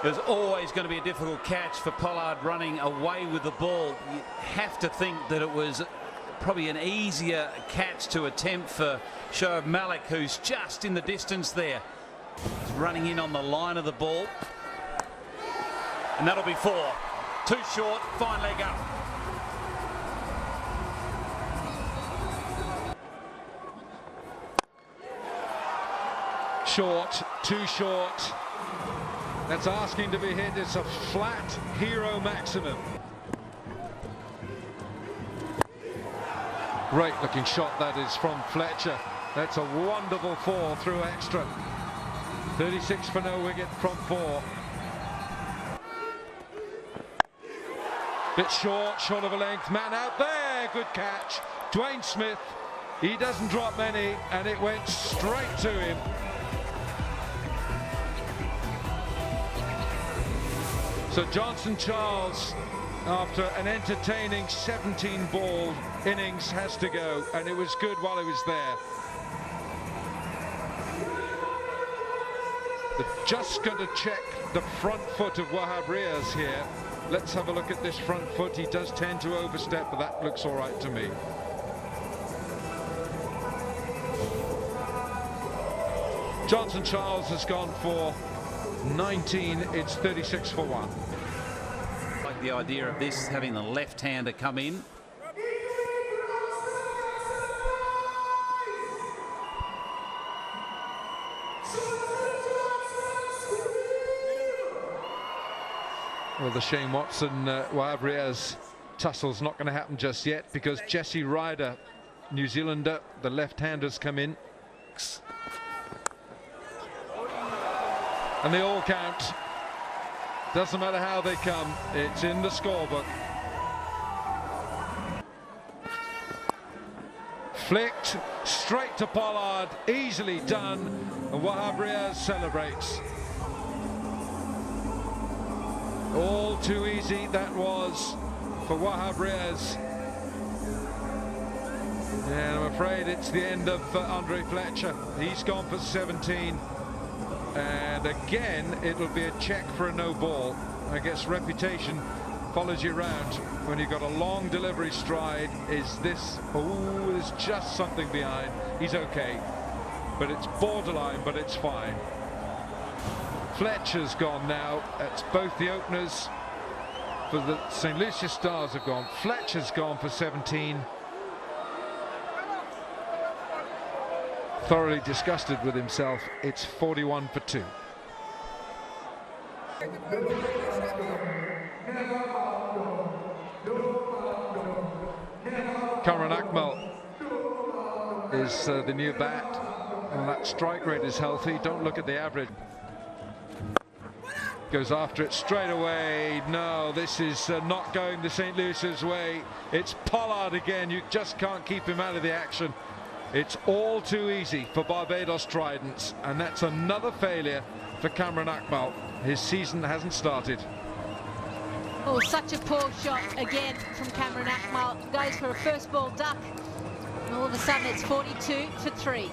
There's always going to be a difficult catch for Pollard running away with the ball. You have to think that it was probably an easier catch to attempt for Shoaib Malik, who's just in the distance there. He's running in on the line of the ball. And that'll be 4. Too short, fine leg up. Short, too short. That's asking to be hit. It's a flat hero maximum. Great looking shot that is from Fletcher. That's a wonderful 4 through extra. 36 for no wicket from 4. Bit short of a length. Man out there. Good catch. Dwayne Smith. He doesn't drop many, and it went straight to him. So Johnson Charles, after an entertaining 17-ball innings, has to go, and it was good while he was there. They're just going to check the front foot of Wahab Riaz here. Let's have a look at this front foot. He does tend to overstep, but that looks all right to me. Johnson Charles has gone for 19. It's 36 for 1. Like the idea of this, having the left-hander come in. Well, the Shane Watson, Wahab Riaz tussle's not going to happen just yet, because Jesse Ryder, New Zealander, the left-handers come in. And they all count. Doesn't matter how they come, it's in the scorebook. Flicked straight to Pollard, easily done, and Wahab Riaz celebrates. All too easy that was for Wahab Riaz. And I'm afraid it's the end of Andre Fletcher. He's gone for 17. And again, it'll be a check for a no ball. I guess reputation follows you around when you've got a long delivery stride. Is this, oh, there's just something behind. He's okay, but it's borderline, but it's fine. Fletcher's gone now. That's both the openers for the St. Lucia Stars have gone. Fletcher's gone for 17. Thoroughly disgusted with himself. It's 41 for 2. Kamran Akmal is the new bat. Well, that strike rate is healthy. Don't look at the average. Goes after it straight away. No, this is not going the St. Lucia's way. It's Pollard again. You just can't keep him out of the action. It's all too easy for Barbados Tridents, and that's another failure for Kamran Akmal. His season hasn't started. Oh, such a poor shot again from Kamran Akmal. Goes for a first ball duck, and all of a sudden it's 42 for 3.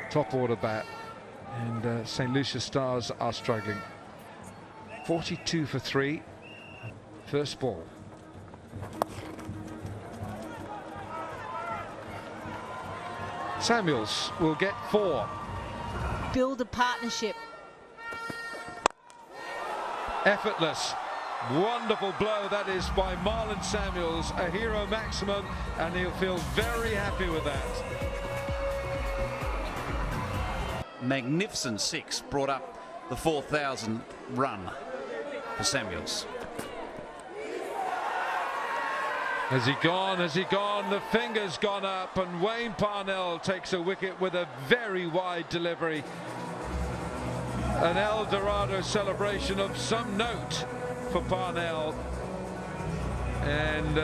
Top order bat, and St. Lucia Stars are struggling. 42 for 3. First ball. Samuels will get 4. Build a partnership. Effortless. Wonderful blow that is by Marlon Samuels, a hero maximum, and he'll feel very happy with that. Magnificent 6 brought up the 4,000 run for Samuels. Has he gone? Has he gone? The finger's gone up, and Wayne Parnell takes a wicket with a very wide delivery. An El Dorado celebration of some note for Parnell. And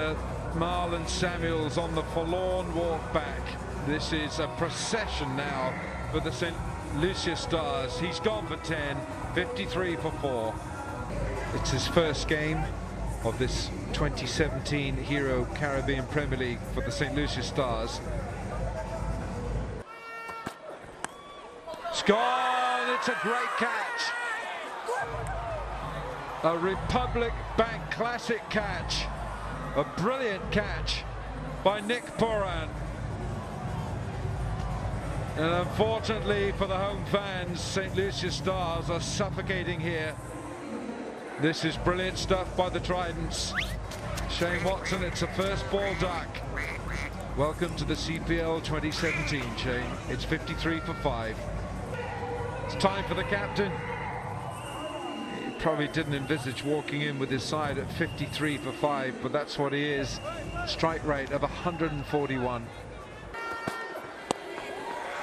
Marlon Samuels on the forlorn walk back. This is a procession now for the St. Lucia Stars. He's gone for 10, 53 for 4. It's his first game of this 2017 Hero Caribbean Premier League for the St. Lucia Stars. It's gone! It's a great catch! A Republic Bank Classic catch. A brilliant catch by Nick Pooran. And unfortunately for the home fans, St. Lucia Stars are suffocating here. This is brilliant stuff by the Tridents. Shane Watson, it's a first ball duck. Welcome to the CPL 2017, Shane. It's 53 for 5. It's time for the captain. He probably didn't envisage walking in with his side at 53 for 5, but that's what he is. Strike rate of 141.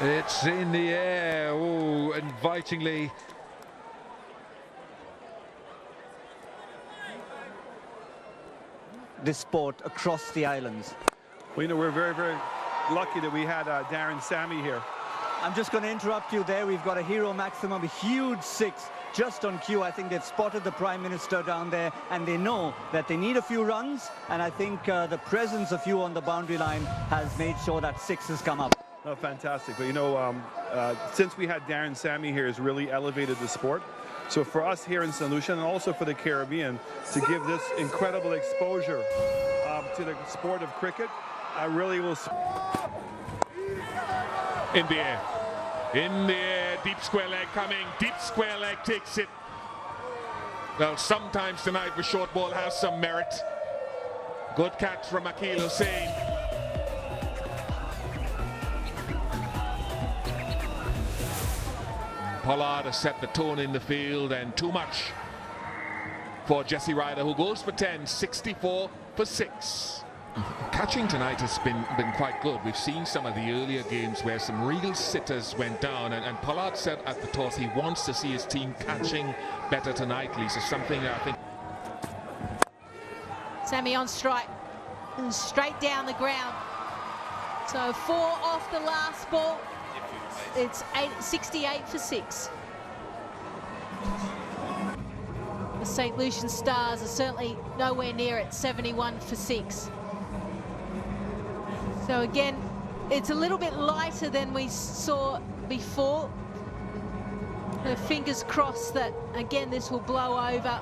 It's in the air, oh, invitingly. This sport across the islands. Well, you know, we're very, very lucky that we had Darren Sammy here. I'm just going to interrupt you there. We've got a hero maximum, a huge 6 just on cue. I think they've spotted the Prime Minister down there, and they know that they need a few runs, and I think the presence of you on the boundary line has made sure that 6 has come up. Oh, fantastic. But you know, since we had Darren Sammy here, has really elevated the sport. So for us here in St. Lucia, and also for the Caribbean, to give this incredible exposure to the sport of cricket, I really will. In the air. In the air, deep square leg coming. Deep square leg takes it. Well, sometimes tonight the short ball has some merit. Good catch from Akeal Hussain. Pollard has set the tone in the field, and too much for Jesse Ryder, who goes for 10, 64 for 6. Catching tonight has been quite good. We've seen some of the earlier games where some real sitters went down, and Pollard said at the toss he wants to see his team catching better tonight, Lisa. Something I think. Sammy on strike and straight down the ground. So 4 off the last ball. It's 68 for 6. The St. Lucian Stars are certainly nowhere near it, 71 for 6. So again, it's a little bit lighter than we saw before. Fingers crossed that, again, this will blow over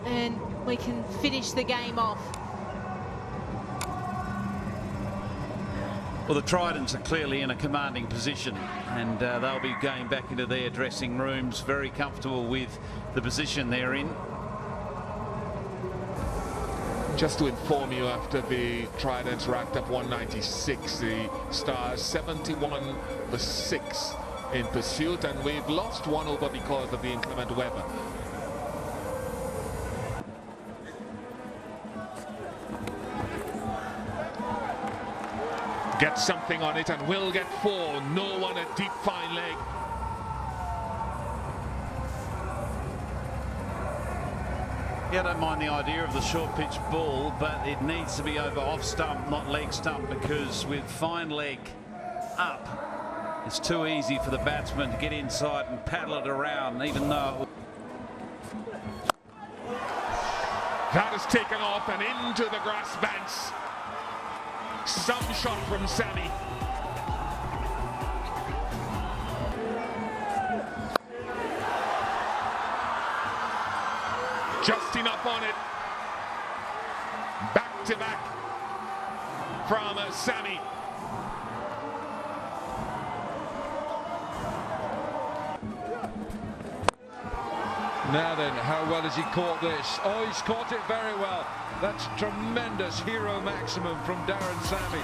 and we can finish the game off. Well, the Tridents are clearly in a commanding position, and they'll be going back into their dressing rooms very comfortable with the position they're in. Just to inform you, after the Tridents racked up 196, the Stars 71 for 6 in pursuit, and we've lost 1 over because of the inclement weather. Gets something on it and will get 4. No one a deep fine leg. Yeah, I don't mind the idea of the short pitch ball, but it needs to be over off stump, not leg stump, because with fine leg up, it's too easy for the batsman to get inside and paddle it around, even though. That is taken off and into the grass banks. Some shot from Sammy. Just enough on it. Back to back from Sammy. Now then, how well has he caught this? Oh, he's caught it very well. That's tremendous hero maximum from Darren Sammy.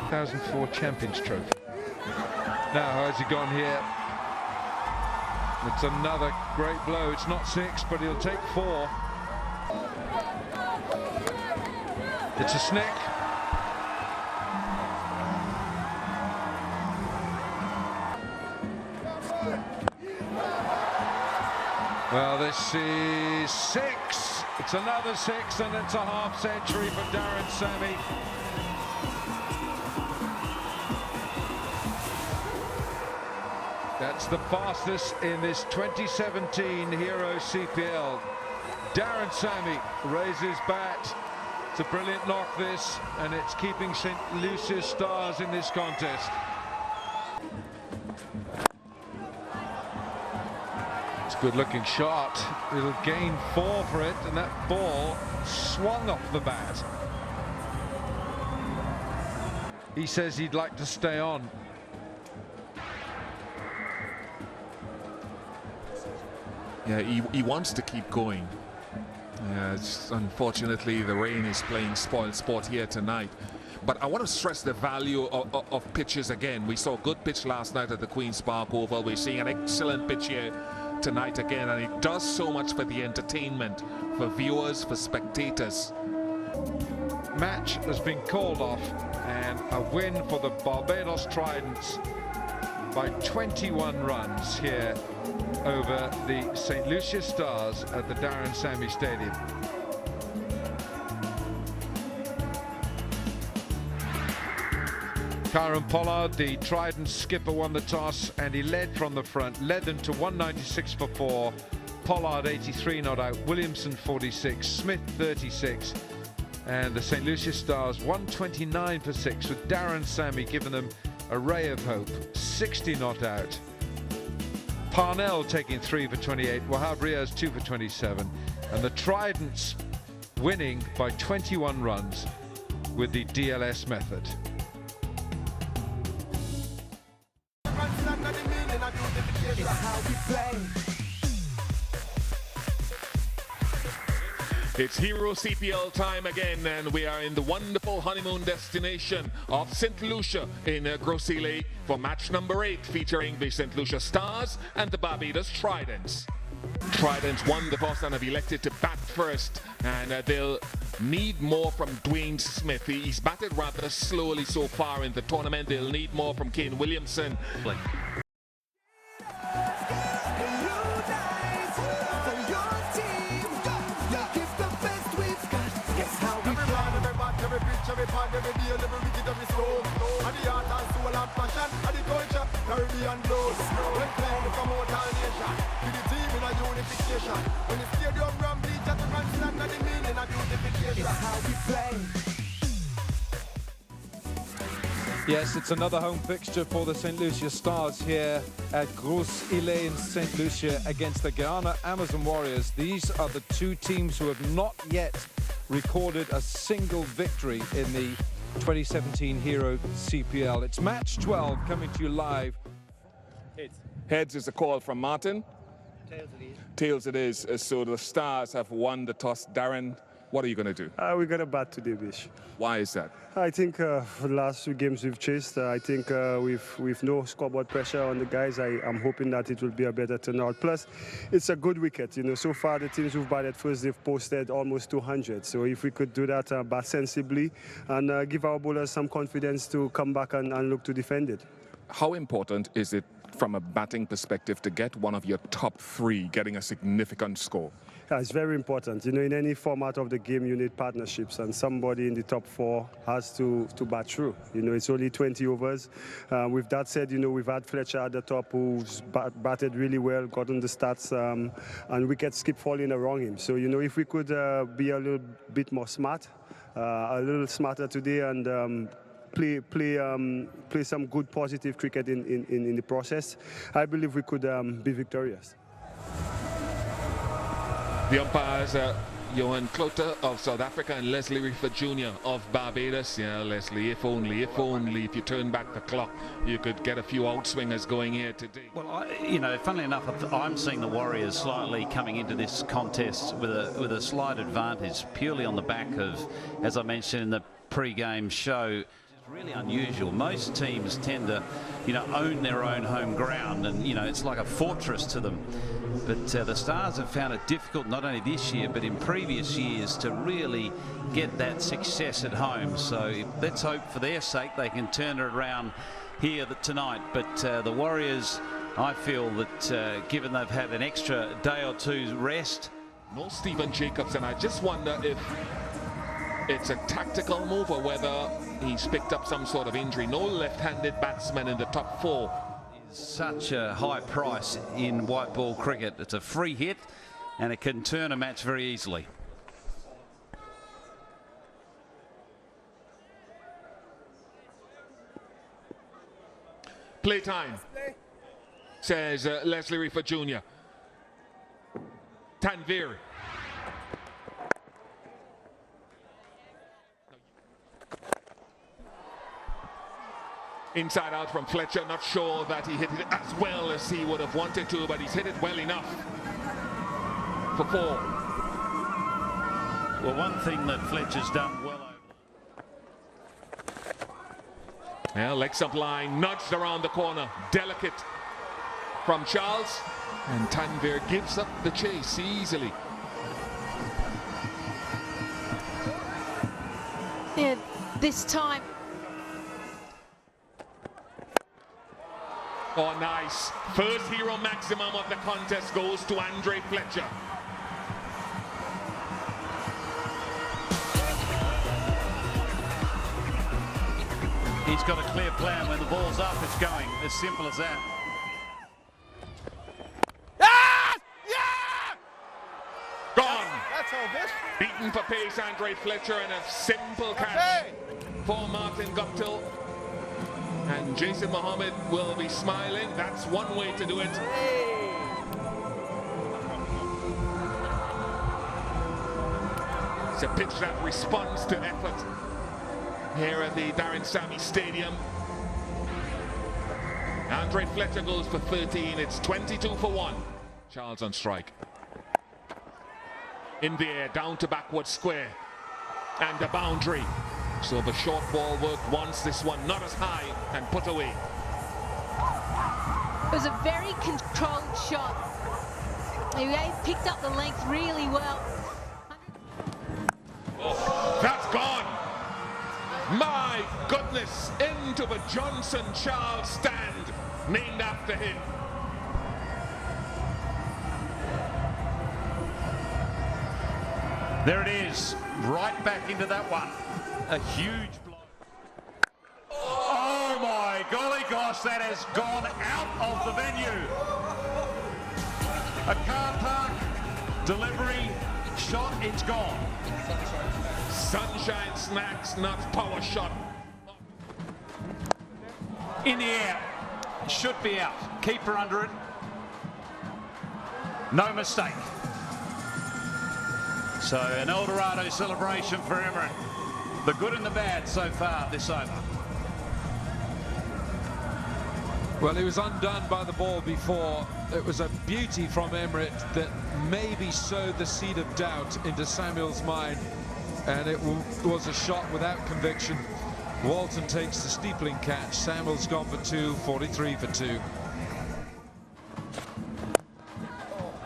2004 Champions Trophy. Now, how's he gone here? It's another great blow. It's not 6, but he'll take 4. It's a snick. Well, this is 6. It's another 6, and it's a half century for Darren Sammy. That's the fastest in this 2017 Hero CPL. Darren Sammy raises bat. It's a brilliant knock, this, and it's keeping St. Lucia's Stars in this contest. It's a good-looking shot. It'll gain 4 for it, and that ball swung off the bat. He says he'd like to stay on. Yeah, he wants to keep going. Yeah, unfortunately, the rain is playing spoil sport here tonight. But I want to stress the value of pitches again. We saw a good pitch last night at the Queen's Park Oval. We're seeing an excellent pitch here tonight again, and it does so much for the entertainment, for viewers, for spectators. Match has been called off, and a win for the Barbados Tridents by 21 runs here over the St. Lucia Stars at the Darren Sammy Stadium. Kieran Pollard, the Trident skipper, won the toss, and he led from the front, led them to 196 for 4. Pollard 83 not out, Williamson 46, Smith 36, and the St. Lucia Stars 129 for 6, with Darren Sammy giving them a ray of hope, 60 not out. Parnell taking 3 for 28, Wahab Riaz 2 for 27, and the Tridents winning by 21 runs with the DLS method. It's Hero CPL time again, and we are in the wonderful honeymoon destination of St. Lucia in Grosseille for match number 8, featuring the St. Lucia Stars and the Barbados Tridents. Tridents won the toss and have elected to bat first, and they'll need more from Dwayne Smith. He's batted rather slowly so far in the tournament. They'll need more from Kane Williamson. Yes, it's another home fixture for the St. Lucia Stars here at Grosseille in St. Lucia against the Guyana Amazon Warriors. These are the two teams who have not yet recorded a single victory in the 2017 Hero CPL. It's match 12 coming to you live. Heads is a call from Martin. Tails it is. So the Stars have won the toss. Darren, what are you going to do? We're going to bat today, Bish. Why is that? I think for the last 2 games we've chased, I think with no scoreboard pressure on the guys, I'm hoping that it will be a better turnout. Plus, it's a good wicket. You know, so far the teams who've batted first, they've posted almost 200. So if we could do that, bat sensibly and give our bowlers some confidence to come back and look to defend it. How important is it from a batting perspective to get one of your top 3 getting a significant score? Yeah, it's very important. You know, in any format of the game, you need partnerships, and somebody in the top 4 has to bat through. You know, it's only 20 overs. With that said, you know, we've had Fletcher at the top who's batted really well, gotten the stats, and wickets keep falling around him. So, you know, if we could be a little bit more smart, a little smarter today, and play some good positive cricket in the process, I believe we could be victorious. The umpires are Johan Clotter of South Africa and Leslie Reefer Jr. of Barbados. Yeah, Leslie, if only if you turn back the clock, you could get a few outswingers going here today. Well, you know, funnily enough, I'm seeing the Warriors slightly coming into this contest with a slight advantage, purely on the back of, as I mentioned in the pre-game show, Really unusual. Most teams tend to, own their own home ground, and it's like a fortress to them. But the Stars have found it difficult, not only this year but in previous years, to really get that success at home. So let's hope for their sake they can turn it around here tonight. But the Warriors, I feel that given they've had an extra day or two's rest. No Stephen Jacobs, and I just wonder if it's a tactical move or whether he's picked up some sort of injury. No left-handed batsman in the top 4. Such a high price in white ball cricket. It's a free hit and it can turn a match very easily. Playtime, says Leslie Reefer Jr. Tanvir. Inside out from Fletcher, not sure that he hit it as well as he would have wanted to, but he's hit it well enough for 4. Well, one thing that Fletcher's done well over. Well, legs up line, nudged around the corner, delicate from Charles, and Tanvir gives up the chase easily. Yeah, this time. Oh, nice. First hero maximum of the contest goes to Andre Fletcher. He's got a clear plan. When the ball's up, it's going. As simple as that. Gone. That's all this. Beaten for pace, Andre Fletcher, and a simple catch for Martin Guptill. And Jason Mohammed will be smiling. That's one way to do it. It's a pitch that responds to effort here at the Darren Sammy Stadium. Andre Fletcher goes for 13. It's 22 for 1. Charles on strike. In the air, down to backward square. And a boundary. So the short ball worked once, this one not as high, and put away. It was a very controlled shot. He picked up the length really well. Oh, that's gone. My goodness, into the Johnson Charles stand, named after him. There it is, right back into that one. A huge blow. Oh my golly gosh, that has gone out of the venue. A car park delivery shot, it's gone. Sunshine snacks, not power shot. In the air, should be out. Keeper under it. No mistake. So an El Dorado celebration for Emirates. The good and the bad so far this over. Well, he was undone by the ball before. It was a beauty from Emirates that maybe sowed the seed of doubt into Samuel's mind, and it was a shot without conviction. Walton takes the steepling catch. Samuel's gone for 2, 43 for 2.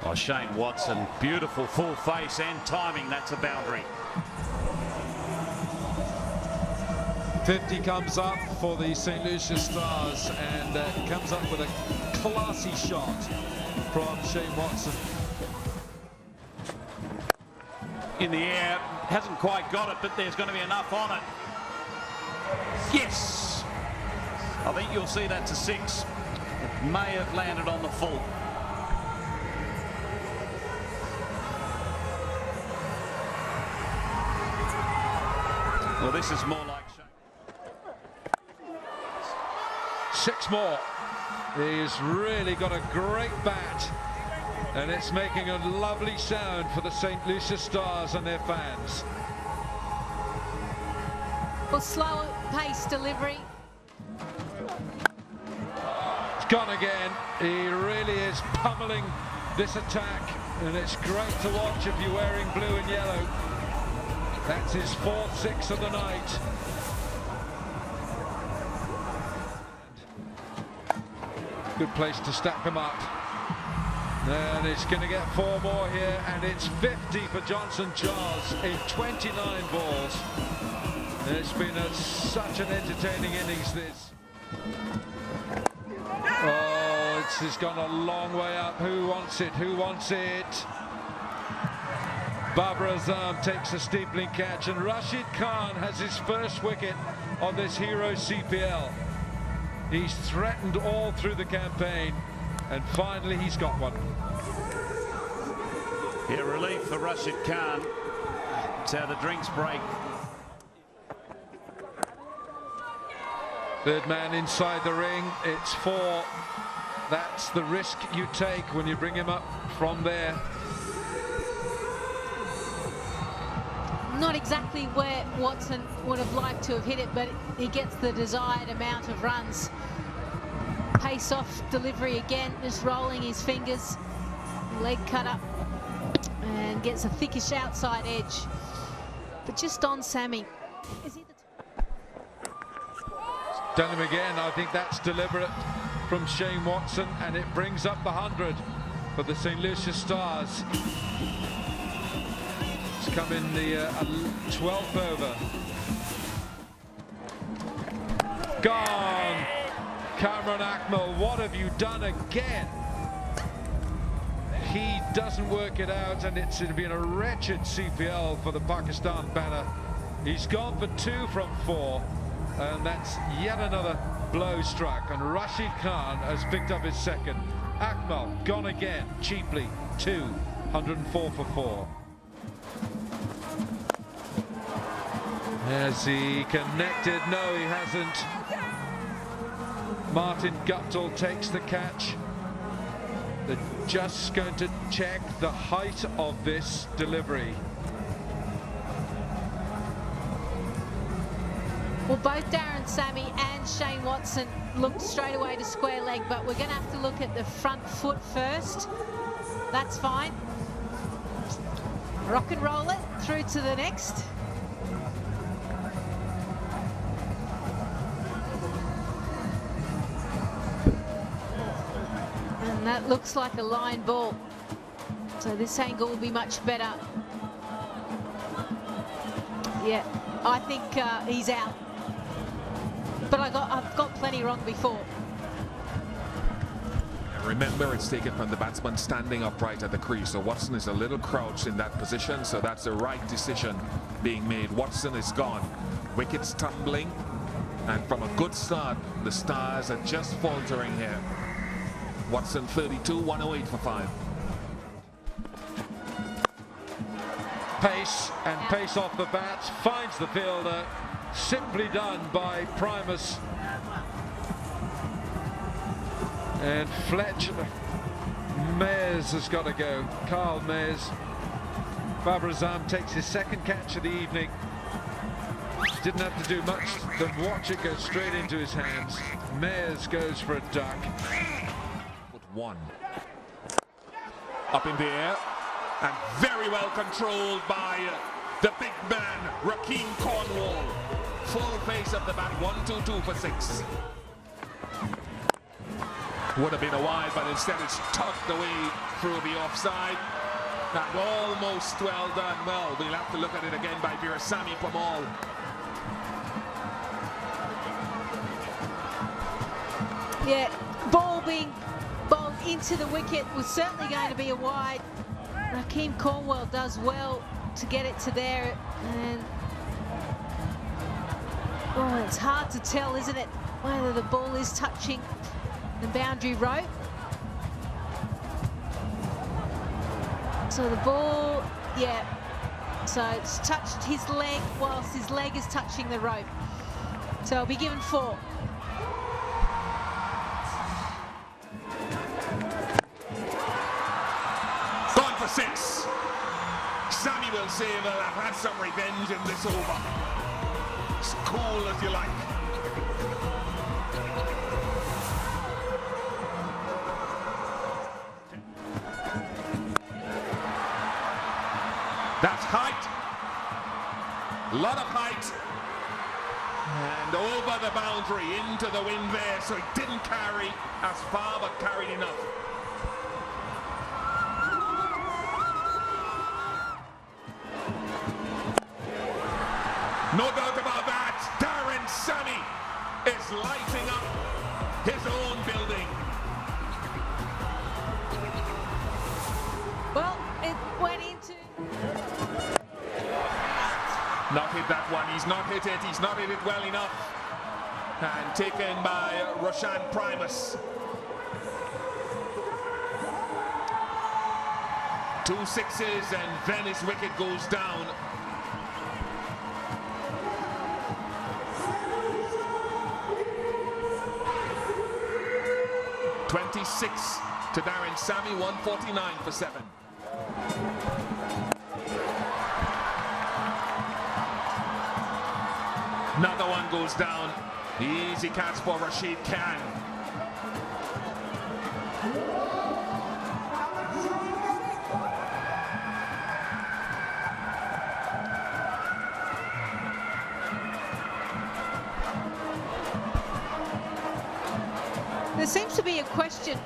Oh, Shane Watson, beautiful full face and timing. That's a boundary. 50 comes up for the St. Lucia Stars, and comes up with a classy shot from Shane Watson. In the air, hasn't quite got it, but there's going to be enough on it. Yes! I think you'll see that to 6. It may have landed on the full. Well, this is more like Shane. 6 more. He's really got a great bat, and it's making a lovely sound for the St. Lucia Stars and their fans. Well, slower pace delivery. It's gone again. He really is pummeling this attack, and it's great to watch if you're wearing blue and yellow. That's his 4th 6 of the night. Good place to stack them up. And it's going to get 4 more here, and it's 50 for Johnson Charles in 29 balls. It's been such an entertaining innings, this. Oh, it's gone a long way up. Who wants it? Who wants it? Babar Azam takes a steepling catch, and Rashid Khan has his first wicket on this Hero CPL. He's threatened all through the campaign, and finally he's got one. Yeah, relief for Rashid Khan. It's how the drinks break. Third man inside the ring, it's 4. That's the risk you take when you bring him up from there. Not exactly where Watson would have liked to have hit it, but he gets the desired amount of runs. Pace off delivery again, just rolling his fingers. Leg cut up and gets a thickish outside edge. But just on Sammy. Is he Done him again. I think that's deliberate from Shane Watson, and it brings up the 100 for the St. Lucia Stars. It's come in the 12th over. Gone! Cameron Akmal, what have you done again? He doesn't work it out, and it's been a wretched CPL for the Pakistan banner. He's gone for 2 from 4, and that's yet another blow struck, and Rashid Khan has picked up his second. Akmal gone again, cheaply, 2, 104 for 4. Has he connected? No, he hasn't. Martin Guptill takes the catch. They're just going to check the height of this delivery. Well, both Darren Sammy and Shane Watson looked straight away to square leg, but we're going to have to look at the front foot first. That's fine. Rock and roll it through to the next. And that looks like a line ball. So this angle will be much better. Yeah, I think he's out. But I've got plenty wrong before. Remember, it's taken from the batsman standing upright at the crease, so Watson is a little crouched in that position, so that's the right decision being made. Watson is gone. Wickets tumbling, and from a good start, the Stars are just faltering here. Watson 32, 108 for 5. Pace, and pace off the bat, finds the fielder. Simply done by Primus. And Fletcher, Mayers has got to go. Carl Mayers. Babar Azam takes his second catch of the evening. Didn't have to do much than watch it go straight into his hands. Mayers goes for a duck. Put 1. Up in the air, and very well controlled by the big man, Rakeem Cornwall. Full face of the bat, 1-2-2 for 6. Would have been a wide, but instead it's tucked away through the offside. That almost well done. Well, we'll have to look at it again by Veerasamy Pamal. Yeah, ball being bowled into the wicket was certainly going to be a wide. Rakeem Cornwall does well to get it to there, and oh, it's hard to tell, isn't it, whether the ball is touching the boundary rope. So the ball, yeah, so it's touched his leg whilst his leg is touching the rope. So I'll be given 4. Gone for 6. Sammy will say they'll have had some revenge in this over. As cool as you like. That's height. A lot of height. And over the boundary, into the wind there, so it didn't carry as far, but carried enough. No doubt about that, Darren Sammy is lighting up his own building. Well, it went into... Not hit that one, he's not hit it, he's not hit it well enough. And taken by Roshan Primus. 2 sixes and then his wicket goes down. .26 to Darren Sammy, 149 for 7. Another one goes down. Easy catch for Rashid Khan. There seems to be a question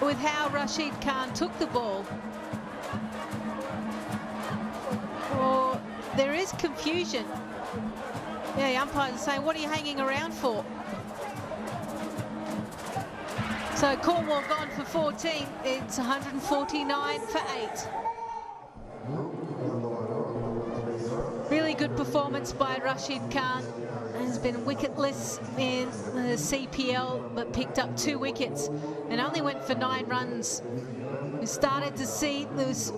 with how Rashid Khan took the ball. Or there is confusion. Yeah, the umpires are saying, what are you hanging around for? So Cornwall gone for 14. It's 149 for 8. Really good performance by Rashid Khan. Has been wicketless in the CPL, but picked up 2 wickets and only went for 9 runs. We started to see this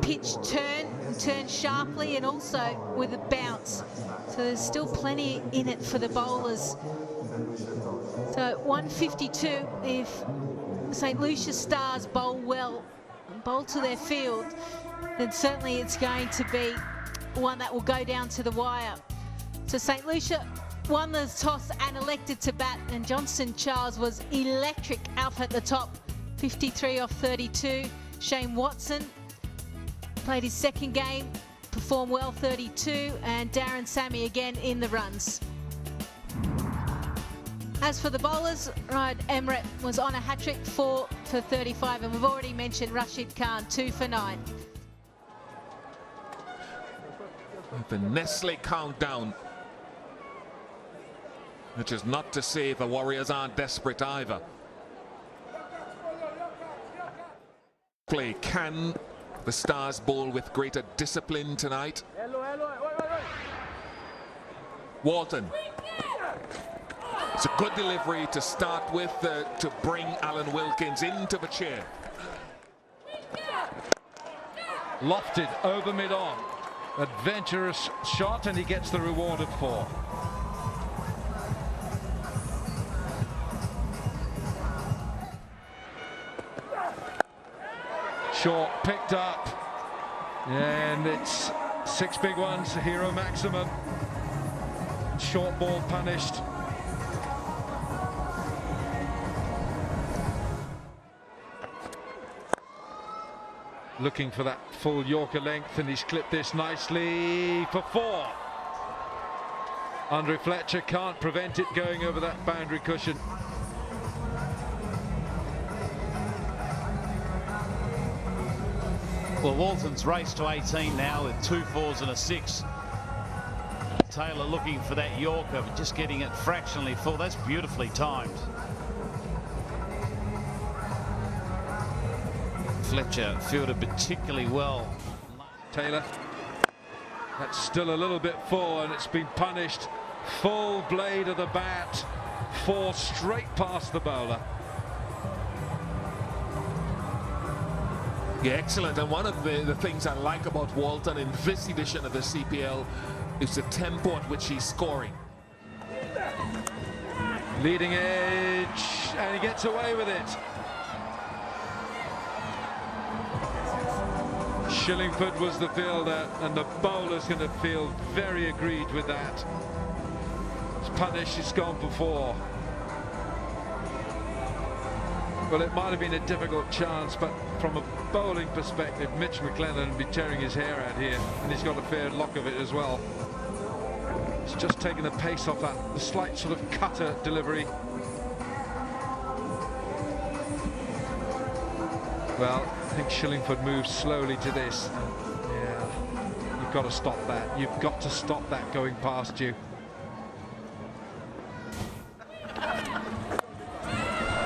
pitch turn sharply and also with a bounce. So there's still plenty in it for the bowlers. So 152, if St. Lucia Stars bowl well, bowl to their field, then certainly it's going to be one that will go down to the wire. So St. Lucia won the toss and elected to bat, and Johnson Charles was electric up at the top, 53 off 32. Shane Watson played his second game, performed well, 32, and Darren Sammy again in the runs. As for the bowlers, Ryan Emret was on a hat-trick, 4 for 35, and we've already mentioned Rashid Khan, 2 for 9. The Nestle countdown, which is not to say the Warriors aren't desperate either. Play, can the Stars bowl with greater discipline tonight? Walton. It's a good delivery to start with to bring Alan Wilkins into the chair. Lofted over mid-on. Adventurous shot, and he gets the reward of 4. Short picked up, and it's 6 big ones, hero maximum. Short ball punished. Looking for that full Yorker length, and he's clipped this nicely for 4. Andre Fletcher can't prevent it going over that boundary cushion. Well, Walton's raced to 18 now with 2 4s and a 6. Taylor looking for that Yorker, but just getting it fractionally full. That's beautifully timed. Fletcher fielded particularly well. Taylor, that's still a little bit full, and it's been punished. Full blade of the bat, 4 straight past the bowler. Yeah, excellent. And one of the things I like about Walton in this edition of the CPL is the tempo at which he's scoring. Leading edge, and he gets away with it. Shillingford was the fielder, and the bowler's going to feel very agreed with that. It's punished, it's gone for 4. Well, it might have been a difficult chance, but from a bowling perspective, Mitch McLennan would be tearing his hair out here, and he's got a fair lock of it as well. It's just taking the pace off that, the slight sort of cutter delivery. Well, I think Shillingford moves slowly to this. Yeah, you've got to stop that. You've got to stop that going past you.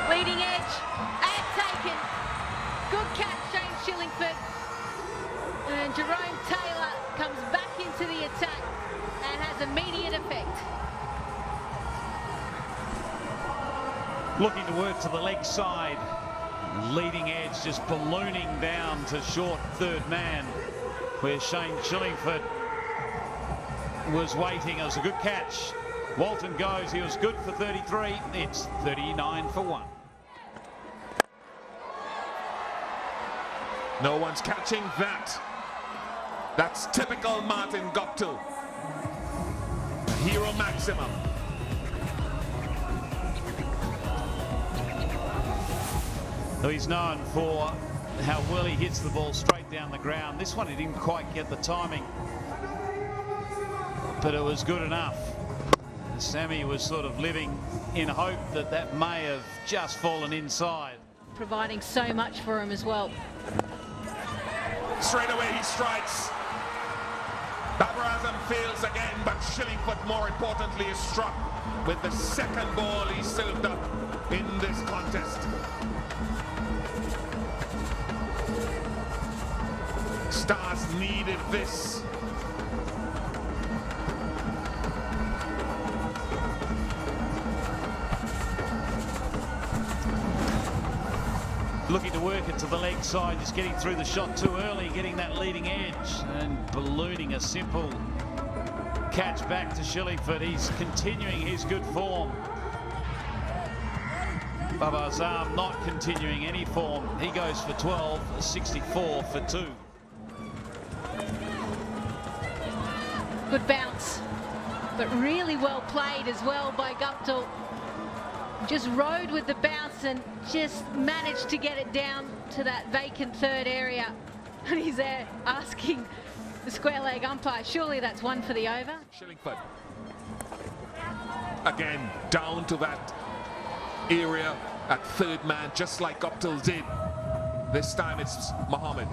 Leading edge and taken. Good catch, Shane Shillingford. And Jerome Taylor comes back into the attack and has immediate effect. Looking to work to the leg side. Leading edge just ballooning down to short third man, where Shane Shillingford was waiting. It was a good catch. Walton goes, he was good for 33. It's 39 for 1. No one's catching that. That's typical Martin Guptill. Hero maximum. He's known for how well he hits the ball straight down the ground. This one he didn't quite get the timing, but it was good enough. Sammy was sort of living in hope that that may have just fallen inside. Providing so much for him as well. Straight away he strikes. Babarazam fails again, but Shillingford, more importantly, is struck with the second ball he served up in this contest. Stars needed this. Looking to work it to the leg side, just getting through the shot too early, getting that leading edge and ballooning a simple catch back to Shillingford. He's continuing his good form. Babarazam not continuing any form. He goes for 12, 64 for 2. Good bounce, but really well played as well by Guptill. Just rode with the bounce and just managed to get it down to that vacant third area. And he's there asking the square leg umpire, surely that's one for the over? Shillingford. Again, down to that area at third man, just like Guptill did. This time it's Mohammed.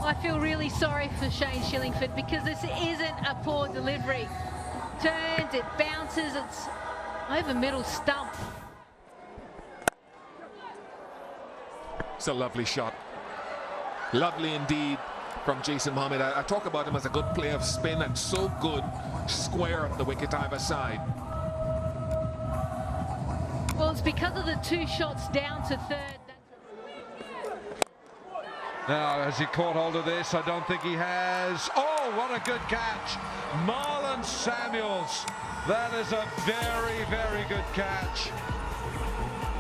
I feel really sorry for Shane Shillingford because this isn't a poor delivery. Turns, it bounces, it's over middle stump. It's a lovely shot. Lovely indeed from Jason Mohammed. I talk about him as a good player of spin and so good square of the wicket either side. Well, it's because of the 2 shots down to third. Now, has he caught hold of this? I don't think he has. Oh, what a good catch. Marlon Samuels. That is a very, very good catch.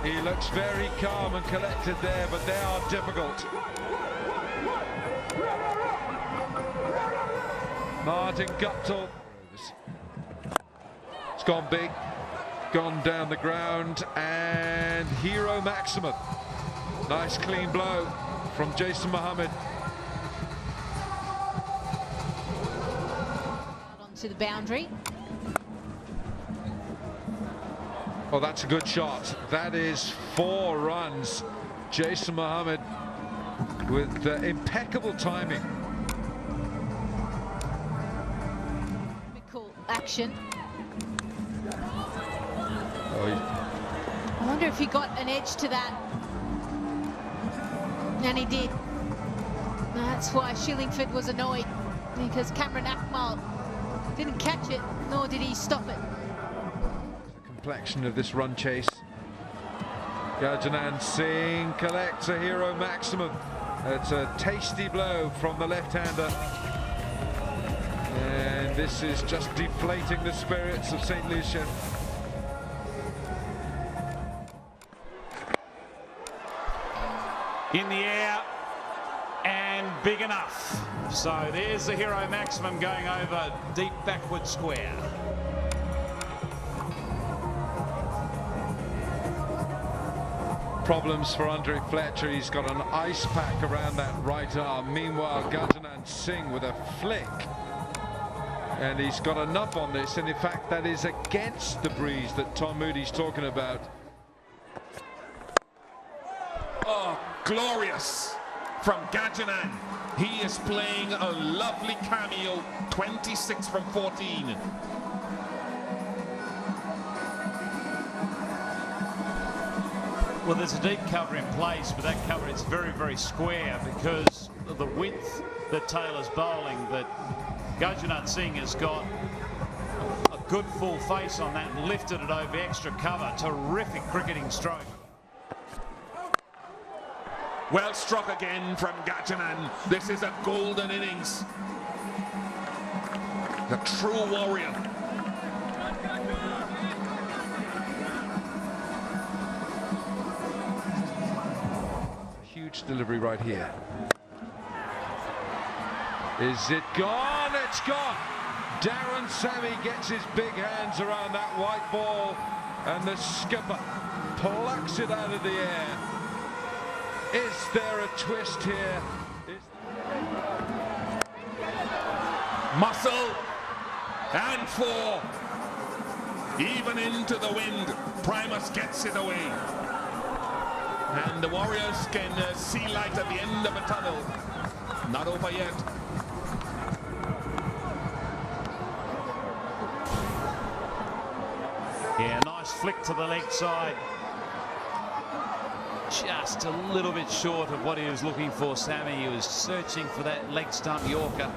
He looks very calm and collected there, but they are difficult. Martin Guptill. It's gone big, gone down the ground, and hero maximum. Nice clean blow from Jason Mohammed. Onto the boundary. Oh, that's a good shot. That is 4 runs. Jason Mohammed with impeccable timing. Cool action. Oh, I wonder if he got an edge to that. And he did. That's why Shillingford was annoyed, because Cameron Akmal didn't catch it, nor did he stop it. Complexion of this run chase. Gajanan Singh collects a hero maximum. It's a tasty blow from the left-hander. And this is just deflating the spirits of St. Lucia. In the air and big enough. So there's the hero maximum going over deep backward square. Problems for Andre Fletcher. He's got an ice pack around that right arm. Meanwhile, Gajanan Singh with a flick And he's got enough on this, and in fact that is against the breeze that Tom Moody's talking about. Oh, glorious from Gajanan. He is playing a lovely cameo, 26 from 14. Well, there's a deep cover in place, but that cover is very, very square because of the width that Taylor's bowling. But Gurjanath Singh has got a good full face on that and lifted it over extra cover. Terrific cricketing stroke. Well struck again from Gajanan. This is a golden innings. The true warrior. Huge delivery right here. Is it gone? It's gone. Darren Sammy gets his big hands around that white ball, and the skipper plucks it out of the air. Is there a twist here? Muscle and 4. Even into the wind. Primus gets it away. And the Warriors can see light at the end of a tunnel. Not over yet. Yeah, nice flick to the leg side. Just a little bit short of what he was looking for, Sammy. He was searching for that leg stump Yorker.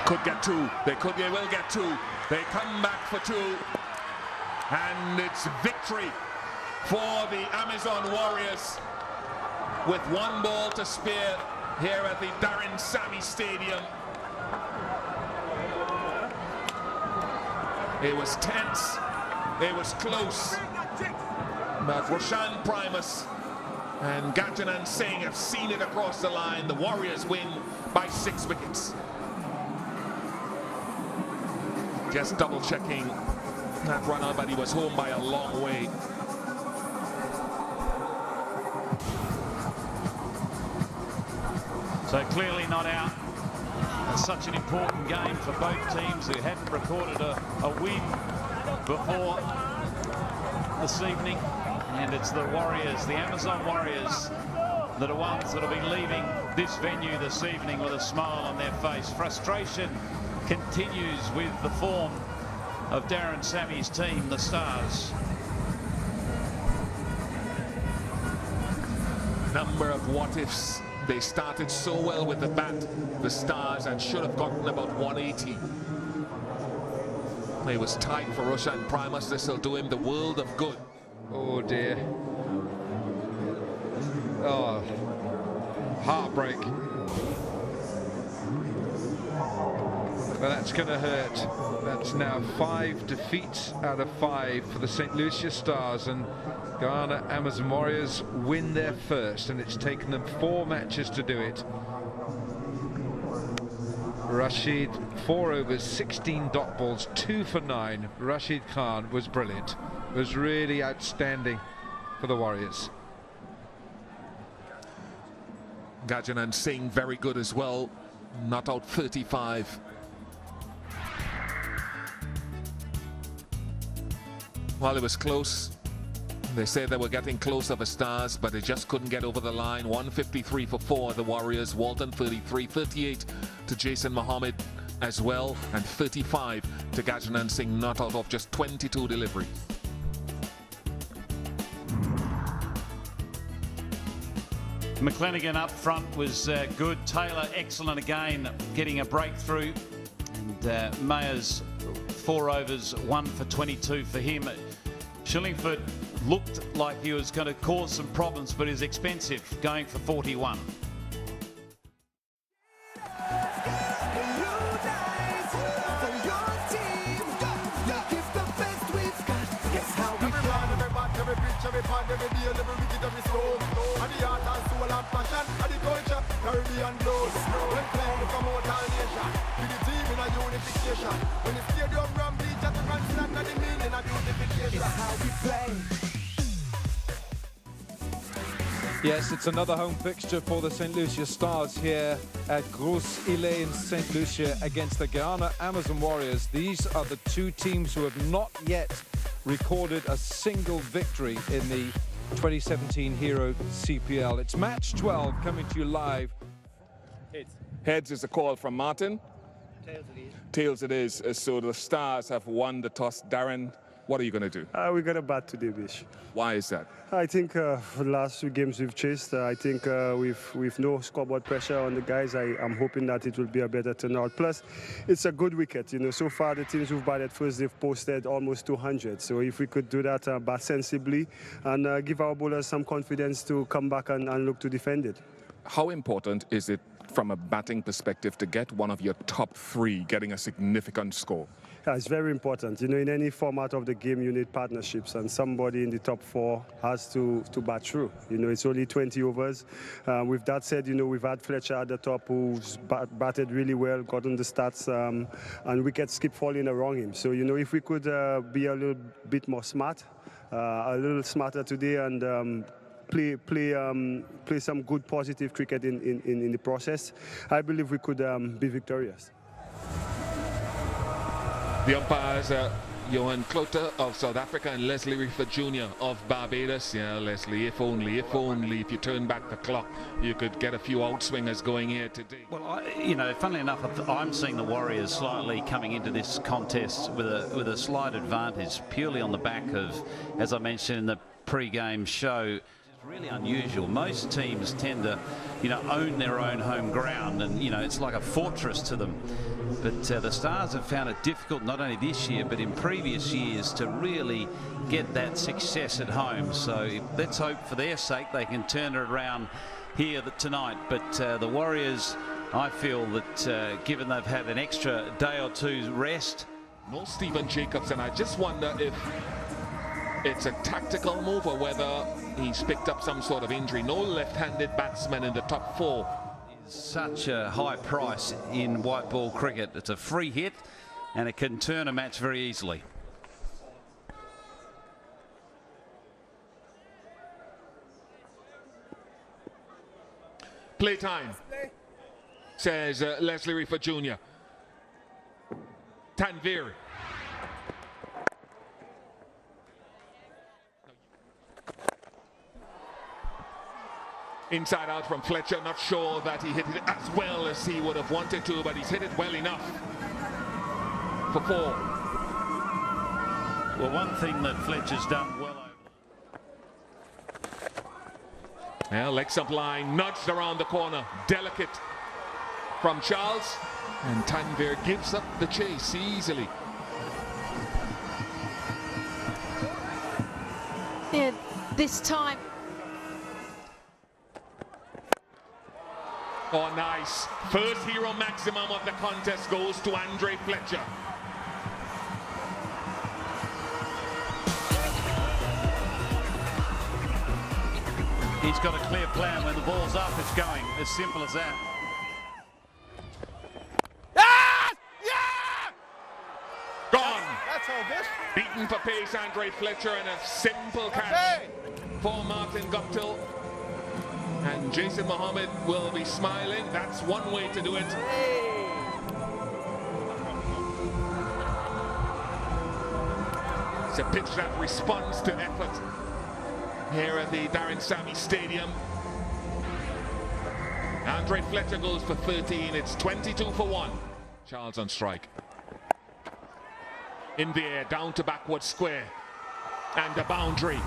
Could get 2. They will get 2. They come back for 2. And it's victory for the Amazon Warriors with 1 ball to spare here at the Darren Sammy Stadium. It was tense. It was close. But Roshan Primus and Gajanan Singh have seen it across the line. The Warriors win by 6 wickets. Just double checking that runner, but he was home by a long way. So clearly not out. It's such an important game for both teams who hadn't recorded a win before this evening. And it's the Warriors, the Amazon Warriors, that are ones that will be leaving this venue this evening with a smile on their face. Frustration continues with the form of Darren Sammy's team, the Stars. Number of what-ifs. They started so well with the bat, the Stars, and should have gotten about 180. It was tight for Roshan Primus. This will do him the world of good. Oh dear. Oh, heartbreak. Well, that's going to hurt. That's now 5 defeats out of 5 for the St. Lucia Stars, and Ghana Amazon Warriors win their first, and it's taken them 4 matches to do it. Rashid, 4 overs, 16 dot balls, 2 for 9. Rashid Khan was brilliant. Was really outstanding for the Warriors. Gajanan Singh very good as well. Not out 35. Well, it was close. They said they were getting closer for Stars, but they just couldn't get over the line. 153 for 4, the Warriors. Walton 33, 38 to Jason Mohammed as well, and 35 to Gajanan Singh, not out of just 22 deliveries. McClenaghan up front was good. Taylor excellent again, getting a breakthrough. And Mayer's 4 overs, 1 for 22 for him. Shillingford looked like he was going to cause some problems, but is expensive, going for 41. Yes, it's another home fixture for the St. Lucia Stars here at Grosse Ile in St. Lucia against the Guyana Amazon Warriors. These are the two teams who have not yet recorded a single victory in the 2017 Hero CPL. It's match 12 coming to you live. Heads is a call from Martin. Tails it is. So the Stars have won the toss. Darren, what are you going to do? We're going to bat today, Bish. Why is that? I think for the last 2 games we've chased, I think we've no scoreboard pressure on the guys. I'm hoping that it will be a better turnout. Plus, it's a good wicket. You know, so far the teams who've batted first, they've posted almost 200. So if we could do that, bat sensibly and give our bowlers some confidence to come back and look to defend it. How important is it from a batting perspective to get one of your top 3 getting a significant score? Yeah, it's very important. You know, in any format of the game, you need partnerships, and somebody in the top 4 has to bat through. You know, it's only 20 overs. With that said, you know, we've had Fletcher at the top who's batted really well, gotten the stats, and wickets keep falling around him. So, you know, if we could be a little bit more smart, a little smarter today, and play some good positive cricket in the process, I believe we could be victorious. The umpires are Johan Clotter of South Africa and Leslie Reefer Jr. of Barbados. Yeah, Leslie, if only if you turn back the clock, you could get a few outswingers going here today. Well, you know, funnily enough, I'm seeing the Warriors slightly coming into this contest with a slight advantage, purely on the back of, as I mentioned in the pre-game show, really unusual. Most teams tend to, you know, own their own home ground, and you know, it's like a fortress to them. But the Stars have found it difficult, not only this year but in previous years, to really get that success at home. So let's hope for their sake they can turn it around here tonight. But the Warriors, I feel that given they've had an extra day or 2's rest. No Stephen Jacobs, and I just wonder if it's a tactical move or whether he's picked up some sort of injury. No left-handed batsman in the top 4. Such a high price in white ball cricket. It's a free hit and it can turn a match very easily. Playtime, says Leslie Reefer Jr. Tanvir. Inside out from Fletcher, not sure that he hit it as well as he would have wanted to, but he's hit it well enough for 4. Well, one thing that Fletcher's done well over. Well, legs up line, nudged around the corner, delicate from Charles, and Tanvir gives up the chase easily. Yeah, this time. Oh, nice. First hero maximum of the contest goes to Andre Fletcher. He's got a clear plan. When the ball's up, it's going. As simple as that. Gone. That's all this. Beaten for pace, Andre Fletcher, and a simple catch for Martin Guptill. And Jason Mohammed will be smiling. That's one way to do it. It's a pitch that responds to effort here at the Darren Sammy Stadium. Andre Fletcher goes for 13. It's 22 for 1. Charles on strike. In the air, down to backward square. And a boundary.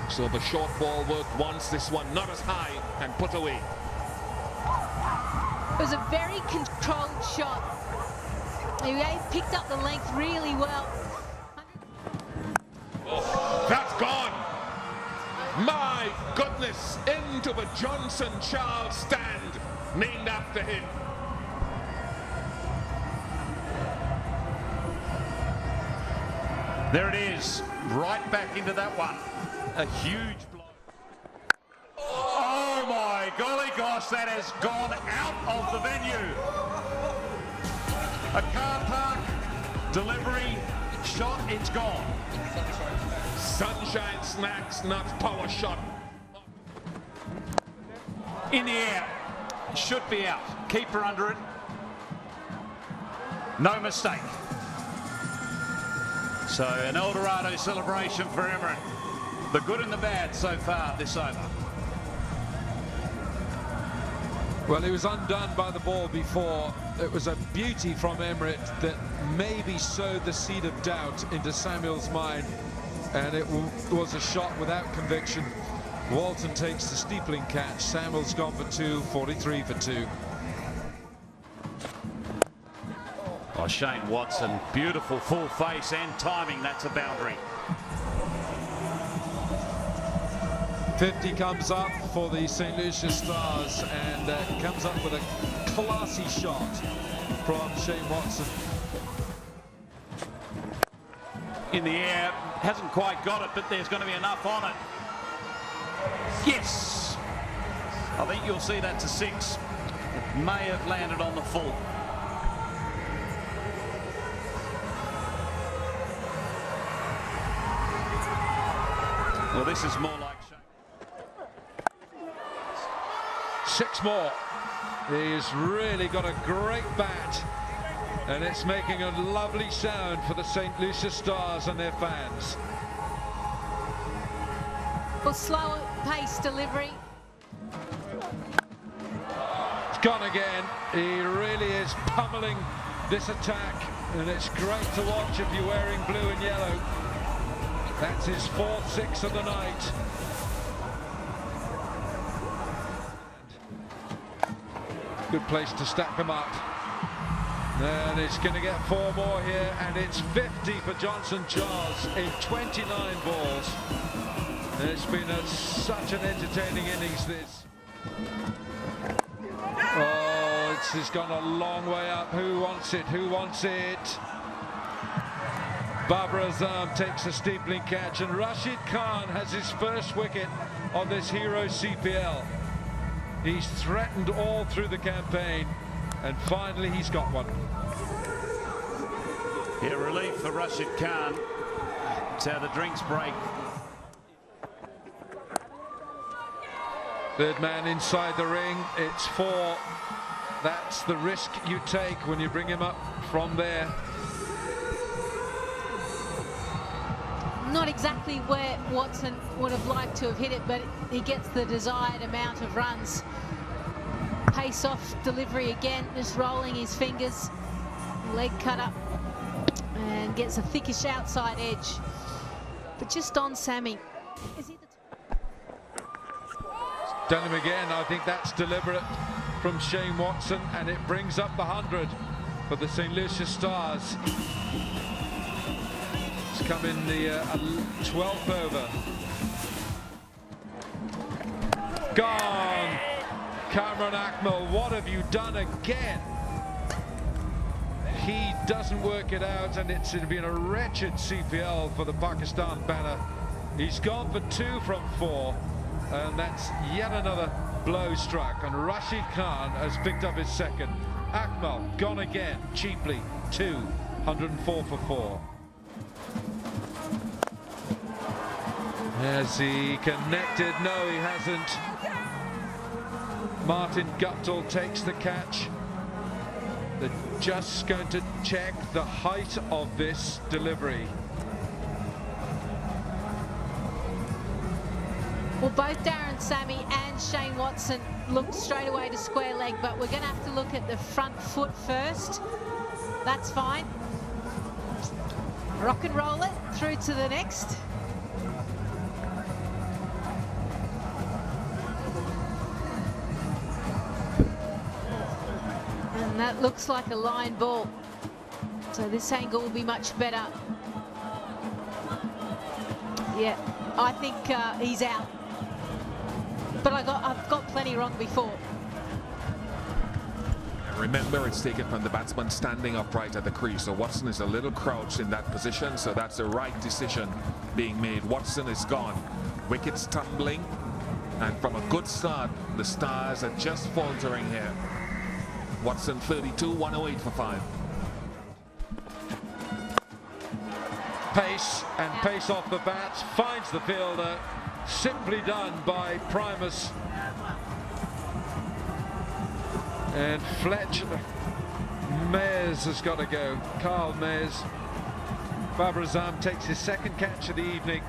So the short ball worked once, this one not as high, and put away. It was a very controlled shot. He picked up the length really well. Oh, that's gone. My goodness, into the Johnson Charles stand, named after him. There it is, right back into that one. A huge blow. Oh my golly gosh, that has gone out of the venue. A car park delivery shot, it's gone. Sunshine snacks, not power shot. In the air. Should be out. Keeper under it. No mistake. So an El Dorado celebration for Emirates. The good and the bad so far this over. Well, he was undone by the ball before. It was a beauty from Emirates that maybe sowed the seed of doubt into Samuel's mind, and it was a shot without conviction. Walton takes the steepling catch. Samuel's gone for 2, 43 for 2. Oh, Shane Watson, beautiful full face and timing. That's a boundary. 50 comes up for the St. Lucia Stars, and comes up with a classy shot from Shane Watson. In the air, hasn't quite got it, but there's going to be enough on it. Yes! I think you'll see that to 6. It may have landed on the full. Well, this is more like Shane. 6 more. He's really got a great bat, and it's making a lovely sound for the St. Lucia Stars and their fans. Well, slower pace delivery. It's gone again. He really is pummeling this attack, and it's great to watch if you're wearing blue and yellow. That's his 4th 6 of the night. Good place to stack them up. And it's going to get 4 more here, and it's 50 for Johnson Charles in 29 balls. And it's been such an entertaining innings, this. Oh, it's gone a long way up. Who wants it? Who wants it? Babar Azam takes a steepling catch, and Rashid Khan has his first wicket on this Hero CPL. He's threatened all through the campaign, and finally he's got one. Yeah, relief for Rashid Khan. It's how the drinks break. Third man inside the ring, it's 4. That's the risk you take when you bring him up from there. Not exactly where Watson would have liked to have hit it, but he gets the desired amount of runs. Pace off delivery again, just rolling his fingers. Leg cut up and gets a thickish outside edge. But just on Sammy. Is he Done him again. I think that's deliberate from Shane Watson, and it brings up the 100 for the St. Lucia Stars. It's come in the 12th over. Gone! Cameron Akmal, what have you done again? He doesn't work it out, and it's been a wretched CPL for the Pakistan banner. He's gone for 2 from 4, and that's yet another blow struck, and Rashid Khan has picked up his 2nd. Akmal gone again, cheaply, 2, 104 for 4. Has he connected? No, he hasn't. Martin Guptill takes the catch. They're just going to check the height of this delivery. Well, both Darren Sammy and Shane Watson looked straight away to square leg, but we're going to have to look at the front foot first. That's fine. Rock and roll it through to the next. And that looks like a line ball. So this angle will be much better. Yeah, I think he's out. But I've got plenty wrong before. Remember, it's taken from the batsman standing upright at the crease, so Watson is a little crouched in that position, so that's the right decision being made. Watson is gone. Wickets tumbling, and from a good start, the Stars are just faltering here. Watson 32, 108 for 5. Pace, and pace off the bat, finds the fielder. Simply done by Primus. And Fletcher, Mayers has got to go. Carl Mayers. Babarazam takes his second catch of the evening.